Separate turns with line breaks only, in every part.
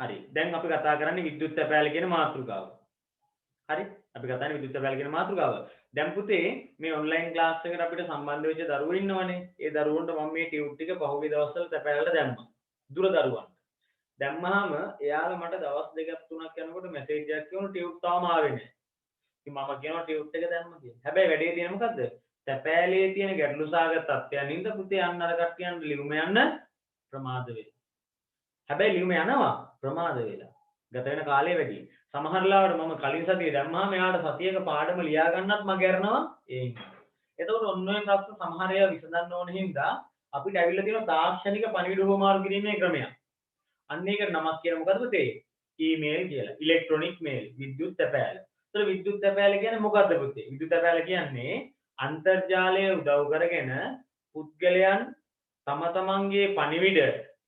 හරි. දැන් අපි කතා කරන්නේ විද්‍යුත් තැපෑල කියන මාතෘකාව. හරි. අපි කතා කරන්නේ විද්‍යුත් තැපෑල කියන මාතෘකාව. දැන් පුතේ මේ ඔන්ලයින් ක්ලාස් එකට අපිට සම්බන්ධ වෙච්ච දරුවෝ ඉන්නවනේ. ඒ දරුවන්ට මම මේ ටියුට් ටික පහුගිය දවස්වල තැපෑලට දැම්මා. දුර දරුවන්ට. දැම්මහම එයාලා මට දවස් දෙකක් තුනක් යනකොට මැසේජ් එකක් කියවන ටියුට් තාම ආවේ නැහැ. ඉතින් මම කියනවා ටියුට් එක දැම්ම කියලා. හැබැයි වැඩේ තියෙන මොකද්ද? තැපෑලේ තියෙන ගැටලු සාගත තත්ත්වයන් ඉඳ පුතේ අන්න අර කට්ටියන් ලියුම යන්න ප්‍රමාද වෙලා. හැබැයි ලියුම යනවා ප්‍රමාද වෙලා. ගත වෙන කාලය වැඩි. සමහර ලාවට මම කලින් සතියේ දැම්මහම එයාට සතියක පාඩම ලියා ගන්නත් මග ඇරනවා ඒ ඉන්න. එතකොට ඔන්න ඔය ප්‍රශ්න සමහර ඒවා විසඳන්න ඕන හින්දා අපිට ඇවිල්ලා තියෙන තාක්ෂණික පණිවිඩ හුවමාරු කිරීමේ ක්‍රමයක්. අන්න ඒකට නමක් කියන මොකද්ද පුතේ? ඊමේල් කියලා. ඉලෙක්ට්‍රොනික මේල්. විද්‍යුත් තැපෑල. ඒතර විද්‍යුත් තැපෑල කියන්නේ මොකද්ද පුතේ? විද්‍යුත් තැපෑල කියන්නේ අන්තර්ජාලය උදව් කරගෙන පුද්ගලයන් තම තමන්ගේ පණිවිඩ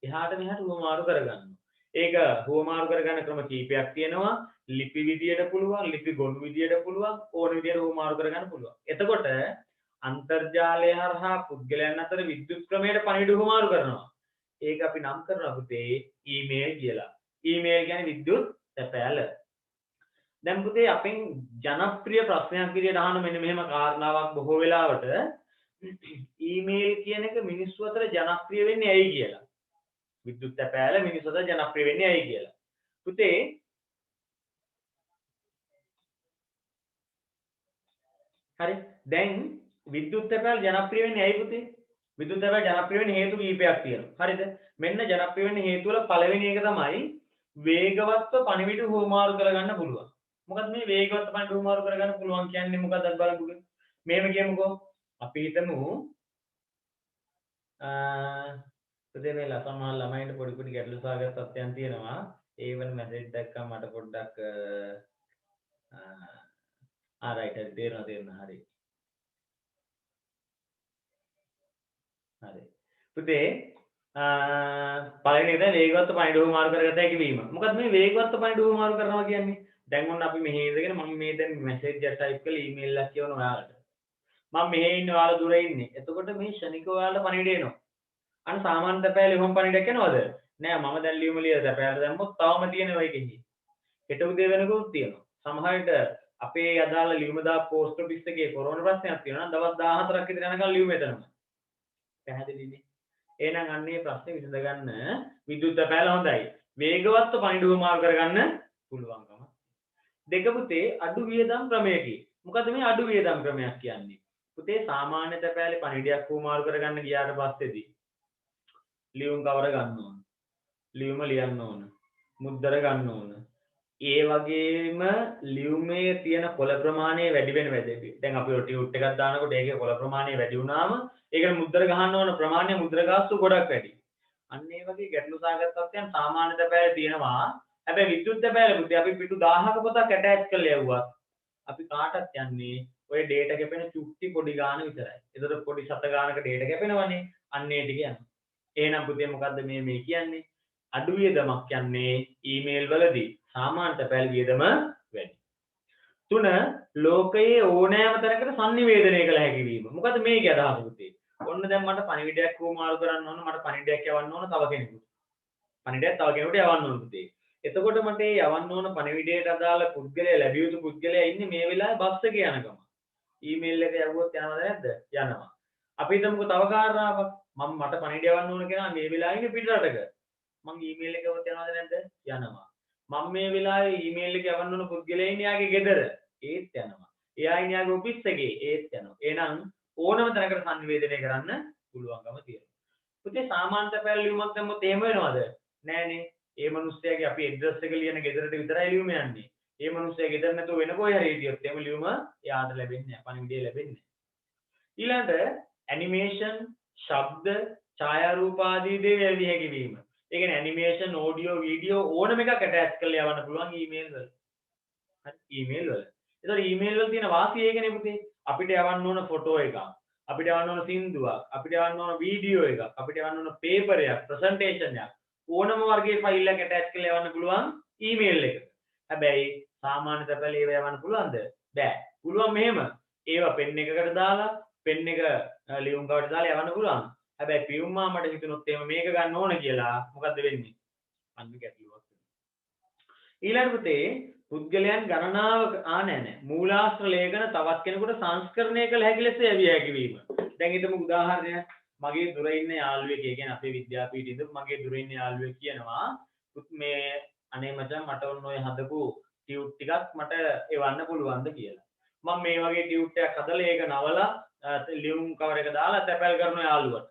එහාට මෙහාට හුවමාරු කරගන්නවා. ඒක හුවමාරු කරගන්න ක්‍රම කීපයක් තියෙනවා. ලිපි විදියට පුළුවන්, ලිපි ගොනු විදියට පුළුවන්, ඕන විදියට හුවමාරු කරගන්න පුළුවන්. එතකොට අන්තර්ජාලය හරහා පුද්ගලයන් අතර විද්‍යුත් ක්‍රමයට පණිවිඩ හුවමාරු කරනවා. ඒක අපි නම් කරනවා පුතේ ඊමේල් කියලා. ඊමේල් කියන්නේ විද්‍යුත් තැපෑල. දැන් පුතේ අපෙන් ජනප්‍රිය ප්‍රශ්නයක් විදියට අහන මෙන්න මෙහෙම කාරණාවක් බොහෝ වෙලාවට ඊමේල් කියන එක මිනිස්සු අතර ජනප්‍රිය වෙන්නේ ඇයි කියලා. විද්‍යුත් තැපෑල මිනිස්සු අතර ජනප්‍රිය වෙන්නේ ඇයි කියලා. පුතේ හරි දැන් විද්‍යුත් තැපෑල ජනප්‍රිය වෙන්නේ ඇයි පුතේ? විද්‍යුත් තැපෑල ජනප්‍රිය වෙන්නේ හේතු කීපයක් තියෙනවා. හරිද? මෙන්න ජනප්‍රිය වෙන්නේ හේතු වල පළවෙනි එක තමයි වේගවත්ව පණිවිඩ හුවමාරු කරගන්න පුළුවන්. මොකද මේ වේගවත් පණිවිඩ හුවමාරු කරගන්න පුළුවන් කියන්නේ මොකක්ද අපි බලමුකෝ. මේව කියමුකෝ. අපි හිතමු පුතේ මේ සමහර ළමයින්ට පොඩි පොඩි ගැටලු සහගත තත්ත්වයන් තියෙනවා. ඒ වෙන මැසේජ් දැක්කම මට පොඩ්ඩක් රයිට් හරි තේරෙනවා හරි. හරි. පුතේ පළවෙනි එක වේගවත් පණිවිඩ හුවමාරු කරගත හැකි වීම. මොකද මේ වේගවත් පණිවිඩ හුවමාරු කරනවා කියන්නේ? දැන් ඔන්න අපි මෙහෙ ඉඳගෙන මම මේ දැන් මැසේජ් එක ටයිප් කරලා ඊමේල් එකක් කියවන ඔයාලට. මම මෙහෙ ඉන්නේ ඔයාලා දුර ඉන්නේ. එතකොට මේ ෂණිකව ඔයාලට පණිවිඩ එනවා. අන්න සාමාන්‍ය තැපෑලේ කොහොම පණිවිඩයක් එනවද? නෑ මම දැන් ලියුම ලියලා තැපෑලට දැම්මොත් තවම තියෙනවා ඒකෙහි. හෙට උදේ වෙනකොත් තියෙනවා. සමහර විට අපේ අදාළ ලියුම දා පෝස්ට් ඔෆිස් එකේ කොරෝනා ප්‍රශ්නයක් තියෙනවා නම් දවස් 14ක් විතර යනකම් ලියුම එතනම. පැහැදිලිනේ? එහෙනම් අන්න මේ ප්‍රශ්නේ විසඳ ගන්න විද්‍යුත් තැපෑල හොඳයි. වේගවත්ව පණිවිඩ හුවමාරු කරගන්න පුළුවන්කම. දෙක පුතේ අඩු වියදම් ක්‍රමයකින්. මොකද මේ අඩු වියදම් ක්‍රමයක් කියන්නේ? පුතේ සාමාන්‍ය තැපෑලේ පණිවිඩයක් හුවමාරු කරගන්න ගියාට පස්සේදී ලියුම් කවර ගන්න ඕන. ලියුම ලියන්න ඕන. මුද්දර ගන්න ඕන. ඒ වගේම ලියුමේ තියෙන කොළ ප්‍රමාණය වැඩි වෙන වැඩි. දැන් අපි ටියුට් එකක් දානකොට ඒකේ කොළ ප්‍රමාණය වැඩි වුණාම ඒකට මුද්දර ගහන්න ඕන ප්‍රමාණය මුද්දර ගාස්තු ගොඩක් වැඩි. අන්න ඒ වගේ ගැටලු සහගත තත්ත්වයන් සාමාන්‍ය තැපෑලේ තියෙනවා. හැබැයි විද්‍යුත් තැපෑලේ පුතේ අපි පිටු 1000ක පොතක් ඇටච් කරලා යවුවා. අපි කාටත් යන්නේ ඔය ඩේටා කැපෙන චුට්ටි පොඩි ගාන විතරයි. ඒතර පොඩි සත ගානක ඩේටා කැපෙනවනේ. අන්න ඒ ටික යනවා. එහෙනම් පුතේ මොකද්ද මේ කියන්නේ? අඩු වියදමක් යන්නේ ඊමේල් වලදී. සාමාන්‍ය තැපෑල් වියදම වැඩි. 3 ලෝකයේ ඕනෑම තැනකට sannivedanaya කළ හැකි වීම. මොකද මේකේ අදහස පුතේ? ඔන්න දැන් මට පණිවිඩයක් හුවමාරු කරන්න ඕන, මට පණිවිඩයක් යවන්න ඕන තව කෙනෙකුට. පණිවිඩයක් තව කෙනෙකුට යවන්න ඕන පුතේ. එතකොට මට ඒ යවන්න ඕන පණිවිඩයට අදාළ පුද්ගලයා ලැබිය යුතු පුද්ගලයා ඉන්නේ මේ වෙලාවේ බස් එකේ යනකම. ඊමේල් එක යවුවොත් යනවද නැද්ද? යනවා. අපි හිතමුකෝ තව කාරණාවක්. මට පණිවිඩය යවන්න ඕන කෙනා මේ වෙලාවේ ඉන්නේ පිටරටක. මං ඊමේල් එක යවුවොත් යනවද නැද්ද? යනවා. මම මේ වෙලාවේ ඊමේල් එක යවන්න ඕන පුද්ගලයා ඉන්නේ යාගේ ගෙදර. ඒත් යනවා. එයා ඉන්නේ යාගේ ඔෆිස් එකේ. ඒත් යනවා. එහෙනම් ඕනම තැනකට sannivedanaya කරන්න පුළුවන්කම තියෙනවා. පුතේ සාමාන්‍ය තැපෑල් ලියුමක් දැම්මොත් එහෙම වෙනවද? නෑනේ. ඒ මිනිස්සයාගේ අපි ඇඩ්‍රස් එක ලියන ගෙදරට විතරයි ලියුම යන්නේ. ඒ මිනිස්සයා ගෙදර නැතුව වෙන කොහේ හරි හිටියොත් එහෙම ලියුම එයාට ලැබෙන්නේ නැහැ. පණිවිඩය ලැබෙන්නේ නැහැ. ඊළඟට ඇනිමේෂන්, ශබ්ද, ඡායාරූප ආදී දේ වැඩි හැකි වීම. ඒ කියන්නේ ඇනිමේෂන්, ඔඩියෝ, වීඩියෝ ඕනම එකක් ඇටච් කරලා යවන්න පුළුවන් ඊමේල් වල. හරි ඊමේල් වල. ඒතකොට ඊමේල් වල තියෙන වාසිය ඒකනේ පුතේ. අපිට යවන්න ඕන ෆොටෝ එකක්. අපිට යවන්න ඕන සින්දුවක්. අපිට යවන්න ඕන වීඩියෝ එකක්. අපිට යවන්න ඕන පේපර් එකක්, ප්‍රසන්ටේෂන් එකක්. ඕනම වර්ගයේ ෆයිල් එකක් ඇටච් කරලා යවන්න පුළුවන් ඊමේල් එකට. හැබැයි සාමාන්‍ය තැපැල් ඒව යවන්න පුළුවන්ද? බෑ. පුළුවන් මෙහෙම. ඒවා පෙන් එකකට දාලා පෙන් එක ලියුම් කවරට දාලා යවන්න පුළුවන්. හැබැයි පියුම් මාමට හිතුනොත් එහෙම මේක ගන්න ඕන කියලා මොකද්ද වෙන්නේ? අන්න ගැටලුවක්. ඊළඟ පුතේ පුද්ගලයන් ගණනාවක නෑ මූලාශ්‍ර ලේඛන තවත් කෙනෙකුට සංස්කරණය කළ හැකි ලෙස යවිය හැකි වීම. දැන් හිතමු උදාහරණයක් මගේ දුර ඉන්න යාළුවෙක් කියන්නේ අපේ විද්‍යාපීඨයේ ඉඳන් මගේ දුර ඉන්න යාළුවෙක් කියනවා මේ අනේ මචං මට ඔන්න ඔය හදපු ටියුට් ටිකක් මට එවන්න පුළුවන්ද කියලා. මම මේ වගේ ටියුට් එකක් හදලා ඒක නවලා ලියුම් කවර් එක දාලා තැපැල් කරන යාළුවට.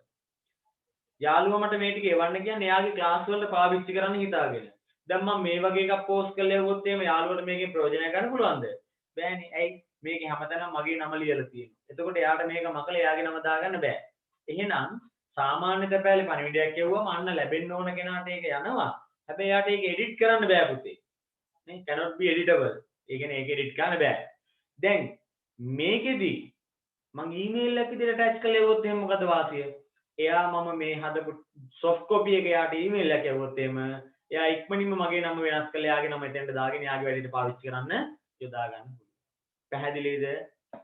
යාළුවා මට මේ ටික එවන්න කියන්නේ එයාගේ ක්ලාස් වලට පාවිච්චි කරන්න හිතාගෙන. දැන් මම මේ වගේ එකක් පෝස්ට් කරලා එවුවොත් එහෙම යාළුවට මේකෙන් ප්‍රයෝජනය ගන්න පුළුවන්ද? බෑනේ. ඇයි? මේකේ හැමතැනම මගේ නම ලියලා තියෙනවා. එතකොට එයාට මේක මකලා එයාගේ නම දාගන්න බෑ. එහෙනම් සාමාන්‍ය තැපෑලේ පණිවිඩයක් එවුවම අන්න ලැබෙන්න ඕන කෙනාට ඒක යනවා. හැබැයි එයාට ඒක එඩිට් කරන්න බෑ පුතේ. නේ cannot be editable. ඒ කියන්නේ ඒක එඩිට් කරන්න බෑ. දැන් මේකෙදි මම ඊමේල් එකක් විදිහට ටැච් කරලා එවුවොත් එහෙනම් මොකද වාසිය? එයා මම මේ හදපු soft copy එක එයාට ඊමේල් එකක් එවුවොත් එහෙම එයා ඉක්මනින්ම මගේ නම වෙනස් කරලා එයාගේ නම එතෙන්ට දාගෙන එයාගේ වැඩේට පාවිච්චි කරන්න යොදා ගන්න පුළුවන්. පැහැදිලිද?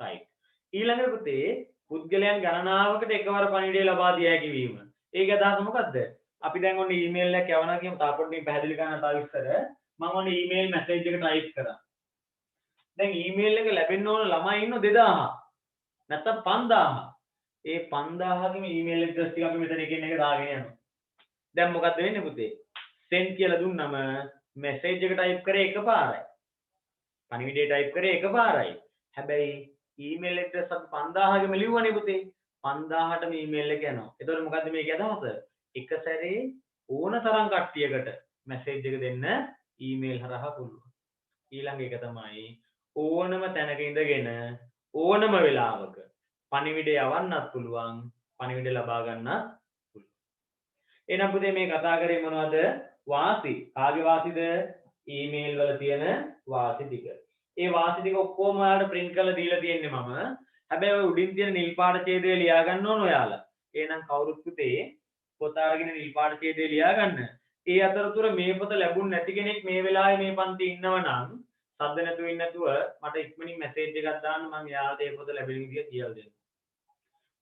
right. ඊළඟ පුතේ පුද්ගලයන් ගණනාවකට එකවර පණිවිඩය ලබා දිය හැකි වීම. ඒක අදහස මොකද්ද? අපි දැන් ඔන්න ඊමේල් එකක් යවනවා කියමු. තාපොඩ්ඩින් පැහැදිලි කරන්න තව ඉස්සර මම ඔන්න ඊමේල් මැසේජ් එක ටයිප් කරා. දැන් ඊමේල් එක ලැබෙන්න ඕන ළමයි ඉන්න 2000. නැත්නම් 5000. ඒ 5000ගෙම ඊමේල් ඇඩ්‍රස් ටික අපි මෙතන එකින් එක දාගෙන යනවා. දැන් මොකද්ද වෙන්නේ පුතේ? send කියලා දුන්නම message එක type කරේ එකපාරයි. පණිවිඩය type කරේ එකපාරයි. හැබැයි email address අපි 5000ගෙම ලිව්වනේ පුතේ. 5000ටම email එක යනවා. එතකොට මොකද්ද මේකේ අදහස? එක සැරේ ඕන තරම් කට්ටියකට message එක දෙන්න email හරහා පුළුවන්. ඊළඟ එක තමයි ඕනම තැනක ඉඳගෙන ඕනම වෙලාවක පණිවිඩය යවන්නත් පුළුවන්, පණිවිඩය ලබා ගන්නත් පුළුවන්. එහෙනම් පුතේ මේ කතා කරේ මොනවද? වාසි. කාගේ වාසිද? ඊමේල් වල තියෙන වාසි ටික. ඒ වාසි ටික ඔක්කොම ඔයාලට print කරලා දීලා තියෙන්නේ මම. හැබැයි ඔය උඩින් තියෙන නිල් පාට ඡේදය ලියා ගන්න ඕන ඔයාලා. එහෙනම් කවුරුත් පුතේ පොත අරගෙන නිල් පාට ඡේදය ලියා ගන්න. ඒ අතරතුර මේ පොත ලැබුණ නැති කෙනෙක් මේ වෙලාවේ මේ පන්ති ඉන්නවනම් සද්ද නැතුව ඉන්න නැතුව මට ඉක්මනින් මැසේජ් එකක් දාන්න මම යාළුවට ඒ පොත ලැබෙන විදිය කියලා දෙන්නම්.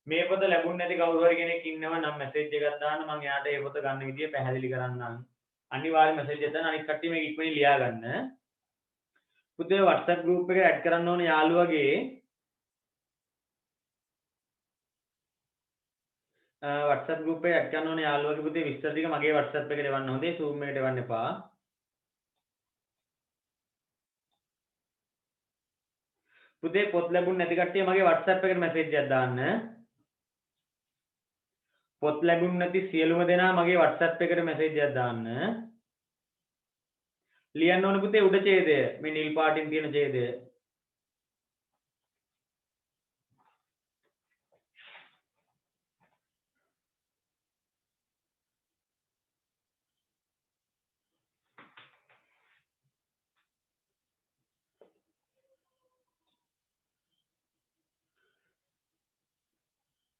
මේ පොත ලැබුණ නැති කවුරු හරි කෙනෙක් ඉන්නව නම් මැසේජ් එකක් දාන්න මම එයාට ඒ පොත ගන්න විදිය පැහැදිලි කරන්නම්. අනිවාර්යෙන් මැසේජ් එකක් දාන්න අනිත් කට්ටිය මේක ඉක්මනින් ලියා ගන්න. පුතේ WhatsApp group එකට ඇඩ් කරන්න ඕනේ යාළුවගේ WhatsApp group එකට ඇඩ් කරන්න ඕනේ යාළුවගේ පුතේ විස්තර ටික මගේ WhatsApp එකට එවන්න හොඳේ Zoom එකට එවන්න එපා. පුතේ පොත් ලැබුණ නැති කට්ටිය මගේ WhatsApp එකට මැසේජ් එකක් දාන්න. පොත් ලැබුණ නැති සියලුම දෙනා මගේ WhatsApp එකට මැසේජ් එකක් දාන්න. ලියන්න ඕනේ පුතේ උඩ ඡේදය. මේ නිල් පාටින් තියෙන ඡේදය.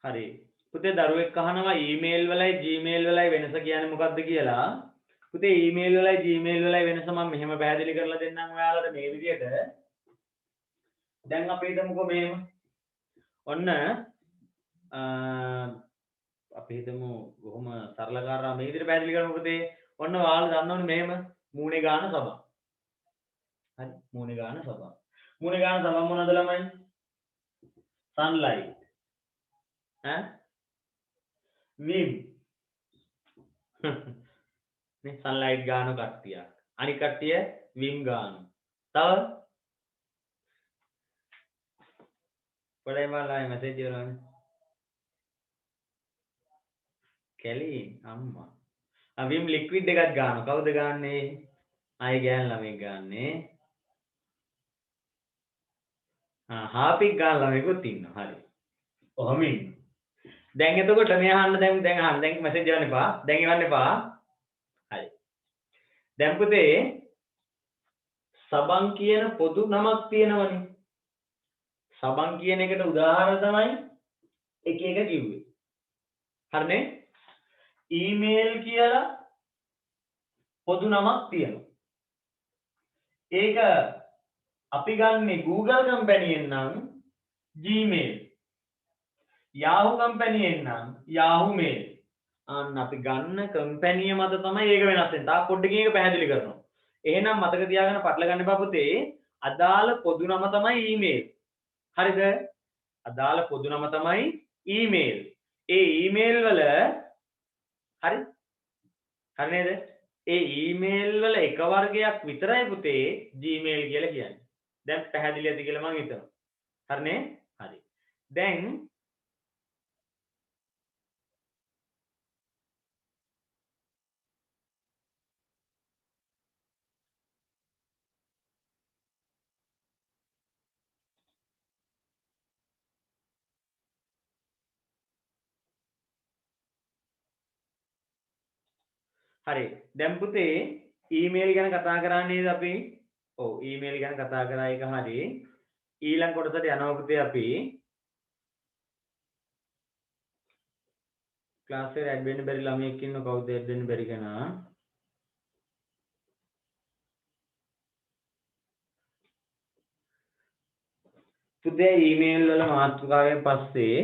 හරි. පුතේ දරුවෙක් අහනවා ඊමේල් වලයි Gmail වලයි වෙනස කියන්නේ මොකක්ද කියලා. පුතේ ඊමේල් වලයි Gmail වලයි වෙනස මම මෙහෙම පැහැදිලි කරලා දෙන්නම් ඔයාලට මේ විදිහට. දැන් අපි හිතමුකෝ මෙහෙම. ඔන්න අපි හිතමු කොහොම සරලකාරව මේ විදිහට පැහැදිලි කරමු පුතේ. ඔන්න ඔයාලා දන්නවනේ මෙහෙම මූණේ ගාන සබන්. හරි මූණේ ගාන සබන්. මූණේ ගාන සබන් මොනවද ළමයි? sunlight. වීම් මේ sunlight ගාන කට්ටියක්. අනික කට්ටිය වීම් ගාන. තව පොඩේ මාලා මැසේජ් කරනවානේ. කැලී අම්මා. වීම් ලික්විඩ් එකක් ගාන. කවුද ගාන්නේ? ආයි ගෑන් ළමෙක් ගාන්නේ. හාපික් ගාන ළමෙකුත් ඉන්නවා. හරි. ඔහොම ඉන්න. දැන් එතකොට මේ අහන්න දැන් අහන්න දැන් මැසේජ් යවන්න එපා. දැන් එවන්න එපා. හරි. දැන් පුතේ සබන් කියන පොදු නමක් තියෙනවනේ. සබන් කියන එකට උදාහරණ තමයි එක එක කිව්වේ. හරිනේ? ඊමේල් කියලා පොදු නමක් තියෙනවා. ඒක අපි ගන්නෙ Google කම්පැනියෙන් නම් Gmail. Yahoo කම්පැනියෙන් නම් Yahoo Mail. අන්න අපි ගන්න කම්පැනිය මත තමයි ඒක වෙනස් වෙන්නේ. තා පොඩ්ඩකින් ඒක පැහැදිලි කරනවා. එහෙනම් මතක තියාගන්න පටල ගන්න එපා පුතේ. අදාළ පොදු නම තමයි ඊමේල්. හරිද? අදාළ පොදු නම තමයි ඊමේල්. ඒ ඊමේල් වල හරි? හරි නේද? ඒ ඊමේල් වල එක වර්ගයක් විතරයි පුතේ Gmail කියලා කියන්නේ. දැන් පැහැදිලි ඇති කියලා මම හිතනවා. හරිනේ? හරි. දැන් හරි. දැන් පුතේ ඊමේල් ගැන කතා කරන්නේ නේද අපි? ඔව් ඊමේල් ගැන කතා කරා එක හරි. ඊළඟ කොටසට යනවා පුතේ අපි. ක්ලාස් එකේ ඇඩ් වෙන්න බැරි ළමයෙක් ඉන්න කවුද ඇඩ් වෙන්න බැරි කෙනා? පුතේ ඊමේල් වල මාතෘකාවෙන් පස්සේ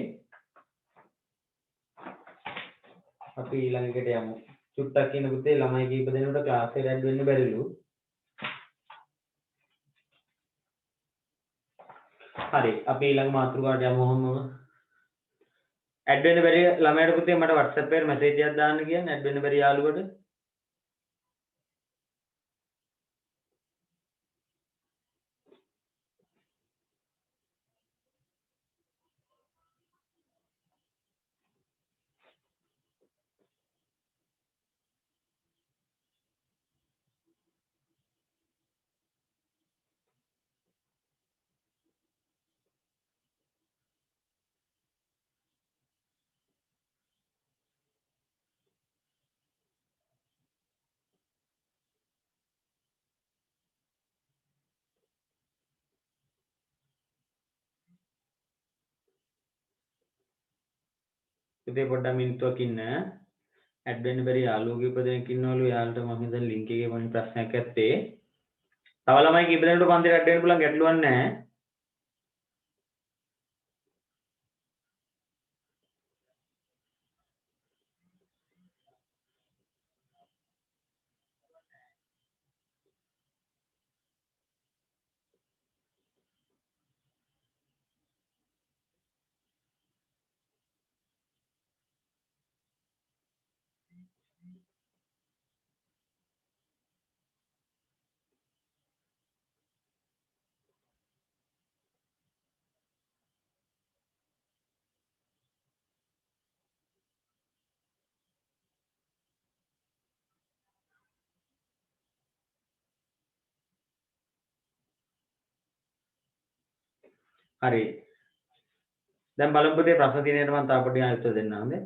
අපි ඊළඟට යමු. චුට්ටක් ඉන්න පුතේ ළමයි කීප දෙනෙකුට ක්ලාස් එකට ඇඩ් වෙන්න බැරිලු. හරි අපි ඊළඟ මාතෘකාවට යමු ඔහොමම. ඇඩ් වෙන්න බැරි ළමයට පුතේ මට WhatsApp එකේ මැසේජ් එකක් දාන්න කියන්නේ ඇඩ් වෙන්න බැරි යාළුවට. පුතේ පොඩ්ඩක් මිනිත්තුවක් ඉන්න. ඇඩ් වෙන්න බැරි යාළුවෝ කීප දෙනෙක් ඉන්නවලු. යාළුවට මම හිතන්නේ ලින්ක් එකේ මොන ප්‍රශ්නයක් ඇත්තේ. තව ළමයි කීප දෙනෙකුට පන්තියට ඇඩ් වෙන්න පුළුවන් ගැටලුවක් නැහැ. හරි. දැන් බලමු පුතේ ප්‍රශ්න තියෙනවට මම තාම පොඩ්ඩක් උත්තර දෙන්නම් හොඳේ.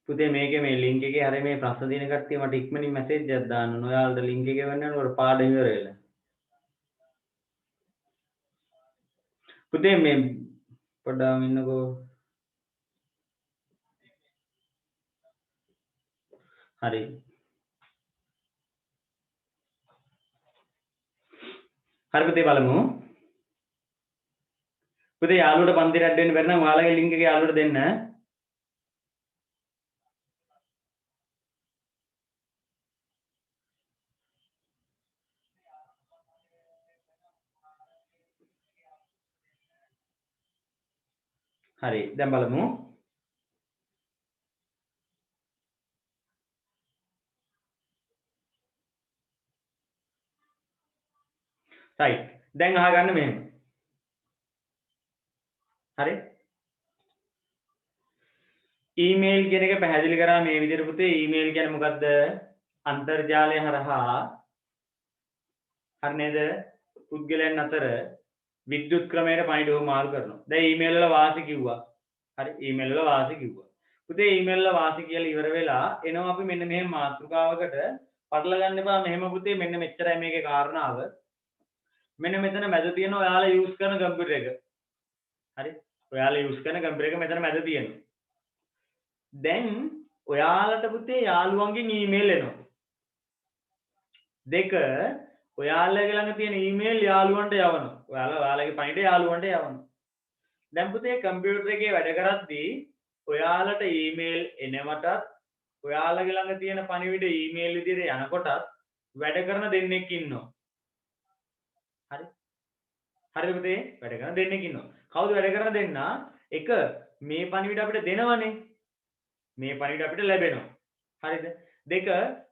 පුතේ මේකේ මේ ලින්ක් එකේ හරිය මේ ප්‍රශ්න දින කට්ටිය මට ඉක්මනින් මැසේජ් එකක් දාන්න ඕන. ඔයාලට ලින්ක් එකේ වෙන්න ඕන පාඩම ඉවර වෙලා. පුතේ මේ පොඩ්ඩක් ඉන්නකෝ. හරි. හරි පුතේ බලමු. පුතේ යාළුවට පන්තියට ඇඩ් වෙන්න බැරි නම් ඔයාලගේ ලින්ක් එක යාළුවට දෙන්න. හරි. දැන් බලමු. right. දැන් අහගන්න මෙහෙම. හරි. ඊමේල් කියන එක පැහැදිලි කරා මේ විදිහට පුතේ. ඊමේල් කියන්නේ මොකද්ද? අන්තර්ජාලය හරහා හරි නේද? පුද්ගලයන් අතර විද්‍යුත් ක්‍රමයට පණිඩුව මාරු කරනවා. දැන් ඊමේල් වල වාසි කිව්වා. හරි ඊමේල් වල වාසි කිව්වා. පුතේ ඊමේල් වල වාසි කියලා ඉවර වෙලා එනවා අපි මෙන්න මෙහෙම මාතෘකාවකට පටල ගන්න එපා. මෙහෙම පුතේ මෙන්න මෙච්චරයි මේකේ කාරණාව. මෙන්න මෙතන මැද තියෙන ඔයාලා යූස් කරන කම්පියුටර් එක. හරි? ඔයාලා යූස් කරන කම්පියුටර් එක මෙතන මැද තියෙනවා. දැන් ඔයාලට පුතේ යාළුවන්ගෙන් ඊමේල් එනවා. දෙක ඔයාලගේ ළඟ තියෙන ඊමේල් යාළුවන්ට යවනවා. ඔයාලගේ පණිවිඩ යාළුවන්ට යවනවා. දැන් පුතේ කම්පියුටර් එකේ වැඩ කරද්දී ඔයාලට ඊමේල් එනවටත් ඔයාලගේ ළඟ තියෙන පණිවිඩ ඊමේල් විදිහට යනකොටත් වැඩ කරන දෙන්නෙක් ඉන්නවා. හරි. හරිද පුතේ? වැඩ කරන දෙන්නෙක් ඉන්නවා. කවුද වැඩ කරන දෙන්නා? එක මේ පණිවිඩ අපිට දෙනවනේ. මේ පණිවිඩ අපිට ලැබෙනවා. හරිද? දෙක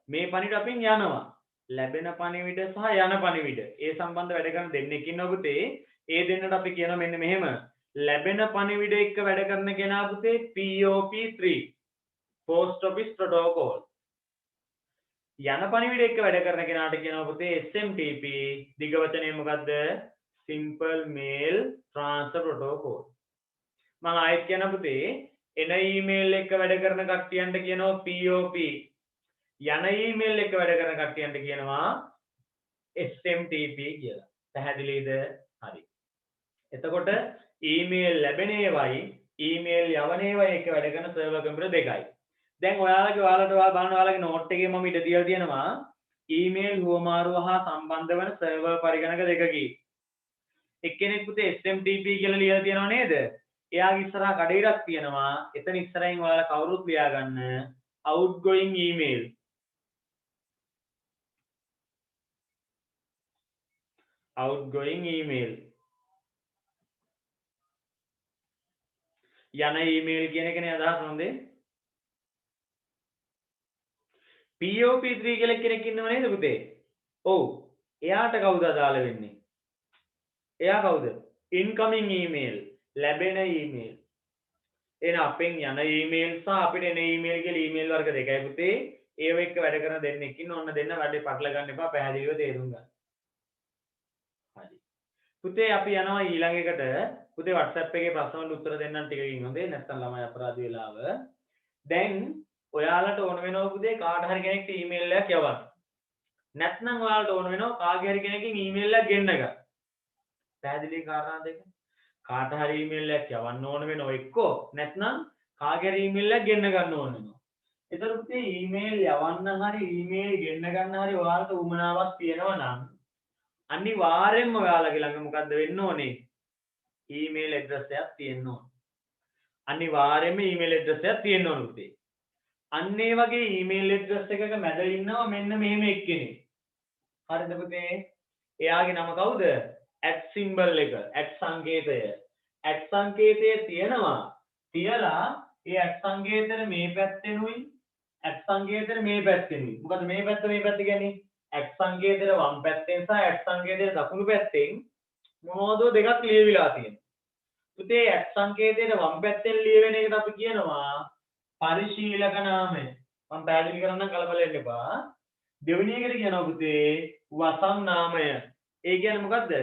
මේ පණිවිඩ අපින් යනවා. ලැබෙන පණිවිඩ සහ යන පණිවිඩ. ඒ සම්බන්ධ වැඩ කරන දෙන්නෙක් ඉන්නවා පුතේ. ඒ දෙන්නට අපි කියනවා මෙන්න මෙහෙම. ලැබෙන පණිවිඩ එක්ක වැඩ කරන කෙනා පුතේ POP3 Post Office Protocol. යන පණිවිඩ එක්ක වැඩ කරන කෙනාට කියනවා පුතේ SMTP. දිග වචනය මොකද්ද? Simple Mail Transfer Protocol. මම ආයෙත් කියන පුතේ එන ඊමේල් එක වැඩ කරන කට්ටියන්ට කියනවා POP. යන ඊමේල් එක වැඩ කරන කට්ටියන්ට කියනවා SMTP කියලා. පැහැදිලිද? හරි. එතකොට ඊමේල් ලැබෙන ඒවයි ඊමේල් යවන ඒවයි එක වැඩ කරන සර්වර් කම්පියුටර් දෙකයි. දැන් ඔයාලට බලන්න ඔයාලගේ නෝට් එකේ මම ඉඳ තියලා තියෙනවා ඊමේල් හුවමාරුව හා සම්බන්ධ වන සර්වර් පරිගණක දෙකකි. එක්කෙනෙක් පුතේ SMTP කියලා ලියලා තියෙනව නේද? එයාගේ ඉස්සරහා කඩේරක් තියෙනවා. එතන ඉස්සරහින් ඔයාලා කවුරුත් ලියා ගන්න outgoing email. outgoing email. යන email කියන එකනේ අදහස් හොඳේ. POP3 කියලා කෙනෙක් ඉන්නව නේද පුතේ? ඔව්. එයාට කවුද අදාළ වෙන්නේ? එයා කවුද? incoming email. ලැබෙන email. එහෙනම් අපෙන් යන email සහ අපිට එන email කියලා email වර්ග දෙකයි පුතේ. ඒව එක්ක වැඩ කරන දෙන්නෙක් ඉන්න ඕන්න දෙන්න වැඩේ පටල ගන්න එපා පැහැදිලිව තේරුම් ගන්න. හරි. පුතේ අපි යනවා ඊළඟ එකට. පුතේ WhatsApp එකේ ප්‍රශ්න වලට උත්තර දෙන්නම් ටිකකින් හොඳේ. නැත්නම් ළමයි අපරාධ වෙලාව. දැන් ඔයාලට ඕන වෙනවා පුතේ කාට හරි කෙනෙක්ට email එකක් යවන්න. නැත්නම් ඔයාලට ඕන වෙනවා කාගේ හරි කෙනකින් email එකක් ගෙන්න ගන්න. පැහැදිලි කාරණා දෙක. කාට හරි ඊමේල් එකක් යවන්න ඕන වෙනවා එක්කෝ නැත්නම් කාගේ හරි ඊමේල් එකක් ගෙන්න ගන්න ඕන වෙනවා. ඒතර පුතේ ඊමේල් යවන්න හරි ඊමේල් ගෙන්න ගන්න හරි ඔයාලට උවමනාවක් තියෙනවා නම් අනිවාර්යෙන්ම ඔයාලගේ ළඟ මොකද්ද වෙන්න ඕනේ? ඊමේල් ඇඩ්‍රස් එකක් තියෙන්න ඕන. අනිවාර්යෙන්ම ඊමේල් ඇඩ්‍රස් එකක් තියෙන්න ඕන පුතේ. අන්න ඒ වගේ ඊමේල් ඇඩ්‍රස් එකක මැද ඉන්නවා මෙන්න මෙහෙම එක්කෙනෙක්. හරිද පුතේ? එයාගේ නම කවුද? @ එක @ සංකේතය සංකේතය තියෙනවා තියලා ඒ @ සංකේතෙට මේ පැත්තෙනුයි @ සංකේතෙට මේ පැත්තෙනුයි මොකද මේ පැත්ත කියන්නේ @ සංකේතෙට වම් පැත්තෙන් සහ @ සංකේතෙට දකුණු පැත්තෙන් මොනවද දෙකක් ලියවිලා තියෙනවා. පුතේ @ සංකේතයට වම් පැත්තෙන් ලියවෙන එකට අපි කියනවා පරිශීලක නාමය. මම පැහැදිලි කරන්නම් කලබල වෙන්න එපා. දෙවෙනි එකට කියනවා පුතේ වසම් නාමය. ඒ කියන්නේ මොකද්ද?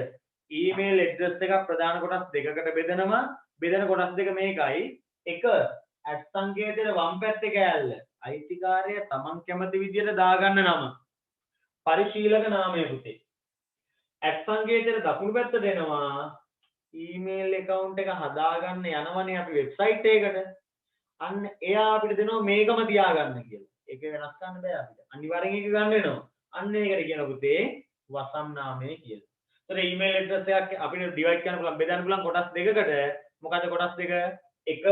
ඊමේල් ඇඩ්‍රස් එකක් ප්‍රධාන කොටස් දෙකකට බෙදනවා. බෙදෙන කොටස් දෙක මේකයි. එක @ සංකේතයේ වම් පැත්තේ කෑල්ල. අයිතිකාරය තමන් කැමති විදියට දාගන්න නම. පරිශීලක නාමය පුතේ. @ සංකේතයේ දකුණු පැත්ත දෙනවා. ඊමේල් account එක හදාගන්න යනවනේ අපි වෙබ්සයිට් එකකට. අන්න එයා අපිට දෙනවා මේකම තියාගන්න කියලා. ඒක වෙනස් කරන්න බෑ අපිට. අනිවාර්යෙන් ඒක ගන්න වෙනවා. අන්න ඒකට කියනවා පුතේ වසම් නාමය කියලා. ඒතර ඊමේල් ඇඩ්‍රස් එකක් අපිට ඩිවයිඩ් කරන්න පුළුවන් බෙදන්න පුළුවන් කොටස් දෙකකට. මොකද කොටස් දෙක? එක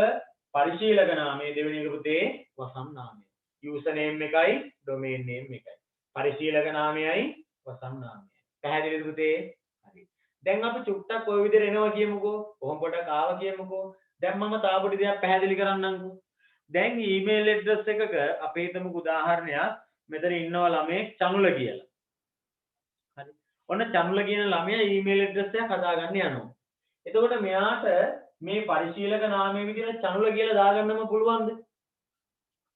පරිශීලක නාමය, දෙවෙනි එක පුතේ වසම් නාමය. යූසර් නේම් එකයි ඩොමේන් නේම් එකයි. පරිශීලක නාමයයි වසම් නාමයයි. පැහැදිලිද පුතේ? හරි. දැන් අපි චුට්ටක් ඔය විදිහට එනවා කියමුකෝ. කොහොම පොඩක් ආවා කියමුකෝ. දැන් මම තා පොඩි දෙයක් පැහැදිලි කරන්නම්කෝ. දැන් ඊමේල් ඇඩ්‍රස් එකක අපි හිතමුකෝ උදාහරණයක් මෙතන ඉන්නවා ළමයෙක් චනුල කියලා. හරි. ඔන්න චනුල කියන ළමයා ඊමේල් ඇඩ්‍රස් එකක් හදාගන්න යනවා. එතකොට මෙයාට මේ පරිශීලක නාමයේ විදිහට චනුල කියලා දාගන්නම පුළුවන්ද?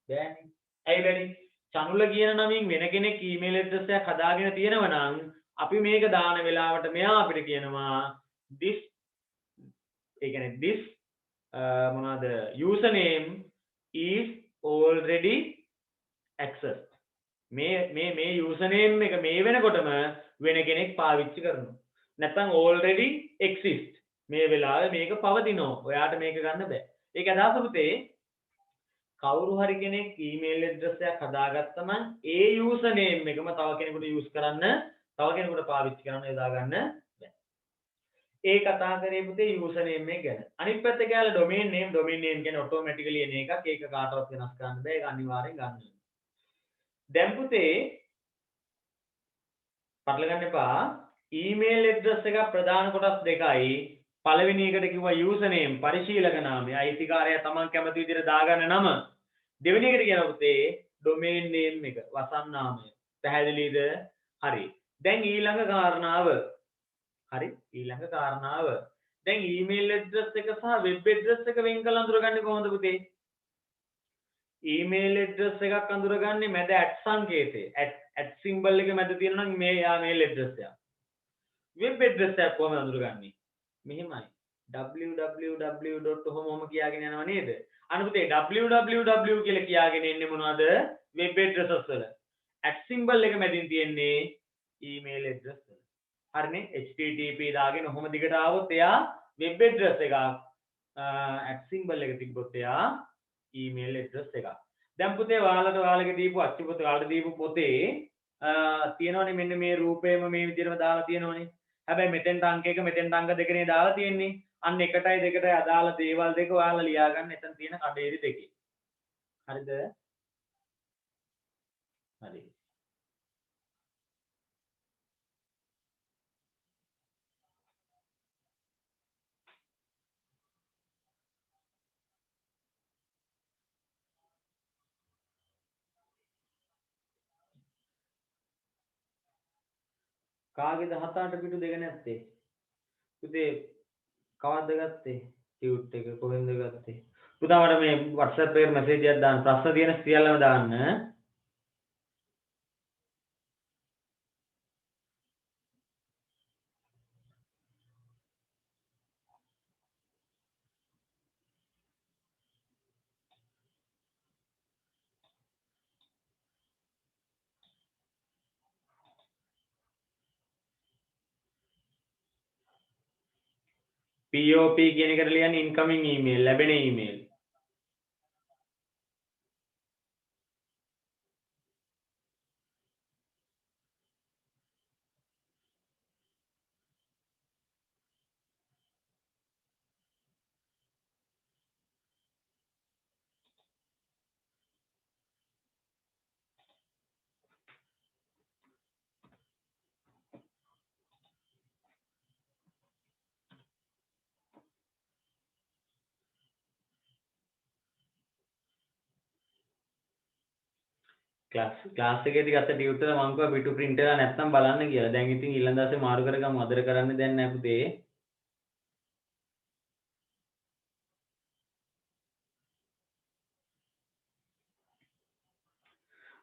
බෑනේ. ඇයි බැරි? චනුල කියන නමින් වෙන කෙනෙක් ඊමේල් ඇඩ්‍රස් එකක් හදාගෙන තියෙනවා නම් අපි මේක දාන වෙලාවට මෙයා අපිට කියනවා this ඒ කියන්නේ this මොනවාද username is already accessed. මේ username එක මේ වෙනකොටම වෙන කෙනෙක් පාවිච්චි කරනවා. නැත්නම් already exist. මේ වෙලාවේ මේක පවතිනවා. ඔයාට මේක ගන්න බෑ. ඒක අදහස පුතේ කවුරු හරි කෙනෙක් ඊමේල් ඇඩ්‍රස් එකක් හදාගත්තම ඒ යූසර් නේම් එකම තව කෙනෙකුට යූස් කරන්න, තව කෙනෙකුට පාවිච්චි කරන්න යොදා ගන්න බෑ. ඒ කතා කරේ පුතේ යූසර් නේම් එක ගැන. අනිත් පැත්තේ ගාලා ඩොමේන් නේම් කියන්නේ ඔටෝමැටිකලි එන එකක්. ඒක කාටවත් වෙනස් කරන්න බෑ. ඒක අනිවාර්යෙන් ගන්න ඕනේ. දැන් පුතේ පටල ගන්න එපා. ඊමේල් ඇඩ්‍රස් එක ප්‍රධාන කොටස් දෙකයි. පළවෙනි එකට කිව්වා යූසර් නේම් පරිශීලක නාමය. අයිතිකාරයා තමන් කැමති විදිහට දාගන්න නම. දෙවෙනි එකට කියනවා පුතේ ඩොමේන් නේම් එක වසන් නාමය. පැහැදිලිද? හරි. දැන් ඊළඟ කාරණාව. හරි. ඊළඟ කාරණාව. දැන් ඊමේල් ඇඩ්‍රස් එක සහ වෙබ් ඇඩ්‍රස් එක වෙන් කරලා අඳුරගන්නේ කොහොමද පුතේ? ඊමේල් ඇඩ්‍රස් එකක් අඳුරගන්නේ මැද @සංකේතය. @ සිම්බල් එක මැද තියෙනවා නම් මේ ඊමේල් ඇඩ්‍රස් එක. වෙබ් ඇඩ්‍රස් එක කොහොමද අඳුරගන්නේ? මෙහෙමයි. www.ඔහොම කියාගෙන යනවා නේද? අන්න පුතේ www කියලා කියාගෙන එන්නේ මොනවද? වෙබ් ඇඩ්‍රස් වල. @ සිම්බල් එක මැදින් තියෙන්නේ ඊමේල් ඇඩ්‍රස් වල. හරිනේ? http දාගෙන ඔහොම දිගට ආවොත් එයා වෙබ් ඇඩ්‍රස් එකක්. @ සිම්බල් එක තිබ්බොත් එයා ඊමේල් ඇඩ්‍රස් එකක්. දැන් පුතේ ඔයාලගේ දීපු අච්චු පොතේ ඔයාලට දීපු පොතේ තියෙනවනේ මෙන්න මේ රූපේම මේ විදිහටම දාලා තියෙනවනේ. හැබැයි මෙතෙන්ට අංක 1 මෙතෙන්ට අංක 2 නේ දාලා තියෙන්නේ. අන්න 1ටයි 2ටයි අදාළ දේවල් දෙක ඔයාලා ලියා ගන්න එතන තියෙන කඩේරි දෙකේ. හරිද? හරි. කාගේද 7-8 පිටු දෙක නැත්තේ? පුතේ කවද්ද ගත්තේ? ටියුට් එක කොහෙන්ද ගත්තේ? පුතා මට මේ WhatsApp එකට මැසේජ් එකක් දාන්න. ප්‍රශ්න තියෙන සියල්ලම දාන්න. POP කියන එකට ලියන්නේ incoming email ලැබෙන email. ක්ලාස් එකේදී ගත්ත ටියුට් එක මම කිව්වා පිටු print එකලා නැත්තම් බලන්න කියලා. දැන් ඉතින් ඊළඟ දවසේ මාරු කරගමු. අදට කරන්න දෙයක් නැහැ පුතේ.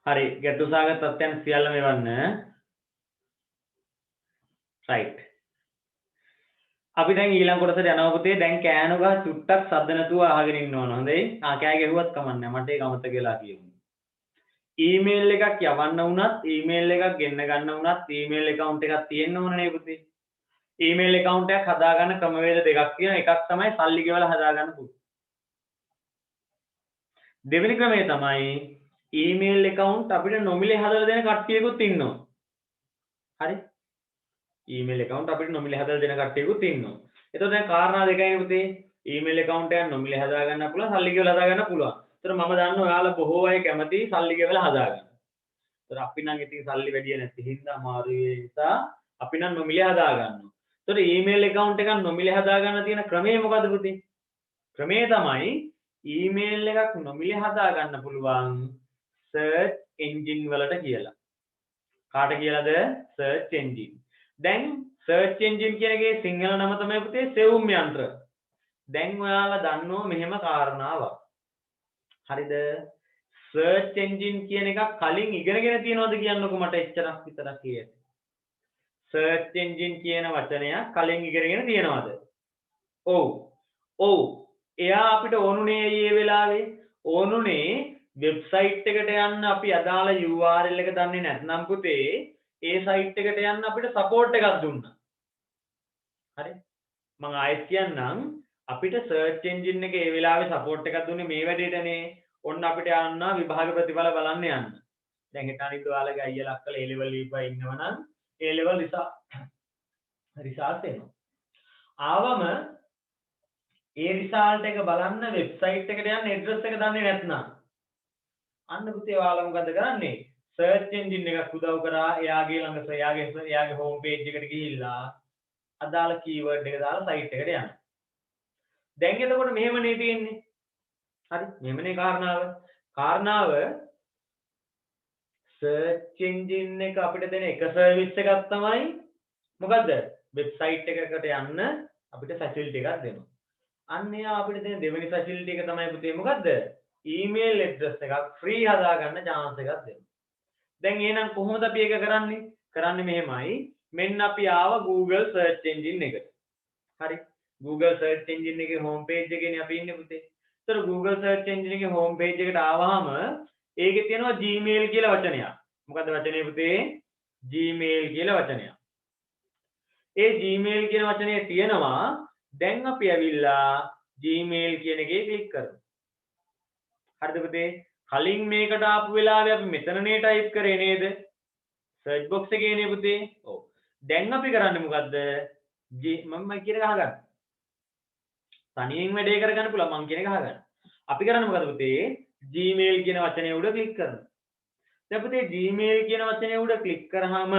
හරි. ගැටළු සහගත තත්ත්වයන් සියල්ලම එවන්න. right. අපි දැන් ඊළඟ කොටසට යනවා පුතේ. දැන් කෑනෝ ගහ චුට්ටක් සද්ද නැතුව අහගෙන ඉන්න ඕන. හොඳයි. කෑ ගැහුවත් කමන්නේ. මට ඒක අමතක වෙලා කියමු. ඊමේල් එකක් යවන්න වුණත් ඊමේල් එකක් ගෙන්න ගන්න වුණත් ඊමේල් account එකක් තියෙන්න ඕනනේ පුතේ. ඊමේල් account එකක් හදාගන්න ක්‍රමවේද දෙකක් තියෙනවා. එකක් තමයි සල්ලි ගෙවලා හදාගන්න පුළුවන්. දෙවෙනි ක්‍රමය තමයි ඊමේල් account අපිට නොමිලේ හදලා දෙන කට්ටියකුත් ඉන්නවා. හරි? ඊමේල් account අපිට නොමිලේ හදලා දෙන කට්ටියකුත් ඉන්නවා. එතකොට දැන් කාරණා දෙකයි පුතේ. ඊමේල් account එකක් නොමිලේ හදාගන්න පුළුවන්, සල්ලි ගෙවලා හදාගන්න පුළුවන්. ඒතර මම දන්නවා ඔයාලා බොහෝ අය කැමති සල්ලි ගෙවලා හදාගන්න. ඒතර අපි නම් ඉතින් සල්ලි වැඩි නැති හින්දා අමාරු ඒ නිසා අපි නම් නොමිලේ හදාගන්නවා. ඒතර ඊමේල් account එකක් නොමිලේ හදාගන්න තියෙන ක්‍රමය මොකද්ද පුතේ? ක්‍රමය තමයි ඊමේල් එකක් නොමිලේ හදාගන්න පුළුවන් search engine වලට කියලා. කාට කියලාද? search engine. දැන් search engine කියන එකේ සිංහල නම තමයි පුතේ සෙවුම් යන්ත්‍ර. දැන් ඔයාලා දන්නෝ මෙහෙම කාරණාවක්. හරිද? search engine කියන එකක් කලින් ඉගෙනගෙන තියනවද කියන්නකො මට එච්චරක් විතරක් කියන්න. search engine කියන වචනය කලින් ඉගෙනගෙන තියනවද? ඔව්. ඔව්. එයා අපිට ඕනුනේ මේ වෙලාවේ ඕනුනේ වෙබ්සයිට් එකට යන්න අපි අදාළ URL එක දන්නේ නැත්නම් පුතේ ඒ සයිට් එකට යන්න අපිට සපෝට් එකක් දුන්නා. හරි? මම ආයෙත් කියන්නම් අපිට search engine එකේ ඒ වෙලාවේ සපෝට් එකක් දුන්නේ මේ වැඩේටනේ. ඔන්න අපිට යන්න විභාග ප්‍රතිඵල බලන්න යන්න. දැන් හිතන්න ඉතින් ඔයාලගේ අයියලා අක්කලා A level ලියපුවා ඉන්නවනම් A level රිසල්ට් එනවා. ආවම ඒ රිසල්ට් එක බලන්න වෙබ්සයිට් එකට යන්න ඇඩ්‍රස් එක දන්නේ නැත්නම් අන්න පුතේ ඔයාලා මොකද කරන්නේ? සර්ච් එන්ජින් එකක් උදව් කරා එයාගේ ළඟ එයාගේ හෝම් පේජ් එකට ගිහිල්ලා අදාළ කීවර්ඩ් එක දාලා සයිට් එකට යන්න. දැන් එතකොට මෙහෙමනේ තියෙන්නේ. හරි මෙහෙමනේ කාරණාව සර්ච් එන්ජින් එක අපිට දෙන එක සර්විස් එකක් තමයි මොකද්ද වෙබ්සයිට් එකකට යන්න අපිට ෆැසිලිටි එකක් දෙනවා. අන්න එයා අපිට දෙන දෙවෙනි ෆැසිලිටි එක තමයි පුතේ මොකද්ද? ඊමේල් ඇඩ්‍රස් එකක් ෆ්‍රී හදාගන්න chance එකක් දෙනවා. දැන් එහෙනම් කොහොමද අපි ඒක කරන්නේ? කරන්නේ මෙහෙමයි. මෙන්න අපි ආව Google search engine එකට. හරි. Google search engine එකේ home page එකේනේ අපි ඉන්නේ පුතේ. ඒතර Google search engine එකේ home page එකට ආවහම ඒකේ තියෙනවා Gmail කියලා වචනයක්. මොකද්ද වචනේ පුතේ? Gmail කියලා වචනයක්. ඒ Gmail කියන වචනේ තියෙනවා. දැන් අපි ඇවිල්ලා Gmail කියන එකේ ක්ලික් කරමු. හරිද පුතේ? කලින් මේකට ආපු වෙලාවේ අපි මෙතනනේ ටයිප් කරේ නේද? සර්ච් බොක්ස් එකේනේ පුතේ. ඔව්. දැන් අපි කරන්නේ මොකද්ද? මම කියන එක අහගන්න. තනියෙන් වැඩේ කරගන්න පුළුවන් මම කියන එක අහගන්න. අපි කරන්නේ මොකද පුතේ? Gmail කියන වචනේ උඩ ක්ලික් කරනවා. දැන් පුතේ Gmail කියන වචනේ උඩ ක්ලික් කරාම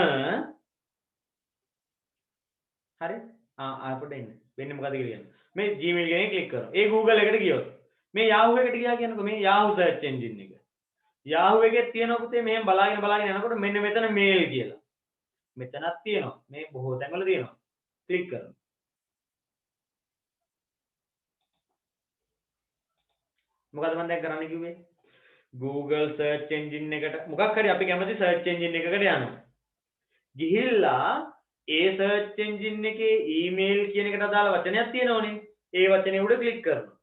හරි? අපිට එන්න. වෙන්නේ මොකද කියලා කියන්න. මේ Gmail එකේ ක්ලික් කරනවා. ඒ Google එකට ගියොත් මේ Yahoo එකට ගියා කියනකො මේ Yahoo search engine එක. Yahoo එකේ තියෙනවා පුතේ මෙහෙම බලාගෙන යනකොට මෙන්න මෙතන mail කියලා. මෙතනක් තියෙනවා. මේ බොහෝ තැන්වල තියෙනවා. ක්ලික් කරනවා. මොකද මම දැන් කරන්න කිව්වේ? Google search engine එකට මොකක් හරි අපි කැමති search engine එකකට යනවා. ගිහිල්ලා ඒ search engine එකේ email කියන එකට අදාළ වචනයක් තියෙනවනේ. ඒ වචනේ උඩ ක්ලික් කරනවා.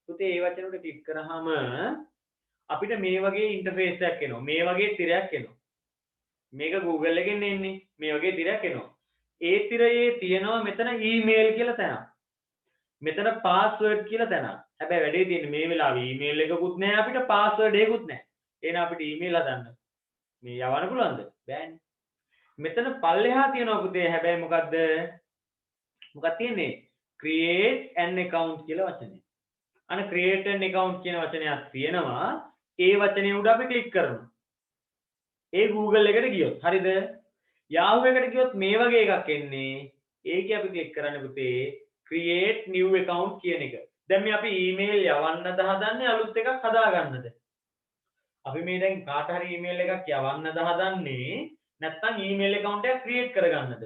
පුතේ ඒ වචනේ උඩ ක්ලික් කරාම අපිට මේ වගේ ඉන්ටර්ෆේස් එකක් එනවා. මේ වගේ තිරයක් එනවා. මේක Google එකෙන් එන්නේ. මේ වගේ තිරයක් එනවා. ඒ තිරයේ තියෙනවා මෙතන email කියලා තැනක්. මෙතන password කියලා තැනක්. හැබැයි වැඩේ තියෙන්නේ මේ වෙලාවේ email එකකුත් නැහැ අපිට password එකකුත් නැහැ. එහෙනම් අපිට email හදන්න මේ යවන්න පුළුවන්ද? බෑනේ. මෙතන පල්ලෙහා තියෙනවා පුතේ හැබැයි මොකද්ද? මොකක්ද තියෙන්නේ? create an account කියලා වචනේ. අන්න create an account කියන වචනයක් තියෙනවා. ඒ වචනේ උඩ අපි ක්ලික් කරනවා. ඒ Google එකට ගියොත් හරිද? Yahoo එකට ගියොත් මේ වගේ එකක් එන්නේ. ඒකේ අපි ක්ලික් කරන්නේ පුතේ create new account කියන එක. දැන් මේ අපි email යවන්නද හදන්නේ අලුත් එකක් හදාගන්නද? අපි මේ දැන් කාට හරි email එකක් යවන්නද හදන්නේ නැත්නම් email account එකක් create කරගන්නද?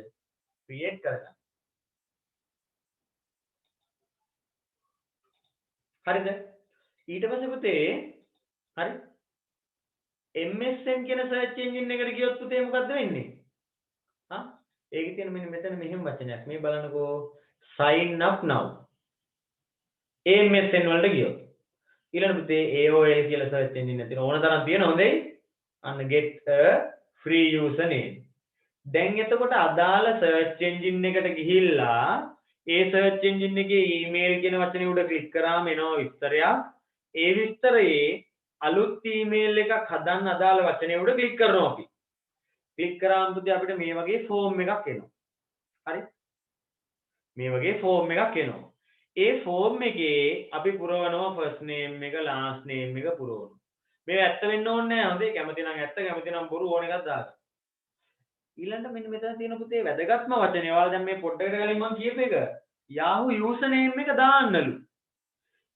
create කරගන්න. හරිද? ඊට පස්සේ පුතේ හරි MSN කියන search engine එකට ගියොත් පුතේ මොකද්ද වෙන්නේ? ඒකේ තියෙන මෙන්න මෙතන මෙහෙම වචනයක්. මේ බලන්නකෝ sign up now. MSN වලට ගියොත් ඊළඟ පුතේ AOL කියලා search engine එක තියෙන ඕන තරම් තියෙන හොඳයි. අන්න get a free username. දැන් එතකොට අදාළ search engine එකට ගිහිල්ලා ඒ search engine එකේ email කියන වචනේ උඩ ක්ලික් කරාම එනවා විස්තරයක්. ඒ විස්තරයේ අලුත් email එකක් හදන්න අදාළ වචනේ උඩ ක්ලික් කරනවා අපි. ක්ලික් කරාම පුතේ අපිට මේ වගේ form එකක් එනවා. හරි? මේ වගේ form එකක් එනවා. ඒ form එකේ අපි පුරවනවා first name එක last name එක පුරවනවා. මේ ඇත්ත වෙන්න ඕනේ නැහැ. හොඳේ කැමති නම් ඇත්ත කැමති නම් බොරු ඕන එකක් දාන්න. ඊළඟට මෙන්න මෙතන තියෙන පුතේ වැදගත්ම වචනේ. ඔයාලා දැන් මේ පොඩ්ඩකට කලින් මම කියපු එක Yahoo username එක දාන්නලු.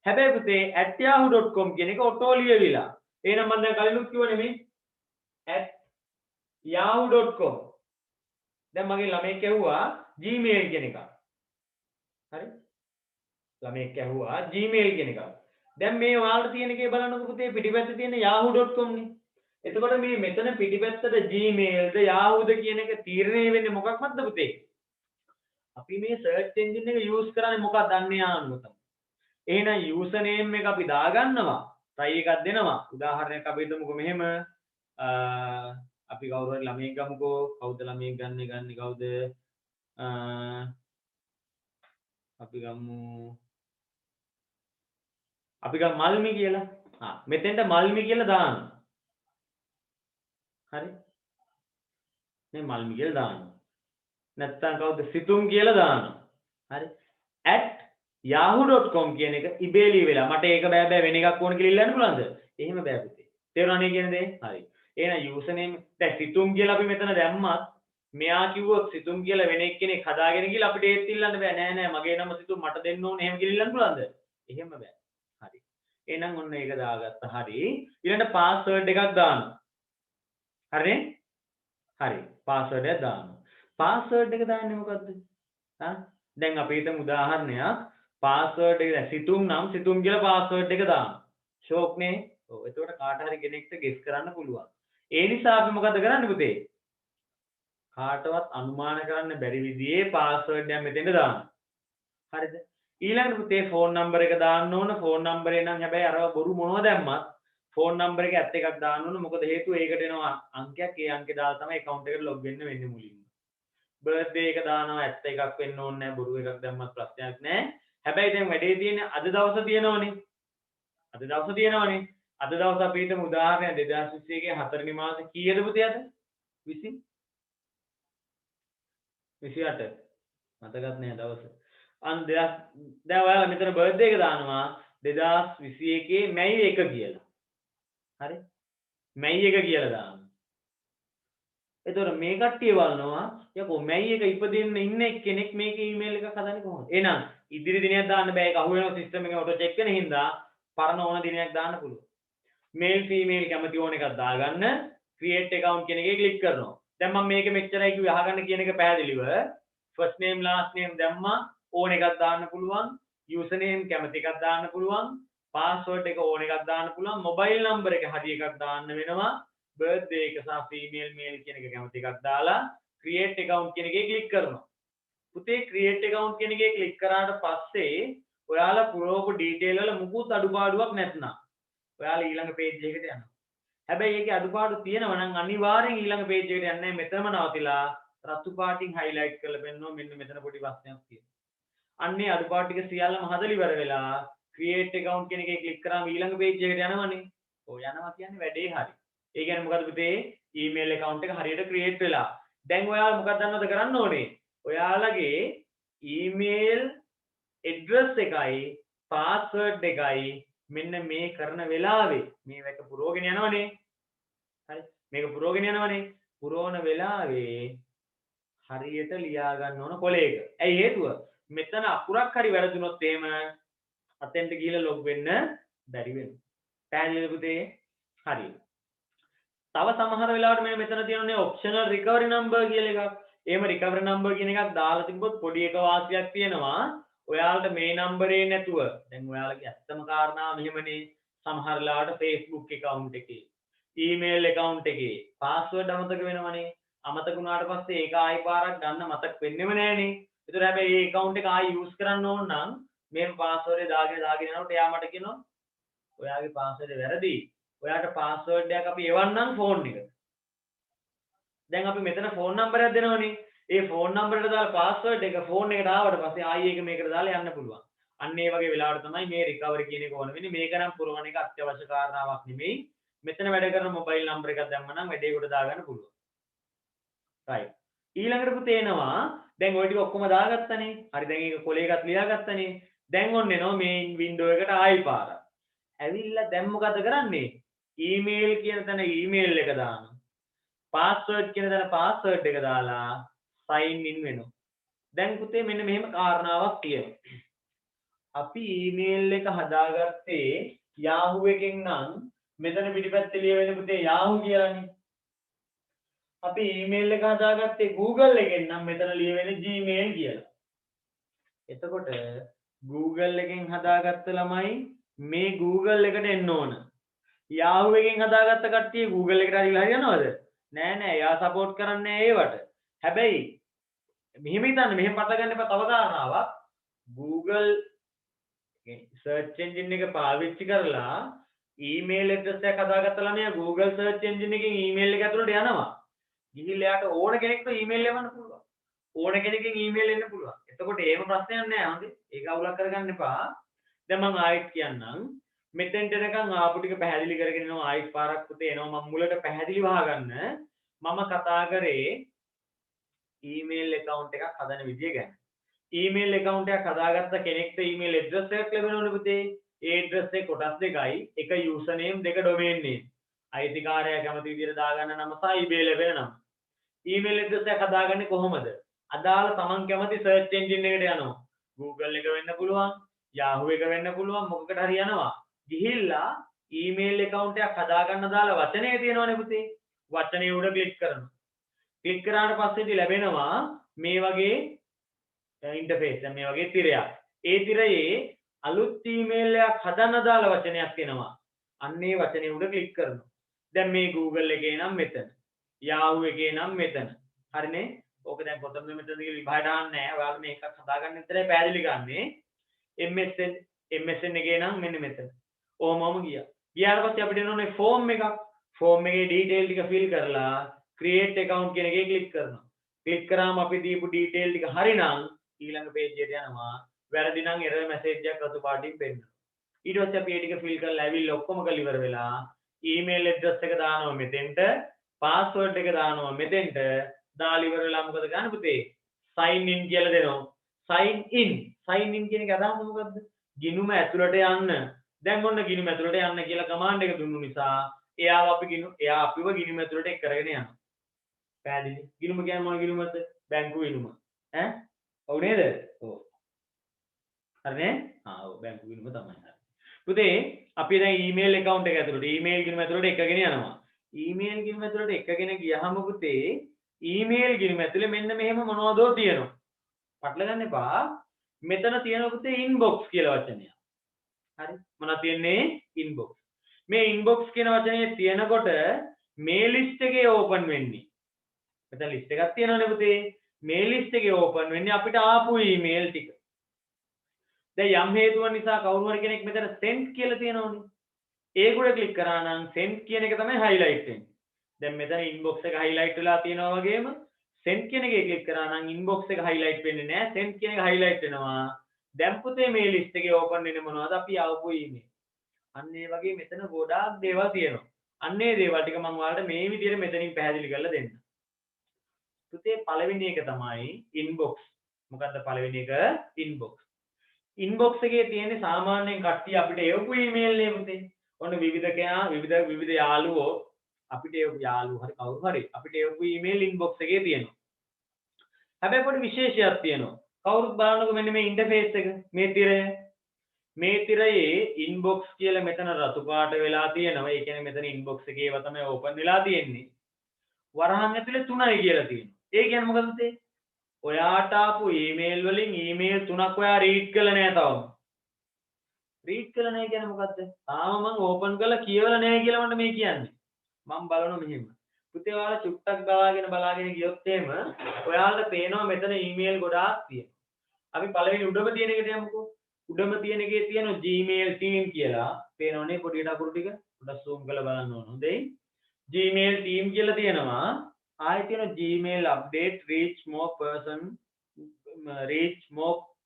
හැබැයි පුතේ @yahoo.com කියන එක ඔටෝ ලියවිලා. එහෙනම් මම දැන් කලිනුත් කිව්ව නෙමෙයි @yahoo.com. දැන් මගේ ළමයෙක් ඇහුවා Gmail කියන එක. හරි? ළමයෙක් ඇහුවා Gmail කියන එක. දැන් මේ ඔයාලට තියෙන එකේ බලන්නකො පුතේ පිටිපැත්තේ තියෙන yahoo.com නේ. එතකොට මේ මෙතන පිටිපැත්තට Gmailද Yahooද කියන එක තීරණය වෙන්නේ මොකක්මත්ද පුතේ? අපි මේ search engine එක use කරන්නේ මොකක්ද දන්නේ ආන්නු තමයි. එහෙනම් user name එක අපි දාගන්නවා. try එකක් දෙනවා. උදාහරණයක් අපි හිතමුකෝ මෙහෙම අපි කවුරු හරි ළමයෙක් ගමුකෝ. කවුද ළමයෙක් ගන්නෙ කවුද? අපි ගමු මල්මි කියලා. මෙතෙන්ට මල්මි කියලා දාන්න. හරි. මේ මල්මි කියලා දාන්න. නැත්තම් කවුද සිතුම් කියලා දානවා. හරි. @yahoo.com කියන එක ඉබේ ලියවිලා මට ඒක බෑ බෑ වෙන එකක් ඕන කියලා ඉල්ලන්න පුළුවන්ද? එහෙම බෑ පුතේ. තේරුණානේ කියන දේ? හරි. එහෙනම් යූසර් නේම් දැන් සිතුම් කියලා අපි මෙතන දැම්මත් මෙයා කිව්වොත් සිතුම් කියලා වෙන එක්කෙනෙක් හදාගෙන ගිහලා අපිට ඒත් ඉල්ලන්න බෑ. නෑ නෑ මගේ නම සිතුම් මට දෙන්න ඕනේ එහෙම කියලා ඉල්ලන්න පුළුවන්ද? එහෙම බෑ. හරි. එහෙනම් ඔන්න ඒක දාගත්තා. හරි. ඊළඟට පාස්වර්ඩ් එකක් දාන්න. හරිනේ? හරි. පාස්වර්ඩ් එක දාන්න. පාස්වර්ඩ් එක දාන්නේ මොකද්ද? දැන් අපි හිතමු උදාහරණයක් පාස්වර්ඩ් එක දැන් සිතුම් නම් සිතුම් කියලා පාස්වර්ඩ් එක දාන්න. ෂෝක් නේ? ඔව්. එතකොට කාට හරි කෙනෙක්ට ගෙස් කරන්න පුළුවන්. ඒ නිසා අපි මොකද කරන්නේ පුතේ? කාටවත් අනුමාන කරන්න බැරි විදිහේ පාස්වර්ඩ් එකක් මෙතෙන්ට දාන්න. හරිද? ඊළඟට පුතේ ෆෝන් නම්බර් එක දාන්න ඕන. ෆෝන් නම්බරේ නම් හැබැයි අරව බොරු මොනවද දැම්මත් ෆෝන් නම්බර් එක ඇත්ත එකක් දාන්න ඕන. මොකද හේතුව ඒකට එනවා අංකයක්. ඒ අංකේ දාලා තමයි account එකට log වෙන්න වෙන්නේ මුලින්ම. බර්ත්ඩේ එක දානවා ඇත්ත එකක් වෙන්න ඕනේ නැහැ. බොරු එකක් දැම්මත් ප්‍රශ්නයක් නැහැ. හැබැයි දැන් වැඩේ තියෙන්නේ අද දවස තියෙනවනේ. අද දවස තියෙනවනේ. අද දවස් අපි හිතමු උදාහරණයක් 2021 4 වෙනි මාසේ කීයද පුතේ අද? 20 28 මතකත් නෑ දවස. අන්න දැන් ඔයාලා මෙතන බර්ත්ඩේ එක දානවා 2021 මැයි 1 කියලා. හරි? මැයි 1 කියලා දාන්න. එතකොට මේ කට්ටිය බලනවා යකෝ මැයි 1 ඉපදෙන්න ඉන්න කෙනෙක් මේකේ ඊමේල් එකක් හදන්නේ කොහොමද? එහෙනම් ඉදිරි දිනයක් දාන්න බෑ. ඒක අහු වෙනවා සිස්ටම් එකේ ඔටෝ චෙක් වෙන හින්දා පරණ ඕන දිනයක් දාන්න පුළුවන්. මේල් ෆීමේල් කැමති ඕන එකක් දාගන්න ක්‍රියේට් account කියන එකේ ක්ලික් කරනවා. දැන් මම මේක මෙච්චරයි කිව්වේ අහගන්න කියන එක පැහැදිලිව first name last name දැම්මා ඕන එකක් දාන්න පුළුවන් user name කැමති එකක් දාන්න පුළුවන් password එක ඕන එකක් දාන්න පුළුවන් mobile number එක හරි එකක් දාන්න වෙනවා birthday එක සහ female male කියන එක කැමති එකක් දාලා create account කියන එකේ ක්ලික් කරනවා. පුතේ create account කියන එකේ ක්ලික් කරාට පස්සේ ඔයාලා පුරවපු detail වල මුකුත් අඩුපාඩුවක් නැත්නම් ඔයාලා ඊළඟ page එකට යනවා. හැබැයි ඒකේ අඩුපාඩු තියෙනවා නම් අනිවාර්යෙන් ඊළඟ page එකට යන්නේ නැහැ. මෙතනම නවතිලා රතු පාටින් highlight කරලා පෙන්නනවා මෙන්න මෙතන පොඩි ප්‍රශ්නයක් තියෙනවා. අන්නේ අඩුපාඩු ටික සියල්ලම හදලා ඉවර වෙලා create account කියන එකේ ක්ලික් කරාම ඊළඟ page එකට යනවනේ. ඔව් යනවා කියන්නේ වැඩේ හරි. ඒ කියන්නේ මොකද පුතේ? email account එක හරියට create වෙලා. දැන් ඔයාලා මොකක්ද දන්නවද කරන්න ඕනේ? ඔයාලගේ email address එකයි password එකයි මෙන්න මේ කරන වෙලාවේ මේ වැක පුරවගෙන යනවනේ. හරි. මේක පුරවගෙන යනවනේ. පුරවන වෙලාවේ හරියට ලියා ගන්න ඕන කොලයක. ඇයි හේතුව? මෙතන අකුරක් හරි වැරදුනොත් එහෙම අතෙන්ට ගිහලා log වෙන්න බැරි වෙනවා. පැහැදිලිද පුතේ? හරි. තව සමහර වෙලාවට මෙතන තියෙනනේ optional recovery number කියලා එකක්. එහෙම recovery number කියන එකක් දාලා තිබ්බොත් පොඩි එක වාසියක් තියෙනවා. ඔයාලට මේ නම්බරේ නැතුව දැන් ඔයාලගේ ඇත්තම කාරණා මෙහෙමනේ සමහර වෙලාවට Facebook account එකේ email account එකේ password අමතක වෙනවනේ අමතක වුණාට පස්සේ ඒක ආයි පාරක් ගන්න මතක් වෙන්නෙම නෑනේ. ඒතර හැබැයි මේ account එක ආයි use කරන්න ඕන නම් මේ password එක දාගෙන යනකොට එයා මට කියනවා ඔයාගේ password එක වැරදි. ඔයාට password එකක් අපි එවන්නම් phone එකට. දැන් අපි මෙතන phone number එකක් දෙනවනේ. ඒ ෆෝන් නම්බරට දාලා පාස්වර්ඩ් එක ෆෝන් එකට ආවට පස්සේ ආයි ඒක මේකට දාලා යන්න පුළුවන්. අන්න ඒ වගේ වෙලාවට තමයි මේ රිකවරි කියන එක ඕන වෙන්නේ. මේක නම් පුරවන එක අත්‍යවශ්‍ය කාරණාවක් නෙමෙයි. මෙතන වැඩ කරන මොබයිල් නම්බර එකක් දැම්ම නම් වැඩේ කොට දාගන්න පුළුවන්. right. ඊළඟට පුතේ එනවා දැන් ඔය ටික ඔක්කොම දාගත්තනේ. හරි දැන් ඒක කොලේකත් ලියාගත්තනේ. දැන් ඔන්න එනවා මේන් වින්ඩෝ එකට ආයි පාරක්. ඇවිල්ලා දැන් මොකද කරන්නේ? ඊමේල් කියන තැන ඊමේල් එක දානවා. පාස්වර්ඩ් කියන තැන පාස්වර්ඩ් එක දාලා sign in වෙනවා. දැන් පුතේ මෙන්න මෙහෙම කාරණාවක් තියෙනවා. අපි ඊමේල් එක හදාගත්තේ Yahoo එකෙන් නම් මෙතන පිටිපැත්තේ ලියවෙන්නේ පුතේ Yahoo කියලානේ. අපි ඊමේල් එක හදාගත්තේ Google එකෙන් නම් මෙතන ලියවෙන්නේ Gmail කියලා. එතකොට Google එකෙන් හදාගත්ත ළමයි මේ Google එකට එන්න ඕන. Yahoo එකෙන් හදාගත්ත කට්ටිය Google එකට හරියනවද? නෑ නෑ එයා සපෝට් කරන්නේ ඒවට. හැබැයි මෙහෙම හිතන්න මෙහෙම පටල ගන්න එපා තව කාරණාවක් Google search engine එක පාවිච්චි කරලා email address එකක් හදාගත්ත ළමයා Google search engine එකෙන් email එක ඇතුළට යනවා. ගිහිල්ලා යාට ඕන කෙනෙක්ට email එවන්න පුළුවන්. ඕන කෙනෙක්ගෙන් email එන්න පුළුවන්. එතකොට ඒව ප්‍රශ්නයක් නෑ හොඳේ. ඒක අවුලක් කරගන්න එපා. දැන් මම ආයෙත් කියන්නම්. මෙතෙන්ට එනකන් ආපු ටික පැහැදිලි කරගෙන යනවා ආයිත් පාරක් පුතේ එනවා මම මුලට පැහැදිලි වහගන්න මම කතා කරේ ඊමේල් account එකක් හදන විදිය ගැන ඊමේල් account එකක් හදාගත්ත කෙනෙක්ට ඊමේල් address එකක් ලැබෙනවනේ පුතේ ඒ address එක කොටස් දෙකයි එක username දෙක domain name අයිතිකාරයා කැමති විදියට දාගන්න නම සහ email ලැබෙන නම ඊමේල් address එක හදාගන්නේ කොහොමද අදාළ තමන් කැමති search engine එකට යනවා Google එක වෙන්න පුළුවන් Yahoo එක වෙන්න පුළුවන් මොකකට හරි යනවා ගිහිල්ලා ඊමේල් account එකක් හදාගන්න දාලා වචනේ තියෙනවනේ පුතේ වචනේ උඩ ක්ලික් කරනවා ක්ලික් කරාට පස්සේ ලැබෙනවා මේ වගේ ඉන්ටර්ෆේස් එක මේ වගේ තිරයක් ඒ තිරයේ අලුත් ඊමේල් එකක් හදන්න දාලා වචනයක් එනවා අන්න ඒ වචනේ උඩ ක්ලික් කරනවා දැන් මේ Google එකේ නම් මෙතන Yahoo එකේ නම් මෙතන හරිනේ ඕක දැන් කොතනද මෙතනද කියලා විභාග දාන්න නැහැ ඔයාලා මේකක් හදාගන්න විතරයි පැහැදිලි ගන්නේ MSN එකේ නම් මෙන්න මෙතන ඕමම ගියාට පස්සේ අපිට එනෝනේ ෆෝම් එකක් ෆෝම් එකේ ඩීටේල් ටික ෆිල් කරලා create account කියන එකේ ක්ලික් කරනවා ක්ලික් කරාම අපි දීපු ඩීටේල් ටික හරිනම් ඊළඟ page එකට යනවා වැරදි නම් error message එකක් රතු පාටින් පෙන්නනවා ඊට පස්සේ අපි ඒ ටික ෆිල් කරලා ඇවිල්ලා ඔක්කොම කරලා ඉවර වෙලා email address එක දානවා මෙතෙන්ට password එක දානවා මෙතෙන්ට දාලා ඉවර වෙලා මොකද ගන්න පුතේ sign in කියලා දෙනවා sign in කියන එක අදහස මොකද්ද ගිණුම ඇතුළට යන්න දැන් ඔන්න ගිණුම ඇතුළට යන්න කියලා command එක දුන්නු නිසා එයා අපිව ගිණුම ඇතුළට එක් කරගෙන යනවා පැහැදිලි ගිණුම කියන්නේ මොන ගිණුමද බැංකුව ගිණුම ඈ ඔව් නේද ඔව් හරිනේ ඔව් බැංකුව ගිණුම තමයි හරි පුතේ අපි දැන් ඊමේල් account එක ඇතුළට ඊමේල් ගිණුම ඇතුළට එකගෙන යනවා ඊමේල් ගිණුම ඇතුළට එකගෙන ගියහම පුතේ ඊමේල් ගිණුම ඇතුලේ මෙන්න මෙහෙම මොනවදෝ තියෙනවා පටල ගන්න එපා මෙතන තියෙන පුතේ inbox කියලා වචනය හරි මොනවද තියෙන්නේ inbox මේ inbox කියන වචනේ තියෙනකොට මේ list එකේ open වෙන්නේ මෙතන list එකක් තියෙනවනේ පුතේ මේ list එකේ open වෙන්නේ අපිට ආපු email ටික දැන් යම් හේතුවක් නිසා කවුරු හරි කෙනෙක් මෙතන send කියලා තියෙනවනේ ඒක උඩ ක්ලික් කරා නම් send කියන එක තමයි highlight වෙන්නේ දැන් මෙතන inbox එක highlight වෙලා තියෙනවා වගේම send කියන එකේ ක්ලික් කරා නම් inbox එක highlight වෙන්නේ නැහැ send කියන එක highlight වෙනවා දැන් පුතේ මේ list එකේ open වෙන්නේ මොනවද අපි ආවපු email අන්න ඒ වගේ මෙතන ගොඩාක් දේවල් තියෙනවා අන්න ඒ දේවල් ටික මම ඔයාලට මේ විදිහට මෙතනින් පැහැදිලි කරලා දෙන්නම් පුතේ පළවෙනි එක තමයි inbox මොකද්ද පළවෙනි එක inbox එකේ තියෙන සාමාන්‍යයෙන් කට්ටිය අපිට එවපු email නේ පුතේ ඔන්න විවිධ යාළුවෝ අපිට එවපු යාළුවෝ හරි කවුරු හරි අපිට එවපු email inbox එකේ තියෙනවා හැබැයි පොඩි විශේෂයක් තියෙනවා කවුරුත් බලන්නකෝ මෙන්න මේ ඉන්ටර්ෆේස් එක මේ තිරයේ inbox කියලා මෙතන රතු පාට වෙලා තියෙනවා ඒ කියන්නේ මෙතන inbox එකේ ඒවා තමයි open වෙලා තියෙන්නේ වරහන් ඇතුලේ 3යි කියලා තියෙනවා ඒ කියන්නේ මොකද පුතේ ඔයාට ආපු ඊමේල් වලින් ඊමේල් 3ක් ඔයා රීඩ් කළා නෑ තවම රීඩ් කළා නෑ කියන්නේ මොකද්ද තාම මම ඕපන් කරලා කියවලා නෑ කියලා මට මේ කියන්නේ මම බලනවා මෙහෙම පුතේ ඔයාලා චුට්ටක් බලාගෙන ගියොත් එහෙම ඔයාලට පේනවා මෙතන ඊමේල් ගොඩාක් තියෙනවා අපි පළවෙනි උඩම තියෙන එකට යමුකෝ උඩම තියෙන එකේ තියෙන Gmail team කියලා පේනවනේ පොඩි අකුරු ටික පොඩ්ඩක් zoom කරලා බලන්න ඕන හොඳයි Gmail team කියලා තියෙනවා ආයෙ තියෙන Gmail update reach more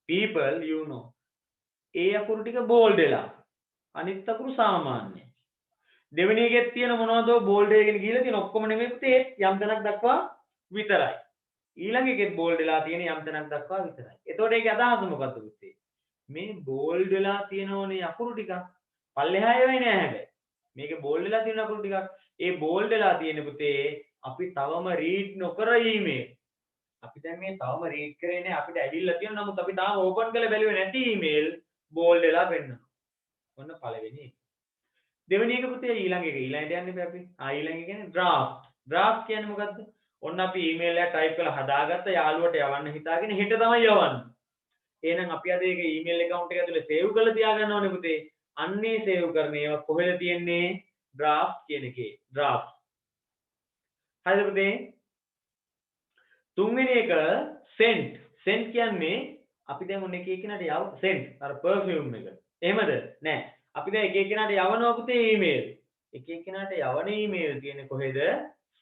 people you know ඒ අකුරු ටික bold වෙලා අනිත් අකුරු සාමාන්‍ය දෙවෙනි එකේ තියෙන මොනවද bold එකකින් ගිහලා තියෙන ඔක්කොම නෙමෙයි පුතේ යම් තැනක් දක්වා විතරයි ඊළඟ එකෙත් bold වෙලා තියෙන යම් තැනක් දක්වා විතරයි එතකොට ඒකේ අදහස මොකද්ද පුතේ මේ bold වෙලා තියෙනෝනේ අකුරු ටික පල්ලෙහා ඒවයි නෑ හැබැයි මේකේ bold වෙලා තියෙන අකුරු ටිකක් ඒ bold වෙලා තියෙන පුතේ අපි තවම read නොකර email අපි දැන් මේ තවම read කරේ නෑ අපිට ඇවිල්ලා තියෙන නමුත් අපි තාම open කරලා බැලුවේ නැති email bold වෙලා පෙන්නනවා ඔන්න පළවෙනි එක දෙවෙනි එක පුතේ ඊළඟට යන්නේ අපි ඊළඟ එක කියන්නේ draft කියන්නේ මොකද්ද ඔන්න අපි email එක type කරලා හදාගත්ත යාළුවට යවන්න හිතාගෙන හෙට තමයි යවන්නේ එහෙනම් අපි අද ඒක email account එක ඇතුලේ save කරලා තියාගන්න ඕනේ පුතේ අන්නේ save කරන ඒවා කොහෙද තියෙන්නේ draft කියන එකේ draft හරිද පුතේ තුන්වෙනි එක send කියන්නේ අපි දැන් ඔන්න එක එකනට යව send අර perfume එක එහෙමද නෑ අපි දැන් එක එකනට යවනවා පුතේ email එක එකනට යවන email තියෙන්නේ කොහෙද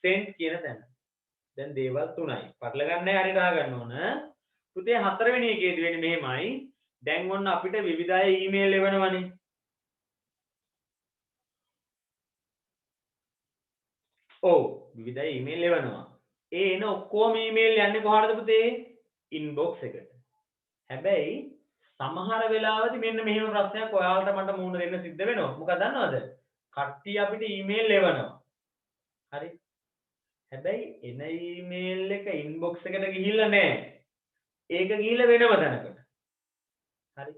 send කියන තැන දැන් දේවල් තුනයි පටල ගන්නෑ හරියට අහගන්න ඕන පුතේ හතරවෙනි එකේදී වෙන්නේ මෙහෙමයි දැන් ඔන්න අපිට විවිධ අය ඊමේල් එවනවනේ ඔව් විවිධ ඊමේල් එවනවා. ඒ එන ඔක්කොම ඊමේල් යන්නේ කොහාටද පුතේ? ඉන්බොක්ස් එකට. හැබැයි සමහර වෙලාවදී මෙන්න මෙහෙම ප්‍රශ්නයක් ඔයාලට මට මුහුණ දෙන්න සිද්ධ වෙනවා. මොකක්ද දන්නවද? කට්ටිය අපිට ඊමේල් එවනවා. හරි. හැබැයි එන ඊමේල් එක ඉන්බොක්ස් එකට ගිහිල්ලා නැහැ. ඒක ගිහිල්ලා වෙනම තැනකට. හරි.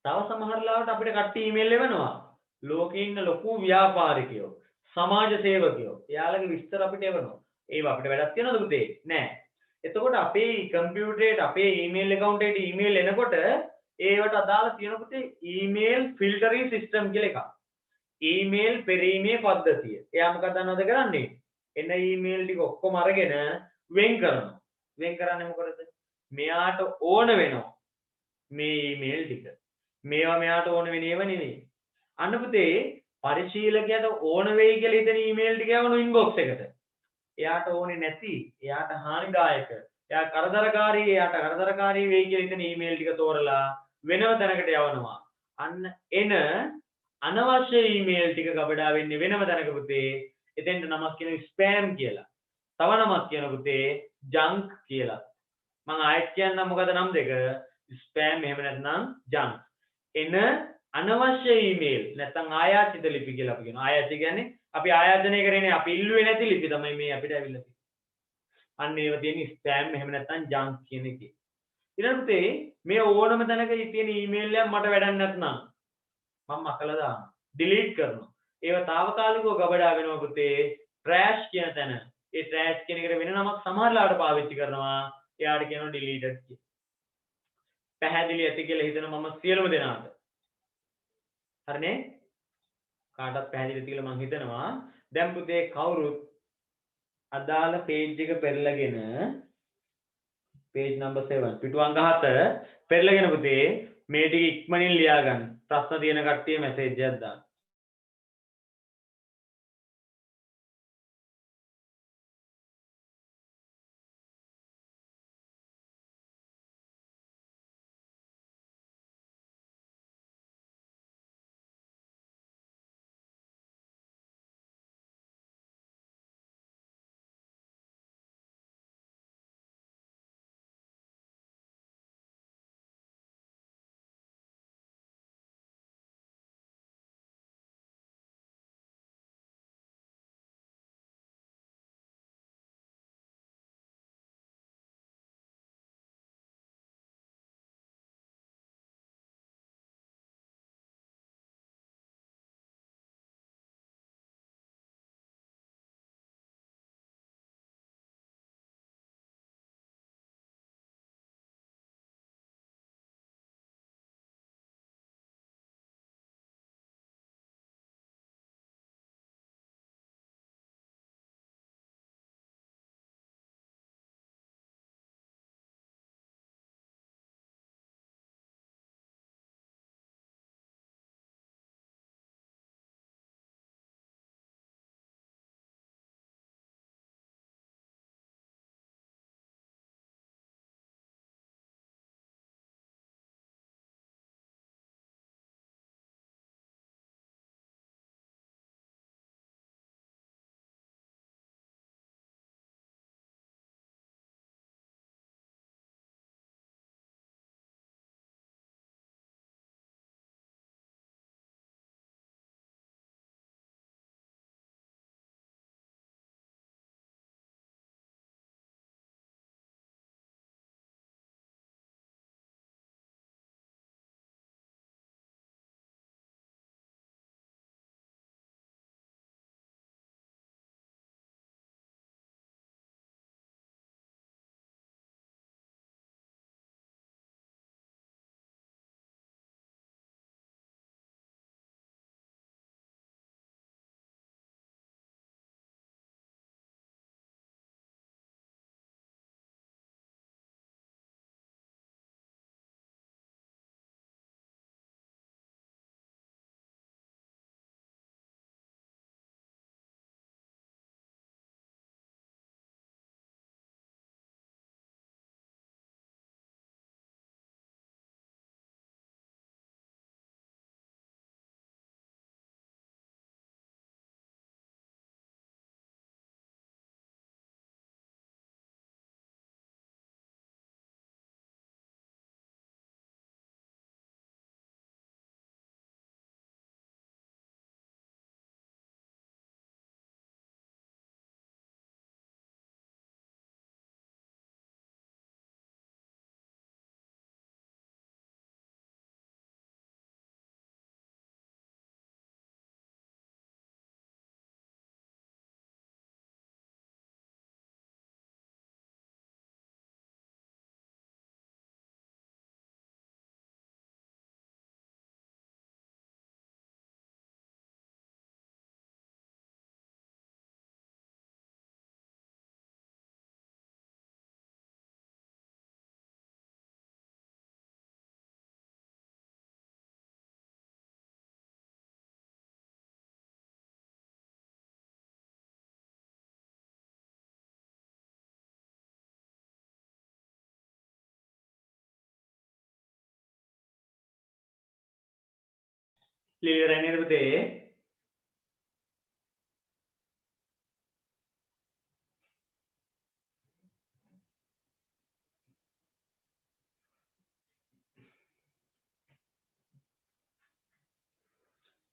තව සමහර ලාවට අපිට කට්ටිය ඊමේල් එවනවා. ලෝකේ ඉන්න ලොකු ව්‍යාපාරිකයෝ, සමාජ සේවකයෝ. එයාලගේ විස්තර අපිට එවනවා. ඒවා අපිට වැඩක් තියනවද පුතේ? නැහැ. එතකොට අපේ කම්පියුටරේට අපේ ඊමේල් account එකට ඊමේල් එනකොට ඒවට අදාළ තියෙන පුතේ ඊමේල් ෆිල්ටරින් සිස්ටම් කියලා එකක්. ඊමේල් පෙරීමේ පද්ධතිය. එයා මොකක්ද දන්නවද කරන්නේ? එන ඊමේල් ටික ඔක්කොම අරගෙන වෙන් කරනවා. වෙන් කරන්නේ මොකටද? මෙයාට ඕන වෙනවා මේ ඊමේල් ටික. මේවා මෙයාට ඕන වෙන ඒවා නෙවෙයි. අන්න පුතේ පරිශීලකයාට ඕන වෙයි කියලා හිතන ඊමේල් ටික යවන ඉන්බොක්ස් එකට. එයාට ඕනේ නැති, එයාට හානිදායක, එයා කරදරකාරී වෙයි කියලා හිතන ඊමේල් ටික තෝරලා වෙනම තැනකට යවනවා. අන්න එන අනවශ්‍ය ඊමේල් ටික ගබඩා වෙන්නේ වෙනම තැනක පුතේ. එතෙන්ට නමක් කියන ස්පෑම් කියලා. තව නමක් කියන පුතේ ජන්ක් කියලා. මම ආයෙත් කියන්නම් මොකද නම් දෙක. ස්පෑම් එහෙම නැත්නම් ජන්ක්. එන අනවශ්‍ය ඊමේල් නැත්නම් ආයාචිත ලිපි කියලා අපි කියනවා. ආයාචි කියන්නේ අපි ආයාචනය කරන්නේ අපි ඉල්ලුවේ නැති ලිපි තමයි මේ අපිට ඇවිල්ලා තියෙන්නේ. අන්න ඒව තියෙන ස්පෑම් එහෙම නැත්නම් ජන්ක් කියන එකේ. ඊළඟට පුතේ මේ ඕනම තැනක තියෙන ඊමේල් එකක් මට වැඩක් නැත්නම් මම මකලා දානවා. ඩිලීට් කරනවා. ඒව తాවකාලිකව ගබඩා වෙනවා පුතේ. ට්‍රෑෂ් කියන තැන. ඒ ට්‍රෑෂ් කියන එකට වෙන නමක් සමහරලාට පාවිච්චි කරනවා. එයාට කියනවා ඩිලීටඩ් කියලා. පැහැදිලි ඇති කියලා හිතන මම සියලුම දෙනාට. හරිනේ? කාටත් පැහැදිලි කියලා මම හිතනවා. දැන් පුතේ කවුරුත් අදාළ page එක පෙරලගෙන page number 7 පිටු අංක 7 පෙරලගෙන පුතේ මේ ටික ඉක්මනින් ලියා ගන්න. ප්‍රශ්න තියෙන කට්ටිය මැසේජ් එකක් දාන්න. ලියලා නේද පුතේ?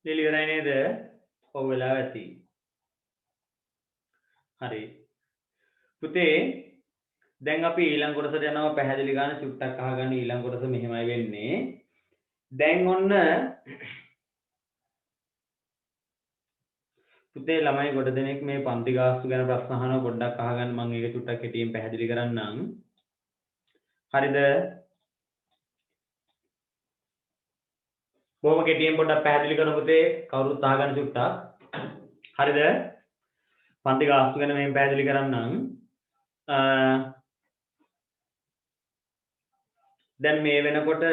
ලියලා නේද? ඔව් වෙලාව ඇති. හරි. පුතේ දැන් අපි ඊළඟ කොටසට යනවා පැහැදිලි ගන්න චුට්ටක් අහගන්න ඊළඟ කොටස මෙහෙමයි වෙන්නේ. දැන් ඔන්න පුතේ ළමයි ගොඩ දෙනෙක් මේ පන්ති ගාස්තු ගැන ප්‍රශ්න අහනවා පොඩ්ඩක් අහගන්න මම ඒක චුට්ටක් කෙටියෙන් පැහැදිලි කරන්නම්. හරිද? බොහොම කෙටියෙන් පොඩ්ඩක් පැහැදිලි කරමු පුතේ කවුරුත් අහගන්න චුට්ටක්. හරිද? පන්ති ගාස්තු ගැන මම පැහැදිලි කරන්නම්. දැන් මේ වෙනකොට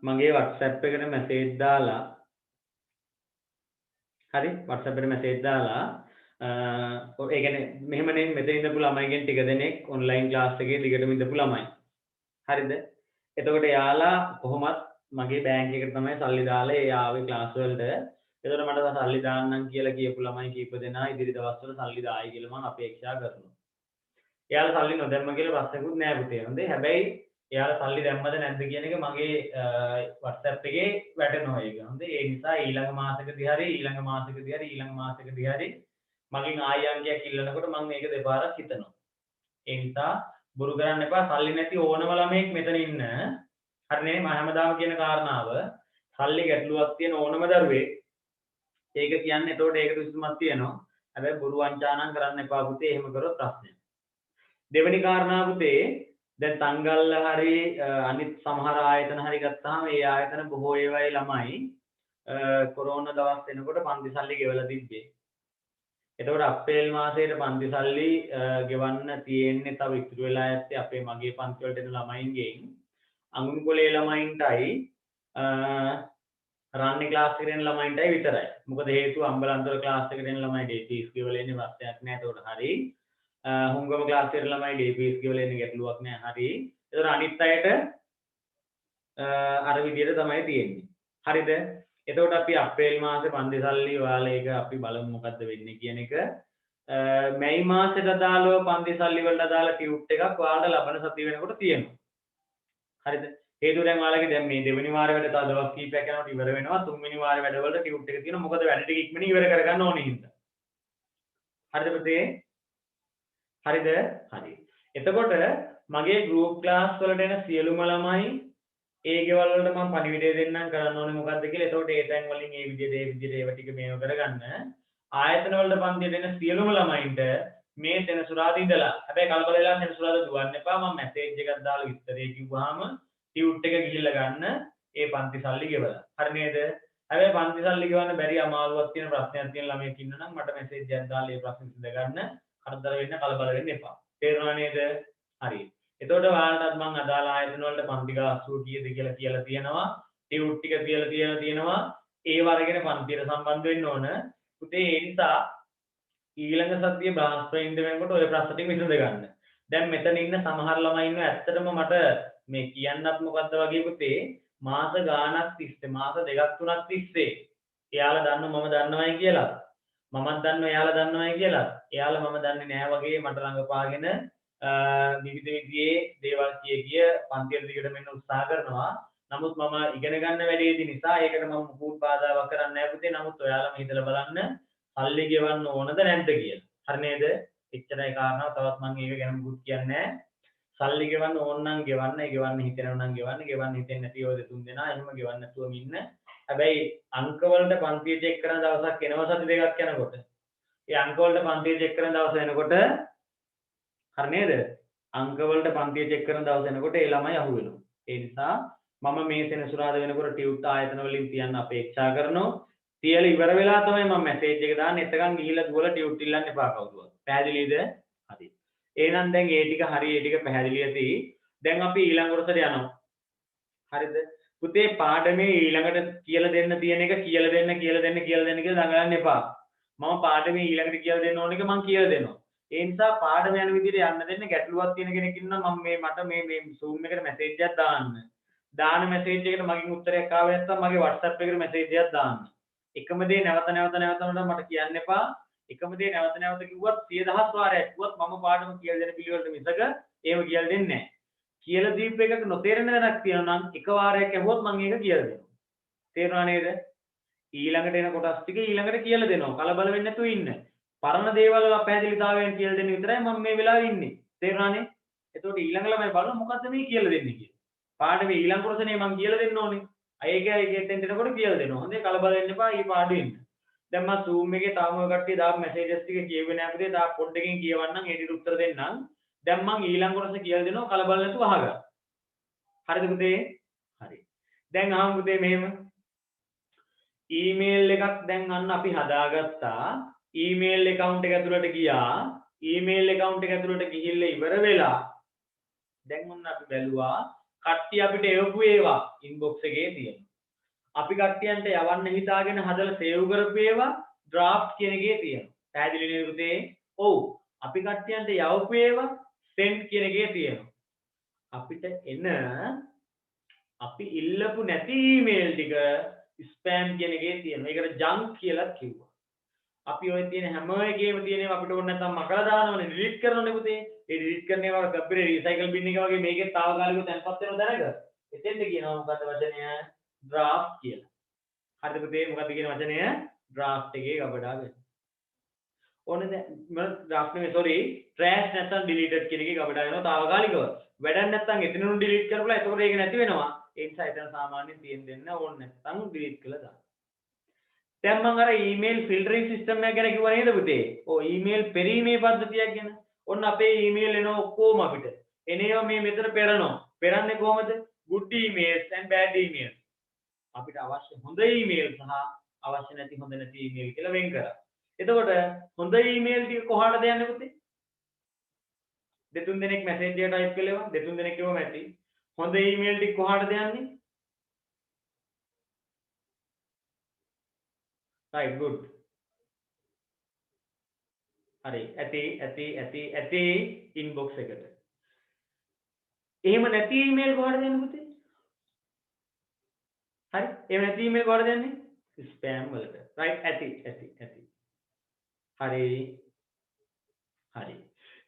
මගේ WhatsApp එකට මැසේජ් දාලා හරි WhatsApp එකට මැසේජ් දාලා ඒ කියන්නේ මෙහෙමනේ මෙතන ඉඳපු ළමයිගෙන් ටික දෙනෙක් ඔන්ලයින් ක්ලාස් එකේ දිගටම ඉඳපු ළමයි. හරිද? එතකොට යාලා කොහොමත් මගේ බෑන්ක් එකට තමයි සල්ලි දාලා ඒ ආවේ ක්ලාස් වලට. එතකොට මට සල්ලි දාන්නම් කියලා කියපු ළමයි කීප දෙනා ඉදිරි දවස්වල සල්ලි දායි කියලා මම අපේක්ෂා කරනවා. එයාලා සල්ලි නොදැම්ම කියලා ප්‍රශ්නකුත් නෑ පුතේ. හොඳේ. හැබැයි එයාලා සල්ලි දැම්මද නැද්ද කියන එක මගේ WhatsApp එකේ වැටෙනවා ඒක. හොඳේ. ඒ නිසා ඊළඟ මාසෙකදී හරි ඊළඟ මාසෙකදී හරි මගෙන් ආයි අංකයක් ඉල්ලනකොට මම මේක දෙපාරක් හිතනවා. ඒ නිසා බොරු කරන්න එපා. සල්ලි නැති ඕනම ළමෙක් මෙතන ඉන්න. හරිනේ මම හැමදාම කියන කාරණාව සල්ලි ගැටලුවක් තියෙන ඕනම දරුවෙක් ඒක කියන්නේ එතකොට ඒකට විසඳුමක් තියෙනවා. හැබැයි බොරු වංචානම් කරන්න එපා පුතේ. එහෙම කරොත් ප්‍රශ්නයක්. දෙවෙනි කාරණාව පුතේ දැන් තංගල්ල හරි අනිත් සමහර ආයතන හරි ගත්තාම ඒ ආයතන බොහෝ ඒවායි ළමයි කොරෝනා දවස් වෙනකොට පන්ති සල්ලි ගෙවලා තිබ්බේ. එතකොට අප්‍රේල් මාසයේ පන්ති සල්ලි ගෙවන්න තියෙන්නේ තව ඉතුරු වෙලා ඇත්තේ අපේ මගේ පන්ති වලට එන ළමයින්ගෙන් අඟුන්කොලේ ළමයින්ටයි රන්නේ ක්ලාස් එකට එන ළමයින්ටයි විතරයි. මොකද හේතුව අම්බලන්තොට ක්ලාස් එකට එන ළමයි ඩේටීස් ගෙවලා ඉන්නේ ප්‍රශ්නයක් නෑ. එතකොට හරි. හුංගම ක්ලාස් එකට ළමයි ඩේටීස් ගෙවලා ඉන්නේ ගැටලුවක් නෑ. හරි. එතකොට අනිත් අයට අර විදිහට තමයි තියෙන්නේ. හරිද? එතකොට අපි අප්‍රේල් මාසේ පන්ති සල්ලි ඔයාලා ඒක අපි බලමු මොකද්ද වෙන්නේ කියන එක. මැයි මාසෙට අදාළව පන්ති සල්ලි වලට අදාළ ටියුට් එකක් ඔයාලට ලබන සතිය වෙනකොට තියෙනවා. හරිද? හේතුව දැන් ඔයාලගේ දැන් මේ දෙවෙනි වාරේ වැඩ තව දවස් කීපයක් යනකොට ඉවර වෙනවා. තුන්වෙනි වාරේ වැඩවලට ටියුට් එක තියෙනවා. මොකද වැඩ ටික ඉක්මනින් ඉවර කරගන්න ඕනේ හින්දා. හරිද පුතේ? හරිද? හරි. එතකොට මගේ ගෲප් ක්ලාස් වලට එන සියලුම ළමයි ඒ ගෙවල් වලට මම පණිවිඩය දෙන්නම් කරන්න ඕනේ මොකද්ද කියලා. එතකොට ඒ තැන් වලින් ඒ විදිහට ඒව ටික මේව කරගන්න. ආයතන වලට පන්තියට එන සියලුම ළමයින්ට මේ සෙනසුරාදා ඉඳලා හැබැයි කලබල වෙලා සෙනසුරාදා දුවන්න එපා. මම මැසේජ් එකක් දාලා විස්තරේ කිව්වහම ටියුට් එක ගිහිල්ලා ගන්න ඒ පන්ති සල්ලි ගෙවලා. හරි නේද? හැබැයි පන්ති සල්ලි ගෙවන්න බැරි අමාරුවක් තියෙන ප්‍රශ්නයක් තියෙන ළමයෙක් ඉන්නවා නම් මට මැසේජ් එකක් දාලා ඒ ප්‍රශ්නේ විසඳ ගන්න. කරදර වෙන්න කලබල වෙන්න එපා. තේරුණා නේද? හරි. එතකොට ඔයාලටත් මම අදාළ ආයතන වලට පන්ති ගාස්තුව කීයද කියලා තියෙනවා. ටියුට් ටික කියලා තියෙනවා. ඒව අරගෙන පන්තියට සම්බන්ධ වෙන්න ඕන. පුතේ ඒ නිසා ඊළඟ සතියේ බ්‍රහස්පතින්ද වෙනකොට ඔය ප්‍රශ්න ටික විසඳ ගන්න. දැන් මෙතන ඉන්න සමහර ළමයි ඉන්නවා ඇත්තටම මට මේ කියන්නත් මොකද්ද වගේ පුතේ මාස ගාණක් තිස්සේ මාස දෙකක් තුනක් තිස්සේ එයාලා දන්නව මම දන්නවයි කියලා. මමත් දන්නවා එයාලා දන්නවයි කියලා. එයාලා මම දන්නේ නැහැ වගේ මට ළඟපාගෙන විවිධ විදිහේ දේවල් කිය පන්තියට දිගටම එන්න උත්සාහ කරනවා. නමුත් මම ඉගෙන ගන්න වැඩේදී නිසා ඒකට මම මුකුත් බාධාවක් කරන්නේ නැහැ පුතේ. නමුත් ඔයාලම හිතලා බලන්න සල්ලි ගෙවන්න ඕනද නැද්ද කියලා. හරි නේද? එච්චරයි කාරණාව. තවත් මම ඒක ගැන මුකුත් කියන්නේ නැහැ. සල්ලි ගෙවන්න ඕන නම් ගෙවන්න, ගෙවන්න හිතෙනවා නම් ගෙවන්න, ගෙවන්න හිතෙන්නේ නැති ඔය දෙතුන් දෙනා එහෙම ගෙවන්න නැතුවම ඉන්න. හැබැයි අංක වලට පන්තිය චෙක් කරන දවසක් එනවා සති දෙකක් යනකොට. ඒ අංක වලට පන්තිය චෙක් කරන දවස එනකොට හරි නේද? අංක වලට පන්තිය චෙක් කරන දවස එනකොට ඒ ළමයි අහු වෙනවා. ඒ නිසා මම මේ සෙනසුරාදා වෙනකොට ටියුට් ආයතන වලින් තියන්න අපේක්ෂා කරනවා. තියලා ඉවර වෙලා තමයි මම මැසේජ් එක දාන්නේ. එතකන් ගිහිල්ලා දුවලා ටියුට් ඉල්ලන්න එපා කවුරුවත්. පැහැදිලිද? හරි. එහෙනම් දැන් ඒ ටික හරි ඒ ටික පැහැදිලි ඇති. දැන් අපි ඊළඟ කොටසට යනවා. හරිද? පුතේ පාඩමේ ඊළඟට කියලා දෙන්න තියෙන එක කියලා දෙන්න කියලා දඟලන්න එපා. මම පාඩමේ ඊළඟට කියලා දෙන්න ඕන එක මම කියලා දෙනවා. ඒ නිසා පාඩම යන විදිහට යන්න දෙන්න ගැටලුවක් තියෙන කෙනෙක් ඉන්නවා මම මට මේ Zoom එකට මැසේජ් එකක් දාන්න. දාන මැසේජ් එකට මගෙන් උත්තරයක් ආව නැත්නම් මගේ WhatsApp එකට මැසේජ් එකක් දාන්න. එකම දේ නැවත මට කියන්න එපා. එකම දේ නැවත නැවත කිව්වත් 10000 වාරයක් කිව්වත් මම පාඩම කියලා දෙන පිළිවෙලට මිසක ඒව කියලා දෙන්නේ නැහැ. කියලා දීප එකක නොතේරෙන දැනක් තියෙනවා නම් එක වාරයක් ඇහුවොත් මම ඒක කියලා දෙනවා. තේරුණා නේද? ඊළඟට එන කොටස් ටික ඊළඟට කියලා දෙනවා. කලබල වෙන්නේ නැතුව ඉන්න. පරණ දේවල් වල පැහැදිලිතාවයෙන් කියලා දෙන්න විතරයි මම මේ වෙලාවේ ඉන්නේ. තේරුණානේ? එතකොට ඊළඟ ළමයි බලමු මොකද්ද මේ කියලා දෙන්නේ කියලා. පාඩමේ ඊළඟ කොටසනේ මම කියලා දෙන්න ඕනේ. ඒකෙන් එතකොට කියලා දෙනවා. හොඳේ කලබල වෙන්න එපා. ඊ පාඩුවේ ඉන්න. දැන් මම Zoom එකේ තාම ඔය කට්ටිය දාපු මැසේජස් ටික කියවෙන්නේ නැහැ පුතේ. තා පොඩ්ඩකින් කියවන්නම් ඒකට උත්තර දෙන්නම්. දැන් මම ඊළඟ කොටස කියලා දෙනවා කලබල නැතුව අහගන්න. හරිද පුතේ? හරි. දැන් අහමු පුතේ මෙහෙම. ඊමේල් එකක් දැන් අන්න අපි හදාගත්තා. ඊමේල් account එක ඇතුළට ගියා. ඊමේල් account එක ඇතුළට ගිහිල්ලා ඉවර වෙලා දැන් ඔන්න අපි බැලුවා කට්ටිය අපිට එවපු ඒවා inbox එකේ තියෙනවා. අපි කට්ටියන්ට යවන්න හිතාගෙන හදලා සේව් කරපු ඒවා draft කියන එකේ තියෙනවා. පැහැදිලි නේද පුතේ? ඔව්. අපි කට්ටියන්ට යවපු ඒවා send කියන එකේ තියෙනවා. අපිට එන අපි ඉල්ලපු නැති ඊමේල් ටික ස්පෑම් කියන එකේ තියෙනවා. ඒකට ජන්ක් කියලා කිව්වා. අපි ඔය තියෙන හැම එකේම තියෙන ඒවා අපිට ඕන නැත්නම් මකලා දානවනේ ඩිලීට් කරනවනේ පුතේ. ඒ ඩිලීට් කරන ඒවා කම්පියුටර් රීසයිකල් බින් එක වගේ මේකේ తాවකාලිකව තැන්පත් වෙනව දැනග. එතෙන්ද කියනවා මොකද්ද වචනය? draft කියලා. හරිද පුතේ? මොකද්ද කියන වචනය? draft එකේ ගබඩා වෙන. ඕනේ දැන් මම draft නෙමෙයි sorry trash නැත්නම් deleted කියන එකේ ගබඩා වෙනවා తాවකාලිකව. වැඩක් නැත්නම් එතනිනුම් delete කරපුවා එතකොට ඒක නැති වෙනවා. ඒ නිසා එතන සාමාන්‍යයෙන් තියෙන්න දෙන්න ඕනේ නැත්නම් delete කළා දාන්න. දැන් මම අර ඊමේල් ෆිල්ටරින් සිස්ටම් එක ගැන කිව්වා නේද පුතේ? ඔව් ඊමේල් පෙරීමේ පද්ධතියක් ගැන. ඔන්න අපේ ඊමේල් එනවා ඔක්කොම අපිට. එනේවා මේ මෙතන පෙරනවා. පෙරන්නේ කොහමද? good emails and bad emails. අපිට අවශ්‍ය හොඳ ඊමේල් සහ අවශ්‍ය නැති හොඳ නැති ඊමේල් කියලා වෙන් කරා. එතකොට හොඳ ඊමේල් ටික කොහාටද යන්නේ පුතේ? දෙතුන් දෙනෙක් මැසේජ් එක ටයිප් කළේවා. දෙතුන් දෙනෙක් කිව්වම ඇති. හොඳ ඊමේල් ටික කොහාටද යන්නේ? right good. හරි. ඇති inbox එකට. එහෙම නැති ඊමේල් කොහාටද යන්නේ පුතේ? හරි. එහෙම නැති ඊමේල් කොහාටද යන්නේ? ස්පෑම් වලට. right ඇති. හරි.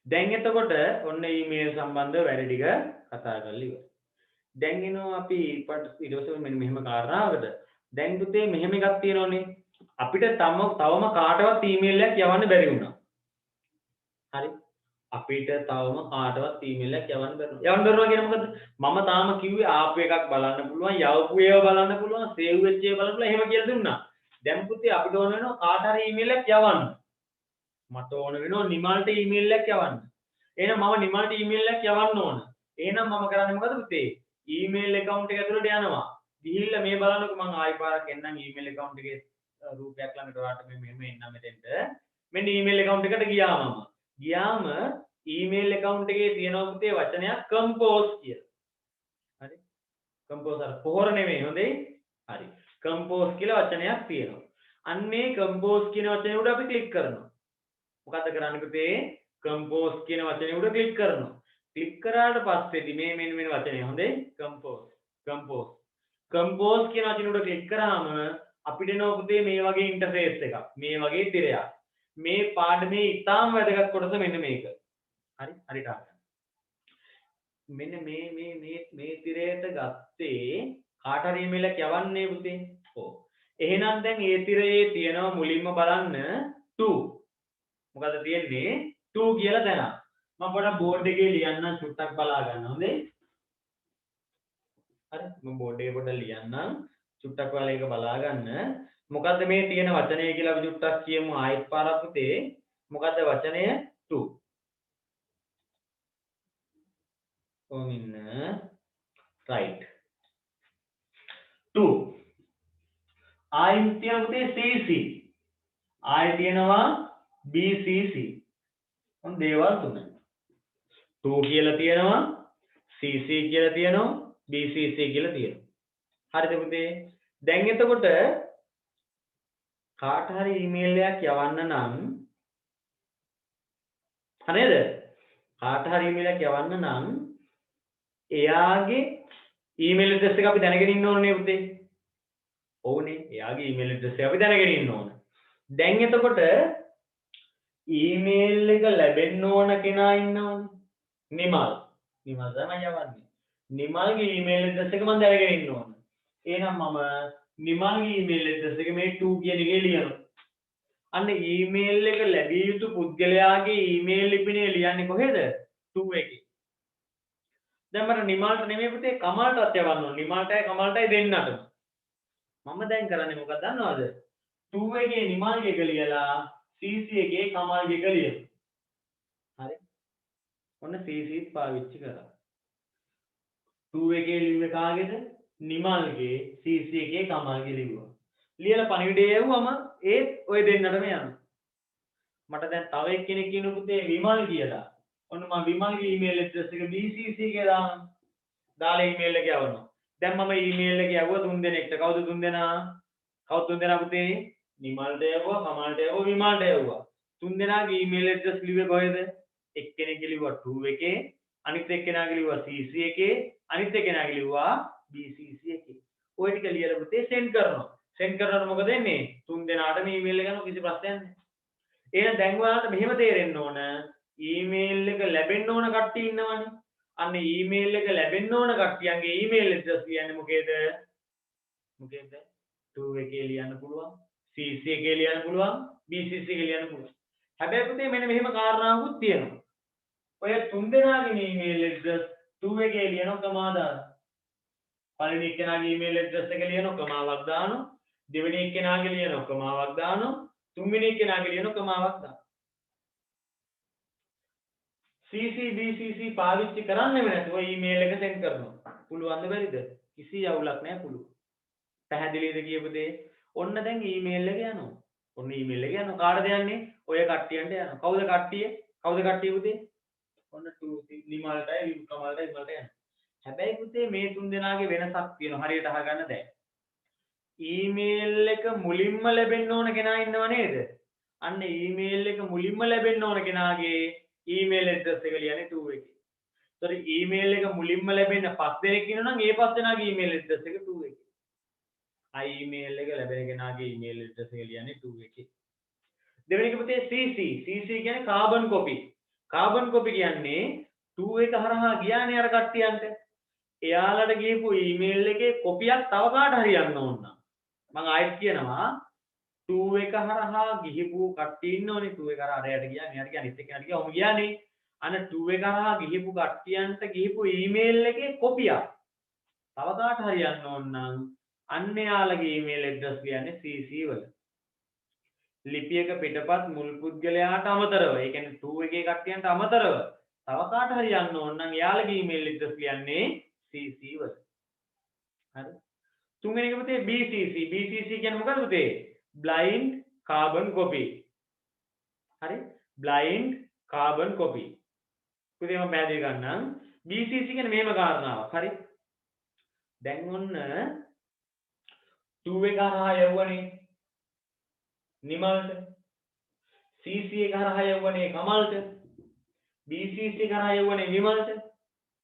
දැන් එතකොට ඔන්න ඊමේල් සම්බන්ධව වැඩි ටික කතා කරලා ඉවරයි. දැන් එනවා අපි ඊට පස්සේ මෙන්න මෙහෙම කාරණාවකට. දැන් පුතේ මෙහෙම එකක් තියෙනවනේ. අපිට තවම කාටවත් ඊමේල් එකක් යවන්න බැරි වුණා. හරි. අපිට තවම කාටවත් ඊමේල් එකක් යවන්න බැරි වුණා. යවන්න බැරුණා කියන්නේ මොකද්ද? මම තාම කිව්වේ ආපු එකක් බලන්න පුළුවන්, යවපු ඒවා බලන්න පුළුවන්, සේව් වෙච්ච ඒවා බලන්න පුළුවන්. එහෙම කියලා දුන්නා. දැන් පුතේ අපිට ඕන වෙනවා කාට හරි ඊමේල් එකක් යවන්න. මට ඕන වෙනවා නිමල්ට ඊමේල් එකක් යවන්න. එහෙනම් මම නිමල්ට ඊමේල් එකක් යවන්න ඕන. එහෙනම් මම කරන්නේ මොකද පුතේ? ඊමේල් account එක ඇතුළට යනවා. ගිහිල්ලා මේ බලන්නකො මම ආයි පාරක් එන්නම් ඊමේල් account එකේ රූපයක් ළඟට ඔයාලට මෙහෙම එන්නම් මෙතෙන්ට. මෙන්න ඊමේල් account එකට ගියාම ඊමේල් account එකේ තියෙනවා පුතේ වචනයක් compose කියලා. හරි? compose අර පොහොර නෙමෙයි හොඳේ. හරි. compose කියලා වචනයක් තියෙනවා. අන්නේ compose කියන වචනේ උඩ අපි ක්ලික් කරනවා. මොකද්ද කරන්නේ පුතේ? compose කියන වචනේ උඩ ක්ලික් කරනවා. ක්ලික් කරාට පස්සේදී මේ මෙන්න වචනේ හොඳේ compose කියන වචනේ උඩ ක්ලික් කරාම අපිට එනවා පුතේ මේ වගේ ඉන්ටර්ෆේස් එකක්. මේ වගේ තිරයක්. මේ පාඩමේ ඉතාම වැදගත් කොටස මෙන්න මේක. හරි? හරියට අහගන්න. මෙන්න මේ තිරයට ගත්තේ කාට හරි ඊමේල් එකක් යවන්නේ පුතේ. ඔව්. එහෙනම් දැන් ඒ තිරයේ තියෙනවා මුලින්ම බලන්න 2. මොකද තියෙන්නේ 2 කියලා දැනගන්න. මම පොඩක් බෝඩ් එකේ ලියන්නම් චුට්ටක් බලා ගන්න හොඳේ. හරි මම බෝඩ් එකේ පොඩ්ඩක් ලියන්නම් චුට්ටක් ඔයාලා ඒක බලා ගන්න. මොකද්ද මේ තියෙන වචනය කියලා අපි චුට්ටක් කියමු ආයෙත් පාරක් පුතේ. මොකද්ද වචනය 2. ඔමින්න right 2 ආයෙත් තියෙන පුතේ CC ආයෙත් තියෙනවා BCC ඔන්න දේවල් තුනයි 2 කියලා තියෙනවා CC කියලා තියෙනවා BCC කියලා තියෙනවා. හරිද පුතේ? දැන් එතකොට කාට හරි ඊමේල් එකක් යවන්න නම් හරිද? කාට හරි ඊමේල් එකක් යවන්න නම් එයාගේ ඊමේල් ඇඩ්‍රස් එක අපි දැනගෙන ඉන්න ඕනේ පුතේ. ඔව්නේ. එයාගේ ඊමේල් ඇඩ්‍රස් එක අපි දැනගෙන ඉන්න ඕන. දැන් එතකොට ඊමේල් එක ලැබෙන්න ඕන කෙනා ඉන්නවනේ. නිමල්. නිමල් තමයි යවන්නේ. නිමල්ගේ ඊමේල් ඇඩ්‍රස් එක මම දැනගෙන ඉන්න ඕන. එහෙනම් මම නිමල්ගේ ඊමේල් ඇඩ්‍රස් එක මේ 2 කියන එකේ ලියනවා. අන්න ඊමේල් එක ලැබිය යුතු පුද්ගලයාගේ ඊමේල් ලිපිනේ ලියන්නේ කොහෙද? 2 එකේ. දැන් මට නිමල්ට නෙමෙයි පුතේ කමල්ටත් යවන්න ඕන. නිමල්ටයි කමල්ටයි දෙන්නටම. මම දැන් කරන්නේ මොකක්ද දන්නවද? 2 එකේ නිමල්ගේ එක ලියලා CC එකේ කමල්ගේ එක ලියනවා. හරි? ඔන්න CC පාවිච්චි කරා. 2 එකේ ලිව්වේ කාගේද? නිමල්ගේ CC එකේ කමල්ගේ ලිව්වා. ලියලා පණිවිඩය යවුවම ඒත් ඔය දෙන්නටම යනවා. මට දැන් තව එක්කෙනෙක් ඉන්න පුතේ විමල් කියලා. ඔන්න මම විමල්ගේ ඊමේල් ඇඩ්‍රස් එක BCC එකේ දානවා. දාලා ඊමේල් එක යවනවා. දැන් මම ඊමේල් එක යවුවා 3 දෙනෙක්ට. කවුද 3 දෙනා? කවුද 3 දෙනා පුතේ? නිමල්ට යවුවා, කමල්ට යවුවා, විමල්ට යවුවා. 3 දෙනාගේ ඊමේල් ඇඩ්‍රස් ලිව්වේ කොහෙද? එක්කෙනෙක් ලිව්වා 2 එකේ, අනිත් එක්කෙනාගේ ලිව්වා CC එකේ, අනිත් එක්කෙනාගේ ලිව්වා BCC එකේ. ඔය ටික ලියලා පුතේ සෙන්ඩ් කරනවා. සෙන්ඩ් කරනකොට මොකද වෙන්නේ? 3 දෙනාටම ඊමේල් එක යනවා කිසි ප්‍රශ්නයක් නැහැ. එහෙනම් දැන් ඔයාලට මෙහෙම තේරෙන්න ඕන ඊමේල් එක ලැබෙන්න ඕන කට්ටිය ඉන්නවනේ. අන්න ඊමේල් එක ලැබෙන්න ඕන කට්ටියන්ගේ ඊමේල් ඇඩ්‍රස් කියන්නේ මොකේද? මොකේද? 2 එකේ ලියන්න පුළුවන්, CC එකේ ලියන්න පුළුවන්, BCC එකේ ලියන්න පුළුවන්. හැබැයි පුතේ මෙන්න මෙහෙම කාරණාවකුත් තියෙනවා. ඔය 3 දෙනාගේ ඊමේල් ඇඩ්‍රස් 2 එකේ ලියනවා කමාදාන. පළවෙනි එක්කෙනාගේ ඊමේල් ඇඩ්‍රස් එක ලියනවා කමාවක් දානවා. දෙවෙනි එක්කෙනාගේ ලියනවා කමාවක් දානවා. තුන්වෙනි එක්කෙනාගේ ලියනවා කමාවක් දානවා. CC BCC පාවිච්චි කරන්නෙම නැතුව ඊමේල් එක සෙන්ඩ් කරනවා. පුළුවන්ද බැරිද? කිසි අවුලක් නැහැ පුළුවන්. පැහැදිලිද කියපු දේ? ඔන්න දැන් ඊමේල් එක යනවා. ඔන්න ඊමේල් එක යනවා. කාටද යන්නේ? ඔය කට්ටියන්ට යනවා. කවුද කට්ටිය? කවුද කට්ටිය පුතේ? ඔන්න නිමල්ටයි කමල්ටයි ඉමල්ට යනවා. හැබැයි පුතේ මේ තුන් දෙනාගේ වෙනසක් තියෙනවා. හරියට අහගන්න දැන්. ඊමේල් එක මුලින්ම ලැබෙන්න ඕන කෙනා ඉන්නව නේද? අන්න ඊමේල් එක මුලින්ම ලැබෙන්න ඕන කෙනාගේ ඊමේල් ඇඩ්‍රස් එක ලියන්නේ 2 එකේ. ඒතර ඊමේල් එක මුලින්ම ලැබෙන්න 5 දෙනෙක් ඉන්නවා නම් ඒ 5 දෙනාගේ ඊමේල් ඇඩ්‍රස් එක 2 එකේ. ඊමේල් එක ලැබෙන කෙනාගේ ඊමේල් ඇඩ්‍රස් එක ලියන්නේ 2 එකේ. දෙවෙනි එක පුතේ CC. CC කියන්නේ කාබන් කොපි. කාබන් කොපි කියන්නේ 2 එක හරහා ගියානේ අර කට්ටියන්ට. එයාලට ගිහපු ඊමේල් එකේ කොපියක් තව කාට හරි යන්න ඕන නම් මම ආයෙත් කියනවා 2 එක හරහා ගිහපු කට්ටිය ඉන්නෝනේ 2 එක හරහා අරයට ගියා මෙයාට ගියා අනිත් එක්කෙනාට ගියා ඔහොම ගියානේ අන්න 2 එක හරහා ගිහපු කට්ටියන්ට ගිහපු ඊමේල් එකේ කොපියක් තව කාට හරි යන්න ඕන නම් අන්න යාළගේ ඊමේල් ඇඩ්‍රස් කියන්නේ CC වල ලිපියක පිටපත් මුල් පුද්ගලයාට අමතරව ඒ කියන්නේ 2 එකේ කට්ටියන්ට අමතරව තව කාට හරි යන්න ඕන නම් යාළගේ ඊමේල් ඇඩ්‍රස් කියන්නේ CC වල හරි තුන්වෙනි එක පුතේ BCC BCC කියන්නේ මොකක්ද පුතේ blind carbon copy හරි blind carbon copy පුතේ මම පැහැදිලි කරන්නම් BCC කියන්නේ මේම කාරණාවක් හරි දැන් ඔන්න 2 එක හරහා යවුවනේ නිමල්ට CC එක හරහා යවුවනේ කමල්ට BCC එක හරහා යවුවනේ විමල්ට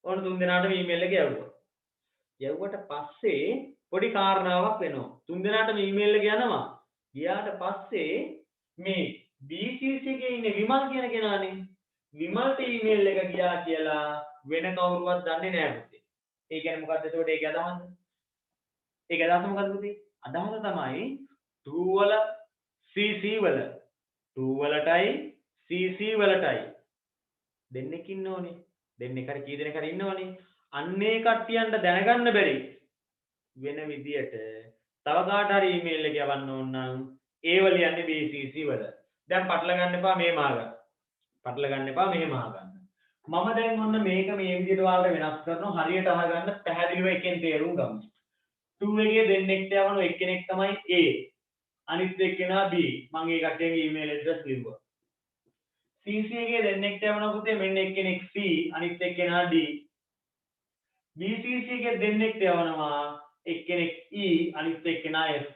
ඔන්න තුන් දෙනාටම ඊමේල් එක යවුවා යවුවට පස්සේ පොඩි කාරණාවක් වෙනවා තුන් දෙනාටම ඊමේල් එක යනවා ගියාට පස්සේ මේ BCC එකේ ඉන්නේ විමල් කියන කෙනානේ විමල්ට ඊමේල් එක ගියා කියලා වෙන කවුරුවත් දන්නේ නැහැ පුතේ. ඒ කියන්නේ මොකද්ද එතකොට ඒකේ අදහස? ඒකේ අදහස මොකද්ද පුතේ? අදහස තමයි 2 වල CC වල 2 වලටයි CC වලටයි දෙන්නෙක් ඉන්න ඕනේ. දෙන්නෙක් හරි කී දෙනෙක් හරි ඉන්නවනේ. අන්නේ කට්ටියන්ට දැනගන්න බැරි වෙන විදියට තව කාට හරි ඊමේල් එක යවන්න ඕන නම් ඒව ලියන්නේ BCC වල. දැන් පටල ගන්න එපා මේ මාගන්න. පටල ගන්න එපා මෙහෙම අහගන්න. මම දැන් ඔන්න මේක මේ විදිහට ඔයාලට වෙනස් කරනවා හරියට අහගන්න පැහැදිලිව එකෙන් තේරුම් ගමු. 2 එකේ දෙන්නෙක්ට යවන එක්කෙනෙක් තමයි A. අනිත් එක්කෙනා B. මම ඒ කට්ටියගේ ඊමේල් ඇඩ්‍රස් ලිව්වා. CC එකේ දෙන්නෙක්ට යවන පුතේ මෙන්න එක්කෙනෙක් C අනිත් එක්කෙනා D. BCC එකේ දෙන්නෙක්ට යවනවා එක්කෙනෙක් E අනිත් එක්කෙනා F.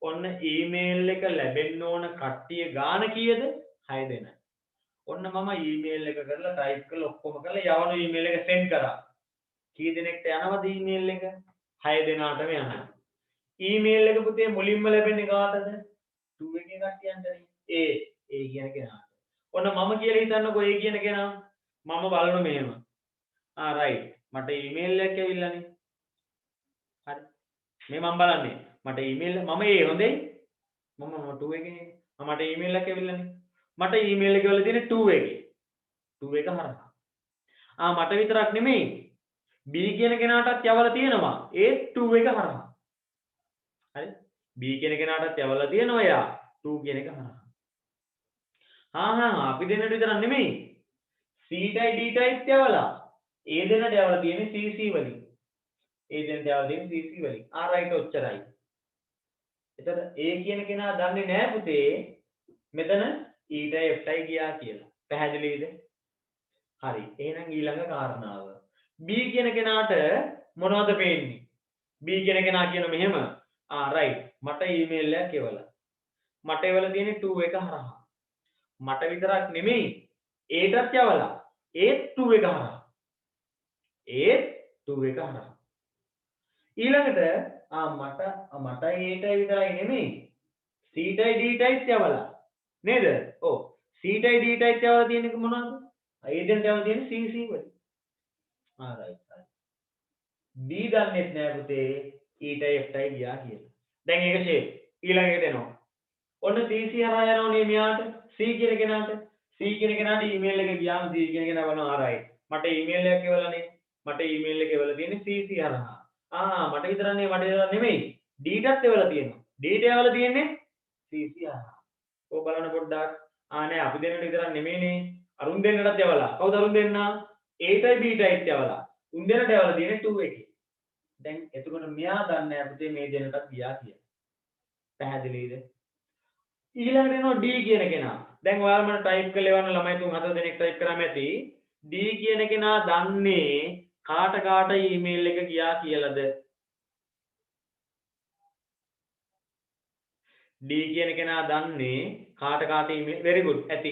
ඔන්න ඊමේල් එක ලැබෙන්න ඕන කට්ටිය ගාන කීයද? 6 දෙනා. ඔන්න මම ඊමේල් එක කරලා ටයිප් කරලා ඔක්කොම කරලා යවන ඊමේල් එක සෙන්ඩ් කරා. කී දෙනෙක්ට යනවද ඊමේල් එක? 6 දෙනාටම යනවා. ඊමේල් එක පුතේ මුලින්ම ලැබෙන්නේ කාටද? 2 එකේ කට්ටියන්ටනේ. ඒ කියන කෙනාට. ඔන්න මම කියලා හිතන්නකෝ ඒ කියන කෙනා. මම බලනවා මෙහෙම. රයිට්. මට ඊමේල් එකක් ඇවිල්ලානේ. හරි. මේ මම බලන්නේ. මට ඊමේල් මම හොඳයි. මම 2 එකේ. මට ඊමේල් එකක් ඇවිල්ලානේ. මට ඊමේල් එක වල තියෙන 2 එකේ. 2 එක හරහා. මට විතරක් නෙමෙයි. B කියන කෙනාටත් යවලා තියෙනවා. ඒ 2 එක හරහා. හරි. B කියන කෙනාටත් යවලා තියෙනවා යා 2 කියන එක හරහා. අපි දෙන්නට විතරක් නෙමෙයි. C tie D ටයිත් යවලා. A දෙන්නට යවලා තියෙන්නේ CC වලින්. A දෙන්නට යවලා තියෙන්නේ CC වලින්. රයිට් ඔච්චරයි. එතකොට A කියන කෙනා දන්නේ නැහැ පුතේ මෙතන E ටයි F ටයි ගියා කියලා. පැහැදිලිද? හරි. එහෙනම් ඊළඟ කාරණාව. B කියන කෙනාට මොනවද පේන්නේ? B කියන කෙනා කියන මෙහෙම රයිට් මට ඊමේල් එකක් එවලා. මට එවලා තියෙන්නේ 2 එක හරහා. මට විතරක් නෙමෙයි ඒටත් යවලා. ඒත් 2 එක හරහා. ඒත් 2 එක හරහා. ඊළඟට මට ඒටයි විතරයි නෙමෙයි C ටයි D ටයිත් යවලා. නේද? ඔව්. C ටයි D ටයිත් යවලා තියෙන්නේ මොනවද? ඒ දෙන්නට යවලා තියෙන්නේ CC වලින්. රයිට්. D දන්නෙත් නෑ පුතේ E ටයි F ටයි ගියා කියලා. දැන් ඒක ෂේප්. ඊළඟට එනවා. ඔන්න CC හරහා යනෝනේ මෙයාට C කියන කෙනාට. C කියන කෙනාට ඊමේල් එක ගියාම C කියන කෙනා බලනවා රයිට්. මට ඊමේල් එකක් එවලානේ. මට ඊමේල් එක එවලා තියෙන්නේ CC හරහා. මට විතරක් නෙමෙයි D ටත් එවලා තියෙනවා. D ට එවලා තියෙන්නේ CC හරහා. ඔය බලන්න පොඩ්ඩක්. නෑ අපි දෙන්නට විතරක් නෙමෙයිනේ. අරුන් දෙන්නටත් යවලා. කවුද අරුන් දෙන්න? A tie B ටයිත් යවලා. උන් දෙන්නට යවලා තියෙන්නේ 2 එකේ. දැන් එතකොට මෙයා දන්නේ නැහැ පුතේ මේ දෙන්නටත් ගියා කියලා. පැහැදිලිද? ඊළඟට එනවා D කියන කෙනා. දැන් ඔයාලා මට ටයිප් කරලා එවන්න ළමයි 3-4 දෙනෙක් ටයිප් කරාම ඇති. D කියන කෙනා දන්නේ කාට ඊමේල් එක ගියා කියලාද? D කියන කෙනා දන්නේ කාට ඊමේල් very good ඇති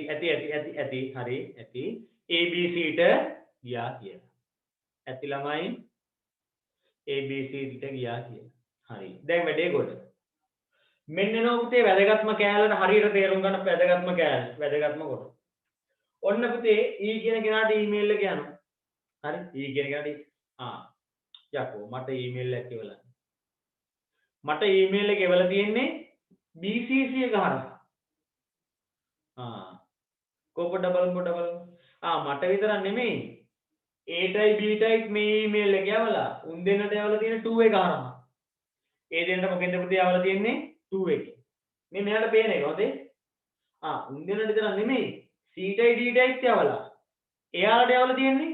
හරි ඇති ABC ට ගියා කියලා. ඇති ළමයි ABC ට ගියා කියලා. හරි. දැන් වැඩේ කොට. මෙන්න නෝ පුතේ වැදගත්ම කෑල්ලට හරියට තේරුම් ගන්න වැදගත්ම කෑල්ල. වැදගත්ම කොට. ඔන්න පුතේ E කියන කෙනාට ඊමේල් එක යනවා. හරි? E කියන කෙනාට යකෝ මට ඊමේල් එකක් එවලා. මට ඊමේල් එක එවලා තියෙන්නේ BCC එක හරහා. කොපොඩ බලමු. මට විතරක් නෙමෙයි A ටයි B ටයි මේ ඊමේල් එක යවලා උන් දෙන්නට යවලා තියෙන 2 එක හරහා. ඒ දෙන්නට මොකෙන්ද පුතේ යවලා තියෙන්නේ 2 එකේ. මේ මෙයාට පේන එක හොතේ. උන් දෙන්නට විතරක් නෙමෙයි C ටයි D ටයිත් යවලා. එයාලට යවලා තියෙන්නේ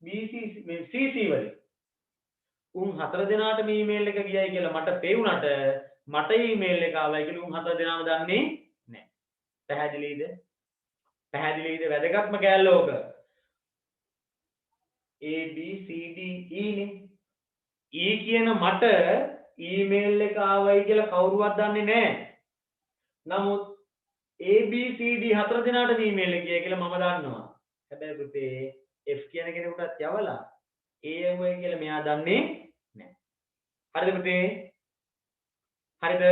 BCC මේ CC වලින්. උන් 4 දෙනාට මේ ඊමේල් එක ගියයි කියලා මට පෙවුනට මට ඊමේල් එක ආවයි කියලා උන් 4 දෙනාම දන්නේ නැහැ. පැහැදිලිද? වැදගත්ම කෑල්ල ඕක. A B C D E නේ. E කියන මට ඊමේල් එක ආවයි කියලා කවුරුවත් දන්නේ නැහැ. නමුත් A B C D 4 දෙනාට ඊමේල් එක ගියයි කියලා මම දන්නවා. හැබැයි පුතේ F කියන කෙනෙකුටත් යවලා A යවුවයි කියලා මෙයා දන්නේ නැහැ. හරිද පුතේ? හරිද?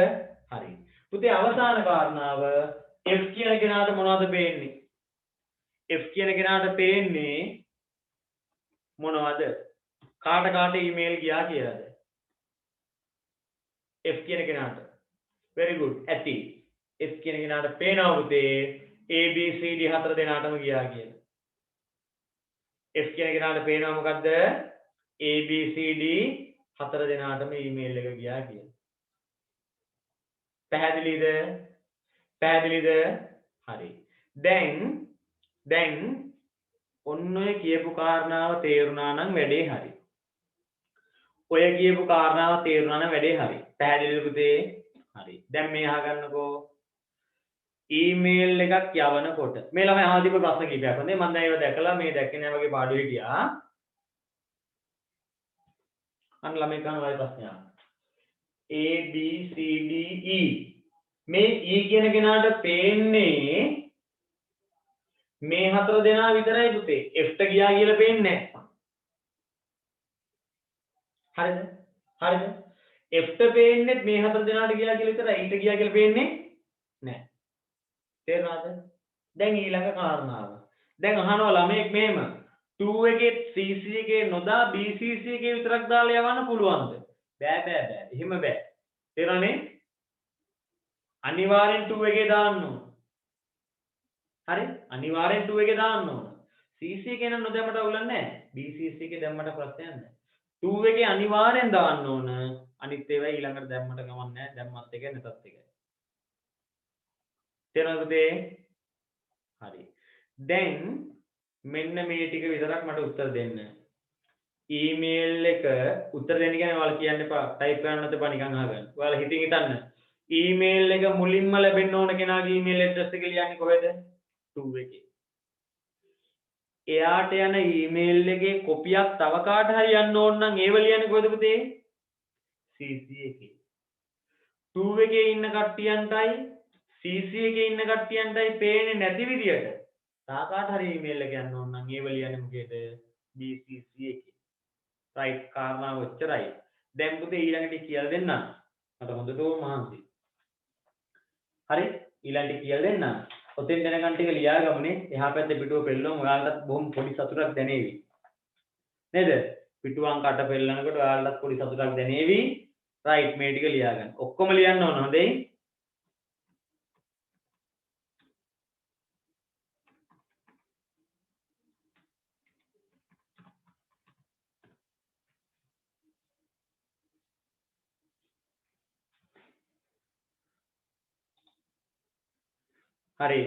හරි. පුතේ අවසාන කාරණාව F කියන කෙනාට මොනවද පේන්නේ? F කියන කෙනාට පේන්නේ මොනවද? කාට ඊමේල් ගියා කියලාද? F කියන කෙනාට. very good. ඇති. F කියන කෙනාට පේනවා පුතේ A B C D 4 දෙනාටම ගියා කියලා. F කියන කෙනාට පේනවා මොකද්ද? A B C D 4 දෙනාටම ඊමේල් එක ගියා කියලා. පැහැදිලිද? හරි. දැන් ඔන්න ඔය කියපු කාරණාව තේරුණා නම් වැඩේ හරි. පැහැදිලිද පුතේ? හරි. දැන් මේ අහගන්නකෝ. ඊමේල් එකක් යවනකොට මේ ළමයි අහලා තිබ්බ ප්‍රශ්න කිහිපයක්. හොඳේ මම දැන් ඒවා දැකලා මේ දැක්කේ නැහැ වගේ පාඩුවේ හිටියා. අන්න ළමයි කන වගේ ප්‍රශ්නයක්. A B C D E මේ E කියන කෙනාට පේන්නේ මේ 4 දෙනා විතරයි පුතේ. F ට ගියා කියලා පේන්නේ නැහැ. හරිද? හරිද? F ට පේන්නේ මේ හතර දෙනාට ගියා කියලා විතරයි. ඊට ගියා කියලා පේන්නේ නැහැ. තේරුණාද? දැන් ඊළඟ කාරණාව. දැන් අහනවා ළමයෙක් මෙහෙම 2 එකේ CC එකේ නොදා BCC එකේ විතරක් දාලා යවන්න පුළුවන්ද? බෑ බෑ බෑ. එහෙම බෑ. තේරුණානේ? අනිවාර්යෙන් 2 එකේ දාන්න ඕන. හරි? අනිවාර්යෙන් 2 එකේ දාන්න ඕන. CC එකේ නම් නොදැම්මට අවුලක් නැහැ. BCC එකේ දැම්මට ප්‍රශ්නයක් නැහැ. 2 එකේ අනිවාර්යෙන් දාන්න ඕන. අනිත් ඒවා ඊළඟට දැම්මට ගමන් නැහැ. දැම්මත් එකයි නැතත් එකයි. තේරුණාද පුතේ? හරි. දැන් මෙන්න මේ ටික විතරක් මට උත්තර දෙන්න. ඊමේල් එක උත්තර දෙන්න කියන්නේ ඔයාලා කියන්න එපා. ටයිප් කරන්නත් එපා නිකන් අහගන්න. ඔයාලා හිතින් හිතන්න. ඊමේල් එක මුලින්ම ලැබෙන්න ඕන කෙනාගේ ඊමේල් ඇඩ්‍රස් එක ලියන්නේ කොහෙද? 2 එකේ. එයාට යන ඊමේල් එකේ කොපියක් තව කාට හරි යන්න ඕන නම් ඒව ලියන්නේ කොහෙද පුතේ? CC එකේ. 2 එකේ ඉන්න කට්ටියන්ටයි CC එකේ ඉන්න කට්ටියන්ටයි පේන්නේ නැති විදියට කාකාට හරි ඊමේල් එක යන්න ඕන නම් ඒව ලියන්නේ මොකේද? BCC එකේ. රයිට් කාරණාව ඔච්චරයි. දැන් පුතේ ඊළඟට කියලා දෙන්නම්. මට හොඳටම මහන්සි. හරි? ඊළඟට කියලා දෙන්නම්. ඔතෙන් දැනගන්න ටික ලියාගමුනේ. එහා පැත්තේ පිටුව පෙන්නනවා. ඔයාලටත් බොහොම පොඩි සතුටක් දැනේවි. නේද? පිටුවන් කට පෙන්නනකොට ඔයාලටත් පොඩි සතුටක් දැනේවි. රයිට් මේ ටික ලියාගන්න. ඔක්කොම ලියන්න ඕන හොඳේ. හරි.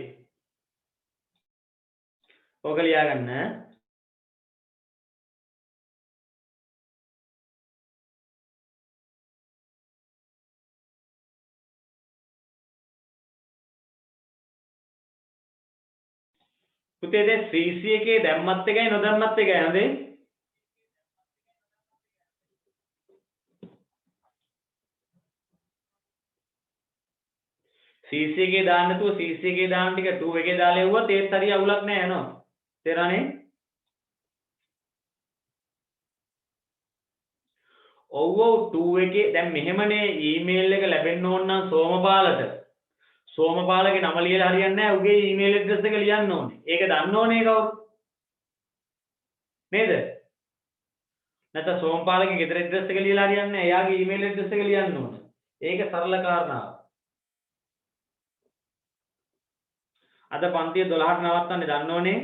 ඕක ලියාගන්න. පුතේ දැන් CC එකේ දැම්මත් එකයි නොදැම්මත් එකයි හොඳේ. CC එකේ දාන්න නැතුව CC එකේ දාන්න ටික 2 එකේ දාලා එව්වොත් ඒත් හරිය අවුලක් නැහැ යනවා. තේරෙනවනේ? ඔව් ඔව් 2 එකේ දැන් මෙහෙමනේ ඊමේල් එක ලැබෙන්න ඕන නම් සෝමපාලට. සෝමපාලගේ නම ලියලා හරියන්නේ නැහැ. උගේ ඊමේල් ඇඩ්‍රස් එක ලියන්න ඕනේ. ඒක දන්න ඕනේ කවුරු? නේද? නැත්නම් සෝමපාලගේ ගෙදර ඇඩ්‍රස් එක ලියලා හරියන්නේ නැහැ. එයාගේ ඊමේල් ඇඩ්‍රස් එක ලියන්න ඕනේ. ඒක සරල කාරණාවක්. අද පන්තිය 12ට නවත්තන්නේ දන්නෝනේ.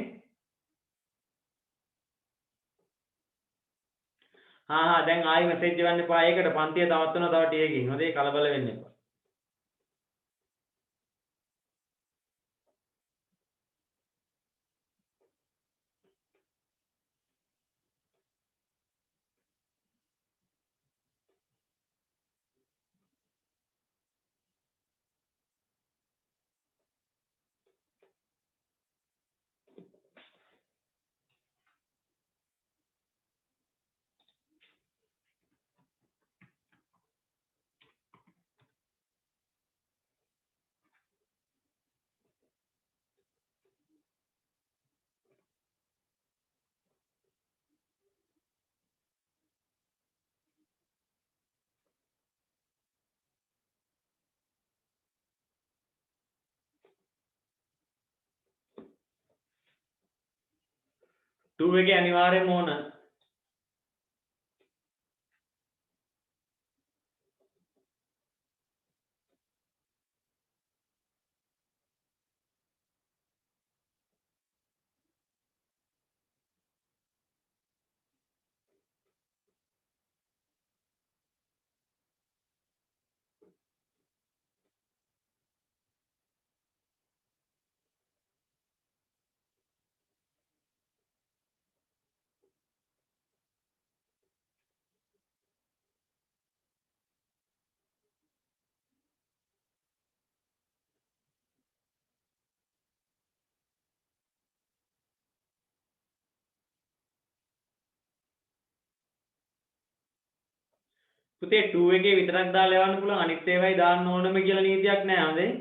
දැන් ආයි මෙසේජ් එවන්න එපා. ඒකට පන්තිය නවත්තනවා තව ටිකකින්. හොඳේ කලබල වෙන්න එපා. ටූ එකේ අනිවාර්යෙන්ම ඕන. පුතේ 2 එකේ විතරක් දාලා යවන්න පුළුවන්. අනිත් ඒවායි දාන්න ඕනම කියලා නීතියක් නැහැ හොඳේ.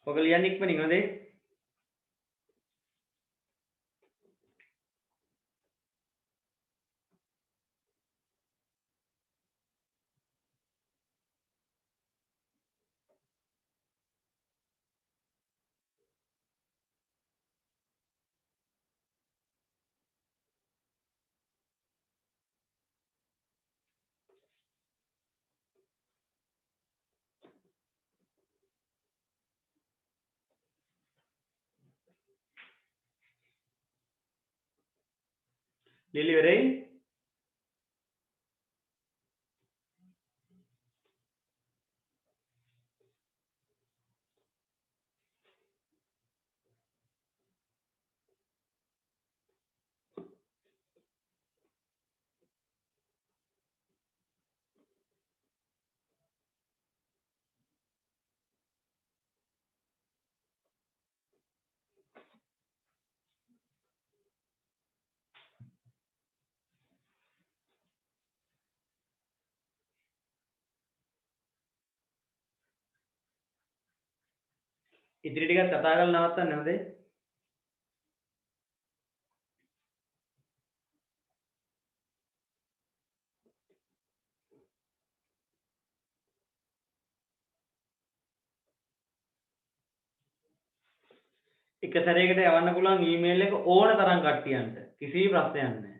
ඔක ලියන්න ඉක්මනින් හොඳේ. ලිලි වෙරේ. ඉතිරි ටිකත් කතා කරලා නවත්තන්න හොඳේ. එක සැරයකට යවන්න පුළුවන් ඊමේල් එක ඕන තරම් කට්ටියන්ට. කිසි ප්‍රශ්නයක් නැහැ.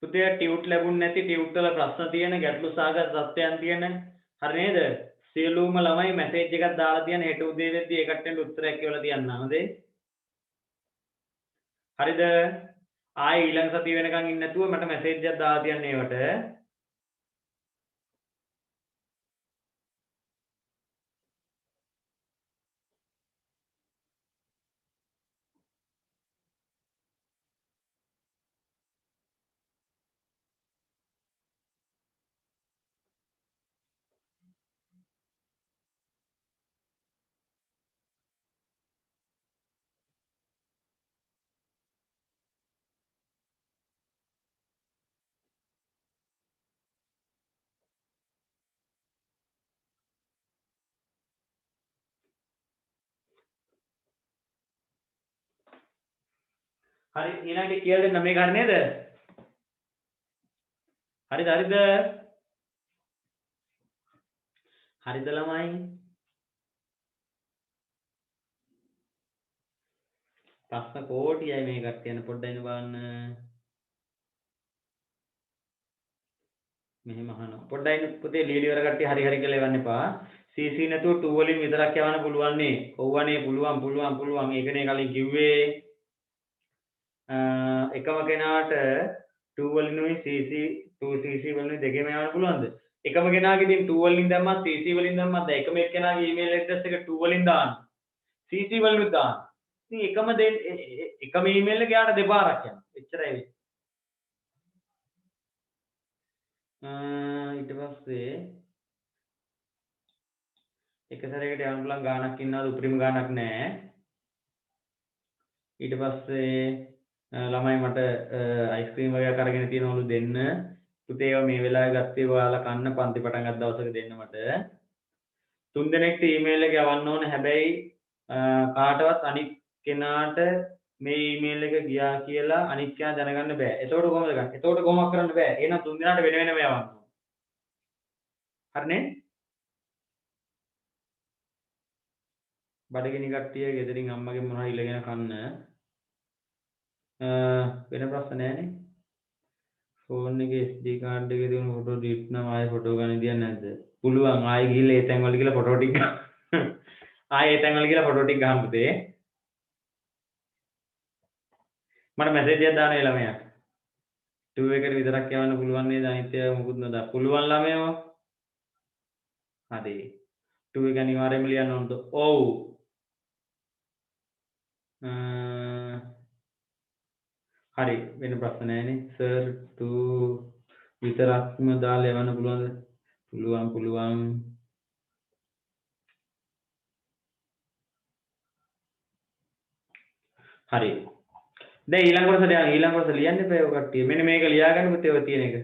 පුතේ ටියුට් ලැබුණ නැති ටියුට් වල ප්‍රශ්න තියෙන ගැටලු සාගත තත්ත්වයන් තියෙන හරි නේද? සියලුම ළමයි මැසේජ් එකක් දාලා තියෙන හෙට උදේ වෙද්දී ඒ කට්ටියන්ට උත්තරයක් කියලා තියන්න හොඳේ. හරිද? ආයේ ඊළඟ සතිය වෙනකන් ඉන්න නැතුව මට මැසේජ් එකක් දාලා තියන්න ඒවට. හරි ඊළඟට කියලා දෙන්න මේක හරි නේද? හරිද හරිද? හරිද ළමයි? ප්‍රශ්න කෝටියයි මේ කට්ටියන පොඩ්ඩක් ඉන්න බලන්න. මෙහෙම අහනවා. පොඩ්ඩක් ඉන්න පුතේ ලීලි වල කට්ටිය හරි හරි කියලා එවන්න එපා. CC නැතුව 2 වලින් විතරක් යවන්න පුළුවන් නේ. ඔව්වනේ පුළුවන්. ඒකනේ කලින් කිව්වේ. එකම කෙනාට 2 වලිනුයි CC 2CC වලිනුයි දෙකේම යවන්න පුළුවන්ද? එකම කෙනාගේ ඉතින් 2 වලින් දැම්මත් CC වලින් දැම්මත් දැන් එකම එක්කෙනාගේ ඊමේල් ඇඩ්‍රස් එක 2 වලින් දාන්න. CC වලිනුත් දාන්න. ඉතින් එකම ඊමේල් එක යාට දෙපාරක් යනවා. එච්චරයි වෙන්නේ. ඊට පස්සේ එක සැරයකට යන්න පුළුවන් ගාණක් ඉන්නවද? උපරිම ගාණක් නැහැ. ඊට පස්සේ ළමයි මට අයිස්ක්‍රීම් වගේක් අරගෙන තියනවලු දෙන්න. පුතේ ඒවා මේ වෙලාවේ ගත්තේ ඔයාලා කන්න පන්ති පටන් ගත්ත දවසක දෙන්න මට. 3 දෙනෙක්ට ඊමේල් එක යවන්න ඕන. හැබැයි කාටවත් අනිත් කෙනාට මේ ඊමේල් එක ගියා කියලා අනිත් කෙනා දැනගන්න බෑ. එතකොට කොහොමද ගන්න? එතකොට කොහොමද කරන්න බෑ. එහෙනම් 3 දෙනාට වෙන වෙනම යවන්න ඕන. හරිනේ? බඩගිනි කට්ටිය ගෙදරින් අම්මගෙන් මොනවා ඉල්ලගෙන කන්න. වෙන ප්‍රශ්න නැහැනේ. ෆෝන් එකේ SD කාඩ් එකේ තියෙන ෆොටෝ ඩිලීට් නම් ආයෙ ෆොටෝ ගන්න දෙන්නේ නැද්ද? පුළුවන්. ආයෙ ගිහලා ඒ තැන් වල ගිහලා ෆොටෝ ටික ආයෙ ඒ තැන් වල ගිහලා ෆොටෝ ටික ගන්න පුතේ. මට මැසේජ් එකක් දාන්න ඒ ළමයා. 2 එකට විතරක් යවන්න පුළුවන් නේද? අනිත් ඒවා මොකුත් නෑ. පුළුවන් ළමයෝ. හරි. 2 එක අනිවාර්යයෙන්ම ලියන්න ඕනද? ඔව්. හරි වෙන ප්‍රශ්න නැහැනේ. සර් 2 විතරක්ම දාලා යවන්න පුළුවන්ද? පුළුවන්. හරි. දැන් ඊළඟ කොටස ලියන්න එපා ඔය කට්ටිය. මෙන්න මේක ලියා ගන්න පුතේ ඔය තියෙන එක.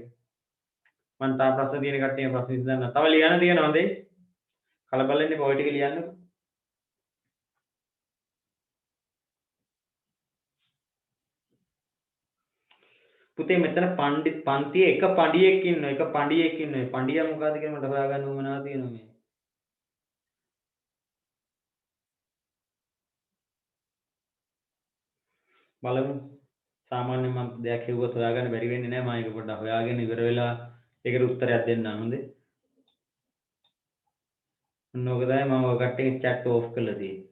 මම තා ප්‍රශ්න තියෙන කට්ටිය ප්‍රශ්න විසඳන්න. තව ලියන්න තියෙනවද? කලබල වෙන්න එපා ඔය ටික ලියන්න. පුතේ මෙතන පන්තියේ එක පඩියෙක් ඉන්නවා. එක පඩියෙක් ඉන්නවා. පඩිය මොකද්ද කියලා මට හොයාගන්න උවමනාව තියෙනවා මේ. බලමු. සාමාන්‍යයෙන් මම දෙයක් හෙව්වොත් හොයාගන්න බැරි වෙන්නේ නැහැ. මම ඒක පොඩ්ඩක් හොයාගෙන ඉවර වෙලා ඒකට උත්තරයක් දෙන්නම්. හොඳේ. ඔන්න ඔක තමයි මම ඔය කට්ටියගේ chat off කරලා තියෙන්නේ.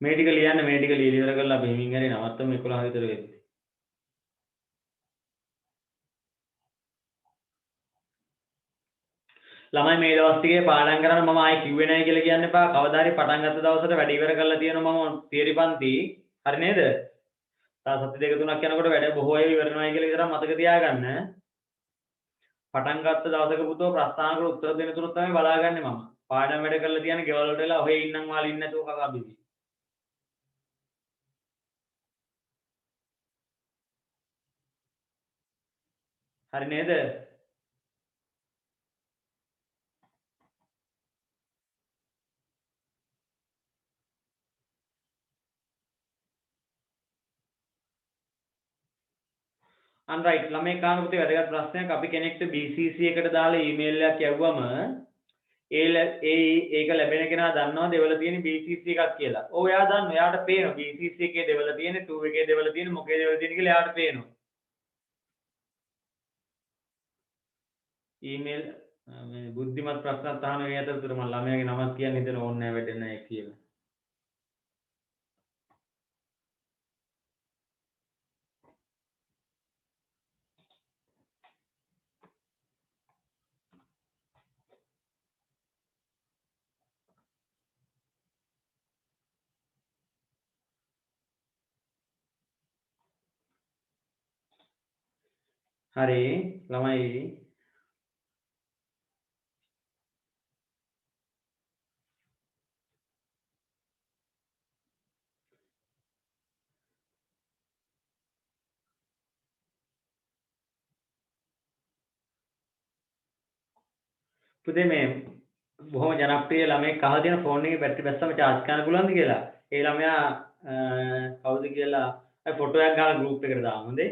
මේ ටික ලියන්න මේ ටික ලියලා ඉවර කරලා අපි හිමින් හරි නවත්තමු 11 විතර වෙද්දි. ළමයි මේ දවස් ටිකේ පාඩම් කරන්න මම ආයේ කිව්වේ නැහැ කියලා කියන්න එපා. කවදා හරි පටන් ගත්ත දවසට වැඩ ඉවර කරලා තියෙනවා මම තියරි පන්ති. හරි නේද? තව සති දෙක තුනක් යනකොට වැඩ බොහෝ ඒවා ඉවර වෙනවා කියලා විතරක් මතක තියාගන්න. පටන් ගත්ත දවසක පුතෝ ප්‍රස්තාවනකට උත්තර දෙන්න තුරුත් තමයි බලාගන්නේ මම. පාඩම් වැඩ කරලා තියන ගෙවල් වලට වෙලා ඔහේ ඉන්නම් වාලි ඉන්නේ නැතුව කකා බිබි. හරි නේද? අන්රයිට් ළමයි කාන පුතේ වැදගත් ප්‍රශ්නයක් අපි කෙනෙක්ට BCC එකට දාලා ඊමේල් එකක් යවුවම ඒක ලැබෙන කෙනා දන්නවද දෙවල තියෙන BCC එකක් කියලා. ඔව් එයා දන්නවා. එයාට පේනවා BCC එකේ දෙවල තියෙන 2 එකේ දෙවල තියෙන මොකේ දෙවල තියෙන කියලා එයාට පේනවා. ඊමේල් මේ බුද්ධිමත් ප්‍රශ්නත් අහන මේ අතරතුර මම ළමයාගේ නමක් කියන්න හිතන ඕනේ නැහැ වැඩ නැහැ කියලා. හරි ළමයි පුතේ මේ බොහොම ජනප්‍රිය ළමයෙක් අහලා තියෙන ෆෝන් එකේ බැටරි බැස්සම charge කරන්න පුළුවන්ද කියලා. ඒ ළමයා කවුද කියලා අපි ෆොටෝ එකක් ගහලා group එකට දාමු. හොඳේ.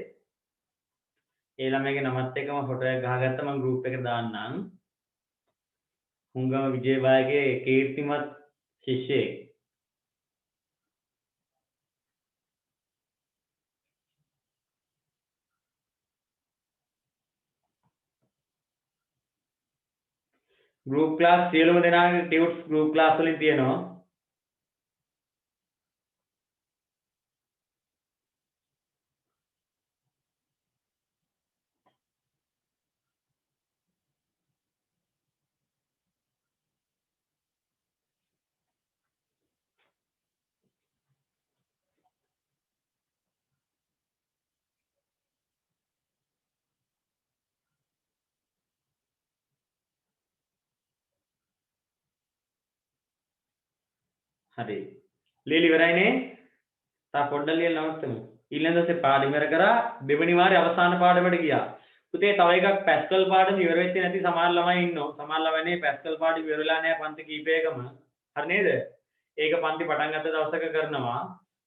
ඒ ළමයාගේ නමත් එක්කම ෆොටෝ එකක් ගහගත්තා මම group එකට දාන්නම්. හුංගම විජේබායගේ කීර්තිමත් ශිෂ්‍යයෙක්. group class සියලුම දෙනාගේ ටියුට්ස් group class වලින් තියෙනවා. හරි. ලියලා ඉවරයිනේ. තා පොඩ්ඩක් ලියලා නවත්තමු. ඊළඟ දවසේ පාඩම ඉවර කරා දෙවෙනි වාරේ අවසාන පාඩමට ගියා. පුතේ තව එකක් පැස්කල් පාඩම ඉවර වෙච්ච නැති සමහර ළමයි ඉන්නවා. සමහර ළමයි නේ පැස්කල් පාඩම ඉවර වෙලා නැහැ පන්ති කීපයකම. හරි නේද? ඒක පන්ති පටන් ගත්ත දවසක කරනවා.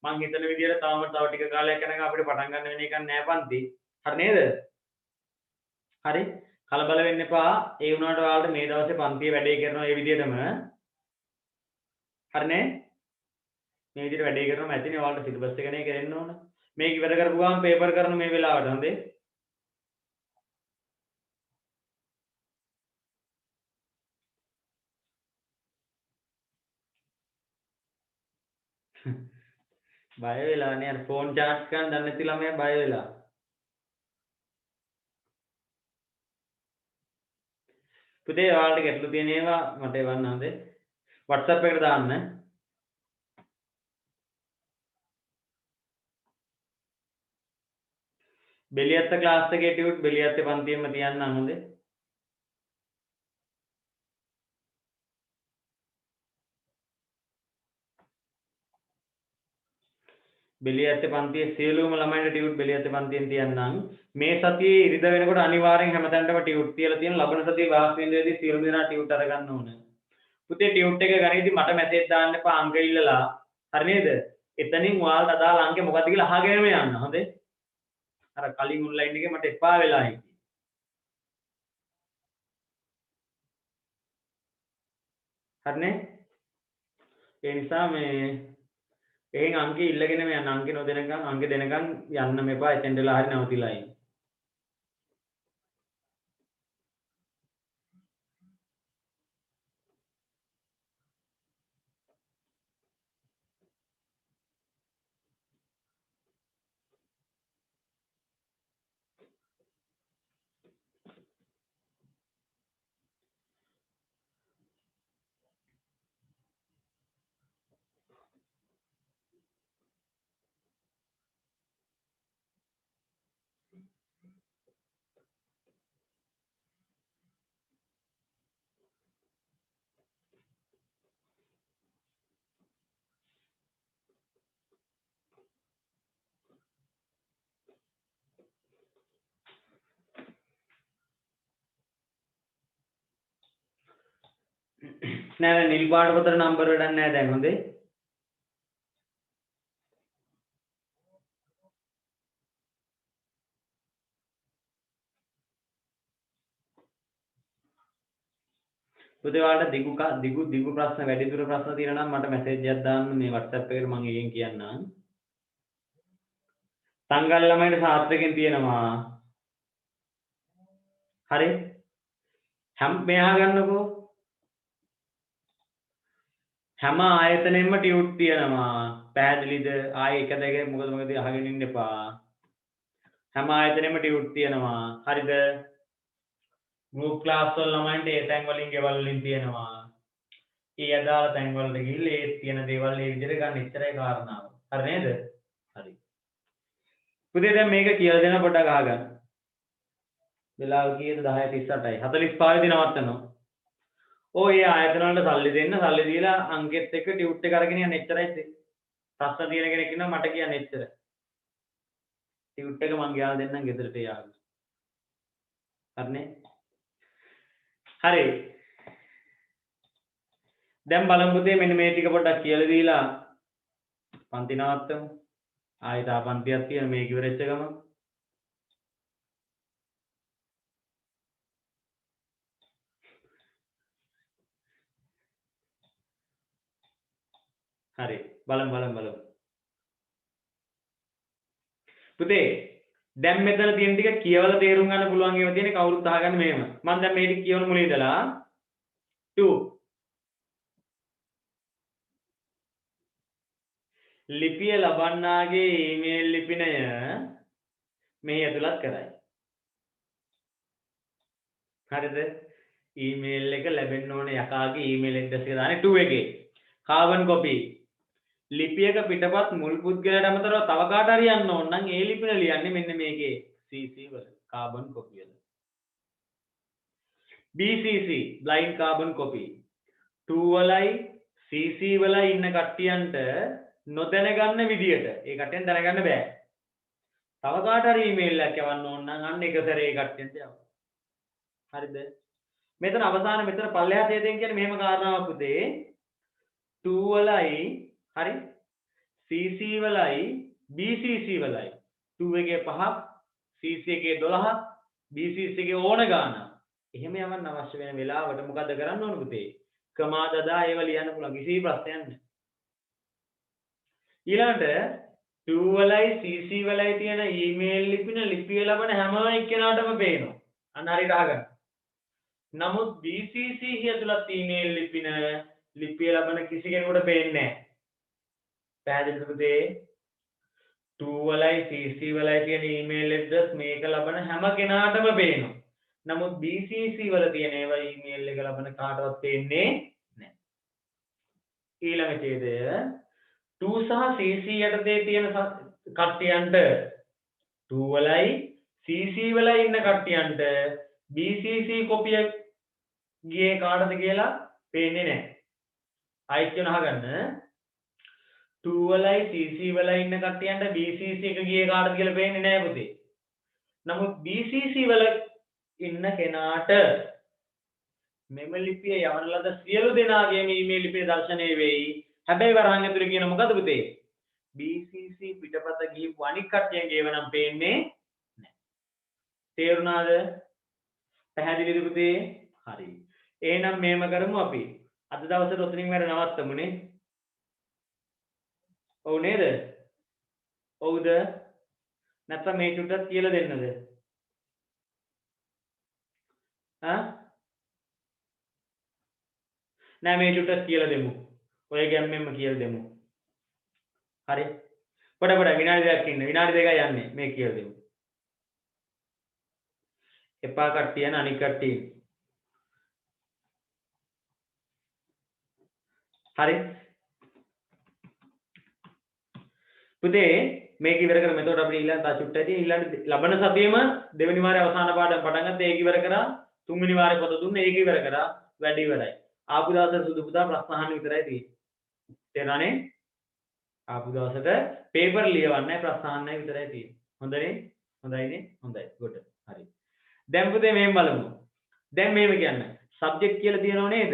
මං හිතන විදිහට තව ටික කාලයක් යනකම් අපිට පටන් ගන්න වෙන එකක් නැහැ පන්ති. හරි නේද? හරි. කලබල වෙන්න එපා. ඒ වුණාට ඔයාලට මේ දවසේ පන්තියේ වැඩේ කරනවා ඒ විදිහටම. හරිනේ? මේ විදිහට වැඩේ කරනම ඇතිනේ ඔයාලට සිලබස් එකනේ කරෙන්න ඕන. මේක ඉවර කරපු ගමන් පේපර් කරන මේ වෙලාවට හොඳේ. බය වෙලා නේ අර ෆෝන් charge කරන්න දන්නේ නැති ළමයා බය වෙලා. පුතේ ඔයාලට ගැටලු තියෙන ඒවා මට එවන්න හොඳේ. WhatsApp එකට දාන්න. බෙලියත්ත ක්ලාස් එකේ ටියුට් බෙලියත්තේ පන්තියෙම තියන්න හොඳේ. බෙලියත්තේ පන්තියේ සියලුම ළමයින්ට ටියුට් බෙලියත්තේ පන්තියෙන් තියන්නම්. මේ සතියේ ඉරිදා වෙනකොට අනිවාර්යෙන් හැමතැනටම ටියුට් තියලා තියෙන. ලබන සතියේ වාස් වෙනදේදී සියලු දෙනා ටියුට් අරගන්න ඕන. පුතේ ටියුට් එක ගණීදී මට මැසේජ් දාන්න එපා අංක ඉල්ලලා. හරි නේද? එතනින් ඔයාලට අදාළ අංකේ මොකද්ද කියලා අහගෙනම යන්න. හොඳේ? අර කලින් ඔන්ලයින් එකේ මට එපා වෙලා හිටියේ. හරිනේ? ඒ නිසා මේ එහෙන් අංකේ ඉල්ලගෙනම යන්න. අංකේ නොදෙනකන් අංකේ දෙනකන් යන්න මෙපා. එතෙන්ට වෙලා හරි නවතිලා ඉන්න. නෑ නිල් පාට පොතේ නම්බර වැඩක් නෑ දැන් හොඳේ. පුතේ ඔයාලට දිගු ප්‍රශ්න වැඩිදුර ප්‍රශ්න තියෙනවා නම් මට මැසේජ් එකක් දාන්න මේ WhatsApp එකට මම ඒකෙන් කියන්නම්. සංගල් ළමයින්ට සාත්‍රකෙන් තියෙනවා. හරි? හැම මෙහා ගන්නකෝ. හැම ආයතනෙම ටියුට් තියෙනවා. පැහැදිලිද? ආයේ එක දෙක මොකද අහගෙන ඉන්න එපා. හැම ආයතනෙම ටියුට් තියෙනවා. හරිද? ගෲප් ක්ලාස් වල ළමයින්ට ඒ තැන් වලින් ගෙවල් වලින් තියෙනවා. ඒ අදාළ තැන් වලට ගිහිල්ලා ඒ තියෙන දේවල් ඒ විදිහට ගන්න ඉතරයි කාරණාව. හරි නේද? හරි. පුතේ දැන් මේක කියලා දෙන්න පොඩ්ඩක් අහගන්න. වෙලාව කීයද 10:38යි. 45 දී නවත්තනවා. ඔය ආයතන වලට සල්ලි දෙන්න සල්ලි දීලා අංකෙත් එක්ක ටියුට් එක අරගෙන යන්න එච්චරයි. ප්‍රශ්න තියෙන කෙනෙක් ඉන්නවා මට කියන්න එච්චර. ටියුට් එක මං ගියාලා දෙන්නම් ගෙදරට යාවි. හරිනේ? හරි. දැන් බලමු පුතේ මෙන්න මේ ටික පොඩ්ඩක් කියලා දීලා පන්ති නවත්තමු. ආයෙ තා පන්තියක් තියෙන මේක ඉවරෙච්ච ගමන්. හරි. බලමු. පුතේ දැන් මෙතන තියෙන ටික කියවලා තේරුම් ගන්න පුළුවන් ඒවා තියෙන්නේ කවුරුත් අහගන්න මේම. මම දැන් මේ ටික කියවන මුලින් ඉඳලා 2 ලිපිය ලබන්නාගේ ඊමේල් ලිපිනය මෙහි ඇතුළත් කරයි. හරිද? ඊමේල් එක ලැබෙන්න ඕන යකාගේ ඊමේල් ඇඩ්‍රස් එක දාන්නේ 2 එකේ. Carbon copy. ලිපියක පිටපත් මුල් පුද්ගලයාට අමතරව තව කාට හරි යන්න ඕන නම් ඒ ලිපින ලියන්නේ මෙන්න මේකේ CC වල කාබන් කොපි වල. BCC blind carbon copy 2 වලයි CC වලයි ඉන්න කට්ටියන්ට නොදැනගන්න විදියට ඒ කට්ටියන් දැනගන්න බෑ. තව කාට හරි ඊමේල් එකක් යවන්න ඕන නම් අන්න එක සැරේ ඒ කට්ටියන්ට යවන්න. හරිද? මෙතන අවසාන මෙතන පල්ලෙහා තේදෙන් කියන්නේ මෙහෙම කාරණාවක් පුතේ 2 වලයි හරි CC වලයි BCC වලයි 2 එකේ 5ක් CC එකේ 12ක් BCC එකේ ඕන ගානක් එහෙම යවන්න අවශ්‍ය වෙන වෙලාවට මොකද කරන්න ඕන පුතේ කමා දදා ඒව ලියන්න පුළුවන් කිසි ප්‍රශ්නයක් නැහැ ඊළඟට 2 වලයි CC වලයි තියෙන ඊමේල් ලිපිය ලබන හැම එක්කෙනාටම පේනවා අන්න හරියට අහගන්න නමුත් BCC ඇතුළත් ඊමේල් ලිපිය ලබන කිසි කෙනෙකුට පේන්නේ නැහැ පැහැදිලිද පුතේ 2 වලයි CC වලයි තියෙන ඊමේල් ඇඩ්‍රස් මේක ලබන හැම කෙනාටම පේනවා. නමුත් BCC වල තියෙන ඒවා ඊමේල් එක ලබන කාටවත් පේන්නේ නැහැ. ඊළඟ ඡේදය 2 සහ CC යටතේ තියෙන කට්ටියන්ට 2 වලයි CC වල ඉන්න කට්ටියන්ට BCC කොපිය ගියේ කාටද කියලා පේන්නේ නැහැ. ආයෙත් කියන අහගන්න 2 වලයි CC වල ඉන්න කට්ටියන්ට BCC එක ගියේ කාටද කියලා පේන්නේ නැහැ පුතේ. නමුත් BCC වල ඉන්න කෙනාට මෙම ලිපිය යවන ලද සියලු දෙනාගේම ඊමේල් ලිපිය දැర్శණය වෙයි. හැබැයි වරහන් ඇතුලේ කියන මොකද පුතේ? BCC පිටපත ගිහපු අනික් කට්ටියන්ගේ ඒව නම් පේන්නේ නැහැ. තේරුණාද? පැහැදිලිද පුතේ? හරි. එහෙනම් මේම කරමු අපි. අද දවසේ ඔතනින් වැඩ නවත්තමුනේ. ඔව් නේද? ඔව්ද? නැත්නම් මේ චුට්ටක් කියලා දෙන්නද? නෑ මේ චුට්ටක් කියලා දෙමු. ඔය ගැම්මෙන්ම කියලා දෙමු. හරි. පොඩ විනාඩි දෙකක් ඉන්න. විනාඩි දෙකයි යන්නේ. මේ කියලා දෙමු. එපා කට්ටිය යන අනික් කට්ටිය. හරි. පුතේ මේක ඉවර කරමු. එතකොට අපිට ඊළඟ තා චුට්ටයි ඊළඟ ලබන සතියේම දෙවෙනි වාරයේ අවසාන පාඩම පටන් ගත්තා. ඒක ඉවර කරා. තුන්වෙනි වාරේ පොත දුන්නේ. ඒක ඉවර කරා. වැඩි ඉවරයි. ආපු දවසේ සුදු පුතා ප්‍රශ්න අහන්න විතරයි තියෙන්නේ. තේරුණානේ? ආපු දවසට පේපර් ලියවන්නේ ප්‍රශ්න අහන්නයි විතරයි තියෙන්නේ. හොඳනේ? හොඳයිනේ? හොඳයි. good. හරි. දැන් පුතේ මෙහෙම බලමු. දැන් මේව කියන්නේ සබ්ජෙක්ට් කියලා තියෙනව නේද?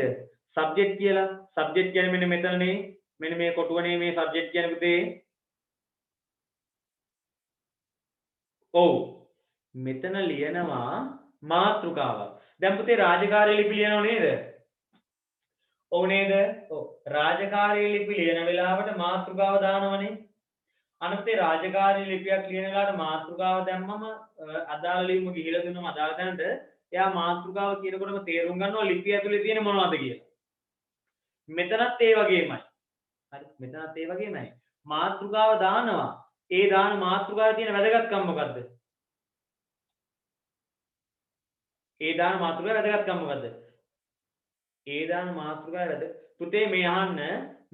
සබ්ජෙක්ට් කියලා. සබ්ජෙක්ට් කියන්නේ මෙන්න මෙතනනේ. මෙන්න මේ කොටුවනේ මේ සබ්ජෙක්ට් කියන්නේ පුතේ. ඔව්. මෙතන ලියනවා මාතෘකාවක්. දැන් පුතේ රාජකාරී ලිපි ලියනව නේද? ඔව් නේද? ඔව්. රාජකාරී ලිපි ලියන වෙලාවට මාතෘකාව දානවනේ. අනිත් රාජකාරී ලිපියක් ලියන වෙලාවට මාතෘකාව දැම්මම අදාළ ලියුම ගිහිලා දුන්නම අදාළ තැනට එයා මාතෘකාව කියනකොටම තේරුම් ගන්නවා ලිපිය ඇතුලේ තියෙන මොනවද කියලා. මෙතනත් ඒ වගේමයි. හරි. මෙතනත් ඒ වගේමයි. මාතෘකාව දානවා. ඒ දාන මාතෘකාවේ තියෙන වැදගත්කම මොකද්ද? ඒ දාන මාතෘකාවේ වැදගත්කම මොකද්ද? ඒ දාන මාතෘකාවේ පුතේ මේ අහන්න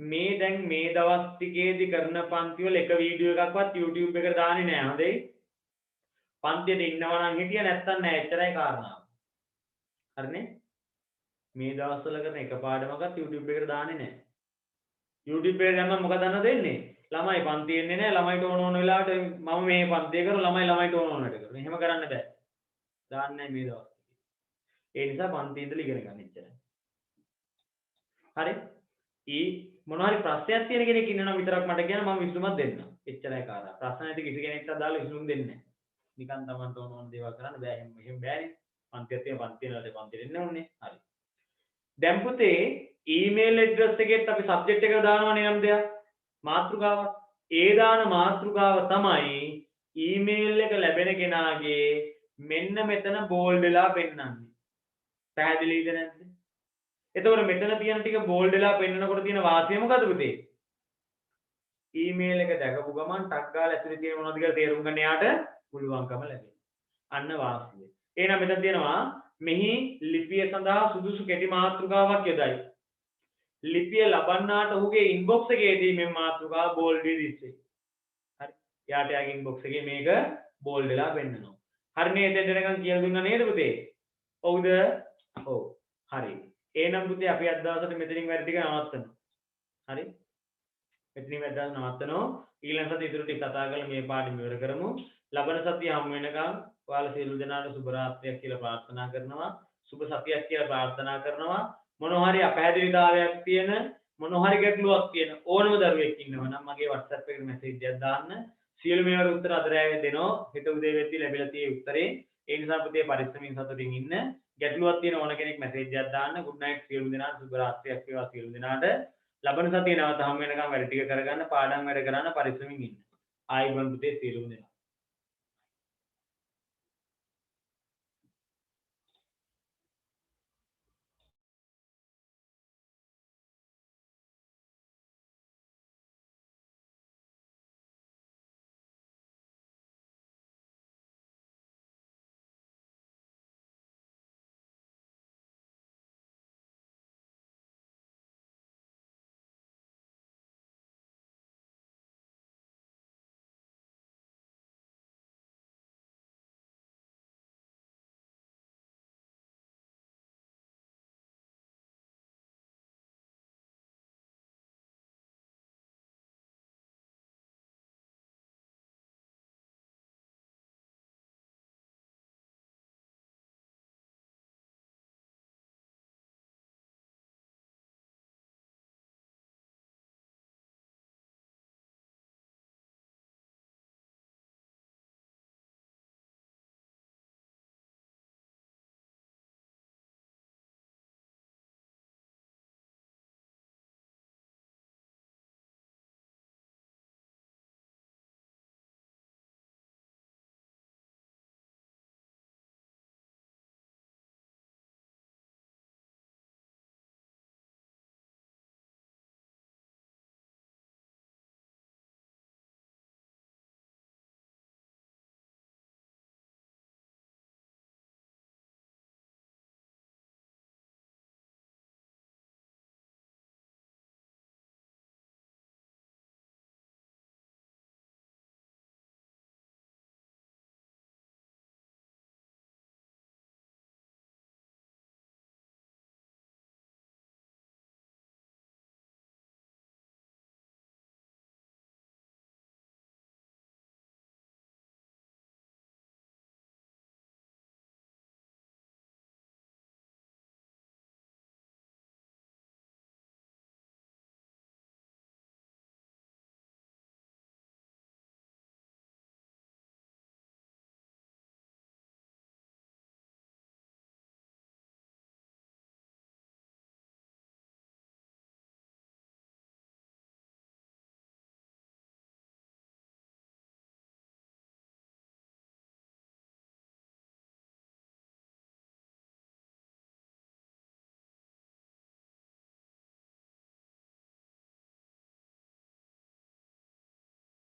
මේ දැන් මේ දවස් ටිකේදී කරන පන්ති වල එක වීඩියෝ එකක්වත් YouTube එකට දාන්නේ නැහැ. හොඳයි. පන්තියේ ඉන්නවා නම් හිටිය නැත්තම් නැහැ. එච්චරයි කාරණාව. හරිනේ? මේ දවස්වල කරන එක පාඩමක්වත් YouTube එකට දාන්නේ නැහැ. YouTube එකට දැම්මම මොකද දන්නවද වෙන්නේ? ළමයි පන්තියේ ඉන්නේ නැහැ. ළමයිට ඕන වෙලාවට මම මේ පන්තිය කරලා ළමයිට ඕන වැඩ කරනවා. එහෙම කරන්න බෑ. දාන්නේ නැහැ මේ දවස්. ඒ නිසා පන්තියේ ඉඳලා ඉගෙන ගන්න එච්චරයි. හරි? මොනවා හරි ප්‍රශ්නයක් තියෙන කෙනෙක් ඉන්නවා විතරක් මට කියන්න මම විසඳුමක් දෙන්නම්. එච්චරයි කාරණා. ප්‍රශ්න නැති කිසි කෙනෙක්ට දාලා විසඳුම් දෙන්නේ නැහැ. නිකන් Tamanට ඕන දේවල් කරන්න බෑ. එහෙම බෑනේ. පන්තියක් තියෙන පන්තිය වලට පන්තියට එන්න ඕනේ. හරි. දැන් පුතේ ඊමේල් ඇඩ්‍රස් එකෙත් අපි සබ්ජෙක්ට් එක දානවනේ නම් දෙයක්. මාතෘකාව. ඒ දාන මාතෘකාව තමයි ඊමේල් එක ලැබෙන කෙනාගේ මෙන්න මෙතන බෝල්ඩ් වෙලා පෙන්නන්නේ. පැහැදිලිද නැද්ද? එතකොට මෙතන තියෙන ටික බෝල්ඩ් වෙලා පෙන්නනකොට තියෙන වාසිය මොකද පුතේ? ඊමේල් එක දැකපු ගමන් ටක් ගාලා ඇතුලේ තියෙන මොනවද කියලා තේරුම් ගන්න යාට පුළුවන්කම ලැබෙනවා. අන්න වාසිය. එහෙනම් මෙතන තියෙනවා මෙහි ලිපිය සඳහා සුදුසු කෙටි මාතෘකාවක් යොදයි. ලිපිය ලබන්නාට ඔහුගේ ඉන්බොක්ස් එකේදී මේ මාතෘකාව බෝල්ඩ් වී දිස්සේ. හරි. යාට යාගේ ඉන්බොක්ස් එකේ මේක බෝල්ඩ් වෙලා පෙන්නනවා. හරිනේ එතෙන් දෙනකන් කියලා දුන්නා නේද පුතේ? ඔව්ද? ඔව්. හරි. එහෙනම් පුතේ අපි අද දවසට මෙතනින් වැඩ ටික නවත්තනවා. හරි? මෙතනින් වැඩ නවත්තනවා. ඊළඟ සතියේ ඉතුරු ටික කතා කරලා මේ පාඩම ඉවර කරමු. ලබන සතිය හමු වෙනකම් ඔයාලා සියලු දෙනාට සුබ රාත්‍රියක් කියලා ප්‍රාර්ථනා කරනවා. සුබ සතියක් කියලා ප්‍රාර්ථනා කරනවා. මොනවා හරි අපහැදිලිතාවයක් තියෙන මොනවා හරි ගැටලුවක් තියෙන ඕනම දරුවෙක් ඉන්නවා නම් මගේ WhatsApp එකට මැසේජ් එකක් දාන්න. සියලු මේවට උත්තර අද රැයේ දෙනවා. හෙට උදේ වෙද්දි ලැබිලා තියෙන උත්තරේ. ඒ නිසා පුතේ පරිස්සමින් සතුටින් ඉන්න. ගැටලුවක් තියෙන ඕන කෙනෙක් මැසේජ් එකක් දාන්න. good night සියලු දෙනාට සුබ රාත්‍රියක් වේවා සියලු දෙනාට. ලබන සතියේ නැවත හමු වෙනකම් වැඩ ටික කරගන්න පාඩම් වැඩ කරන්න පරිස්සමින් ඉන්න. ආයිබන් පුතේ සියලු දෙනා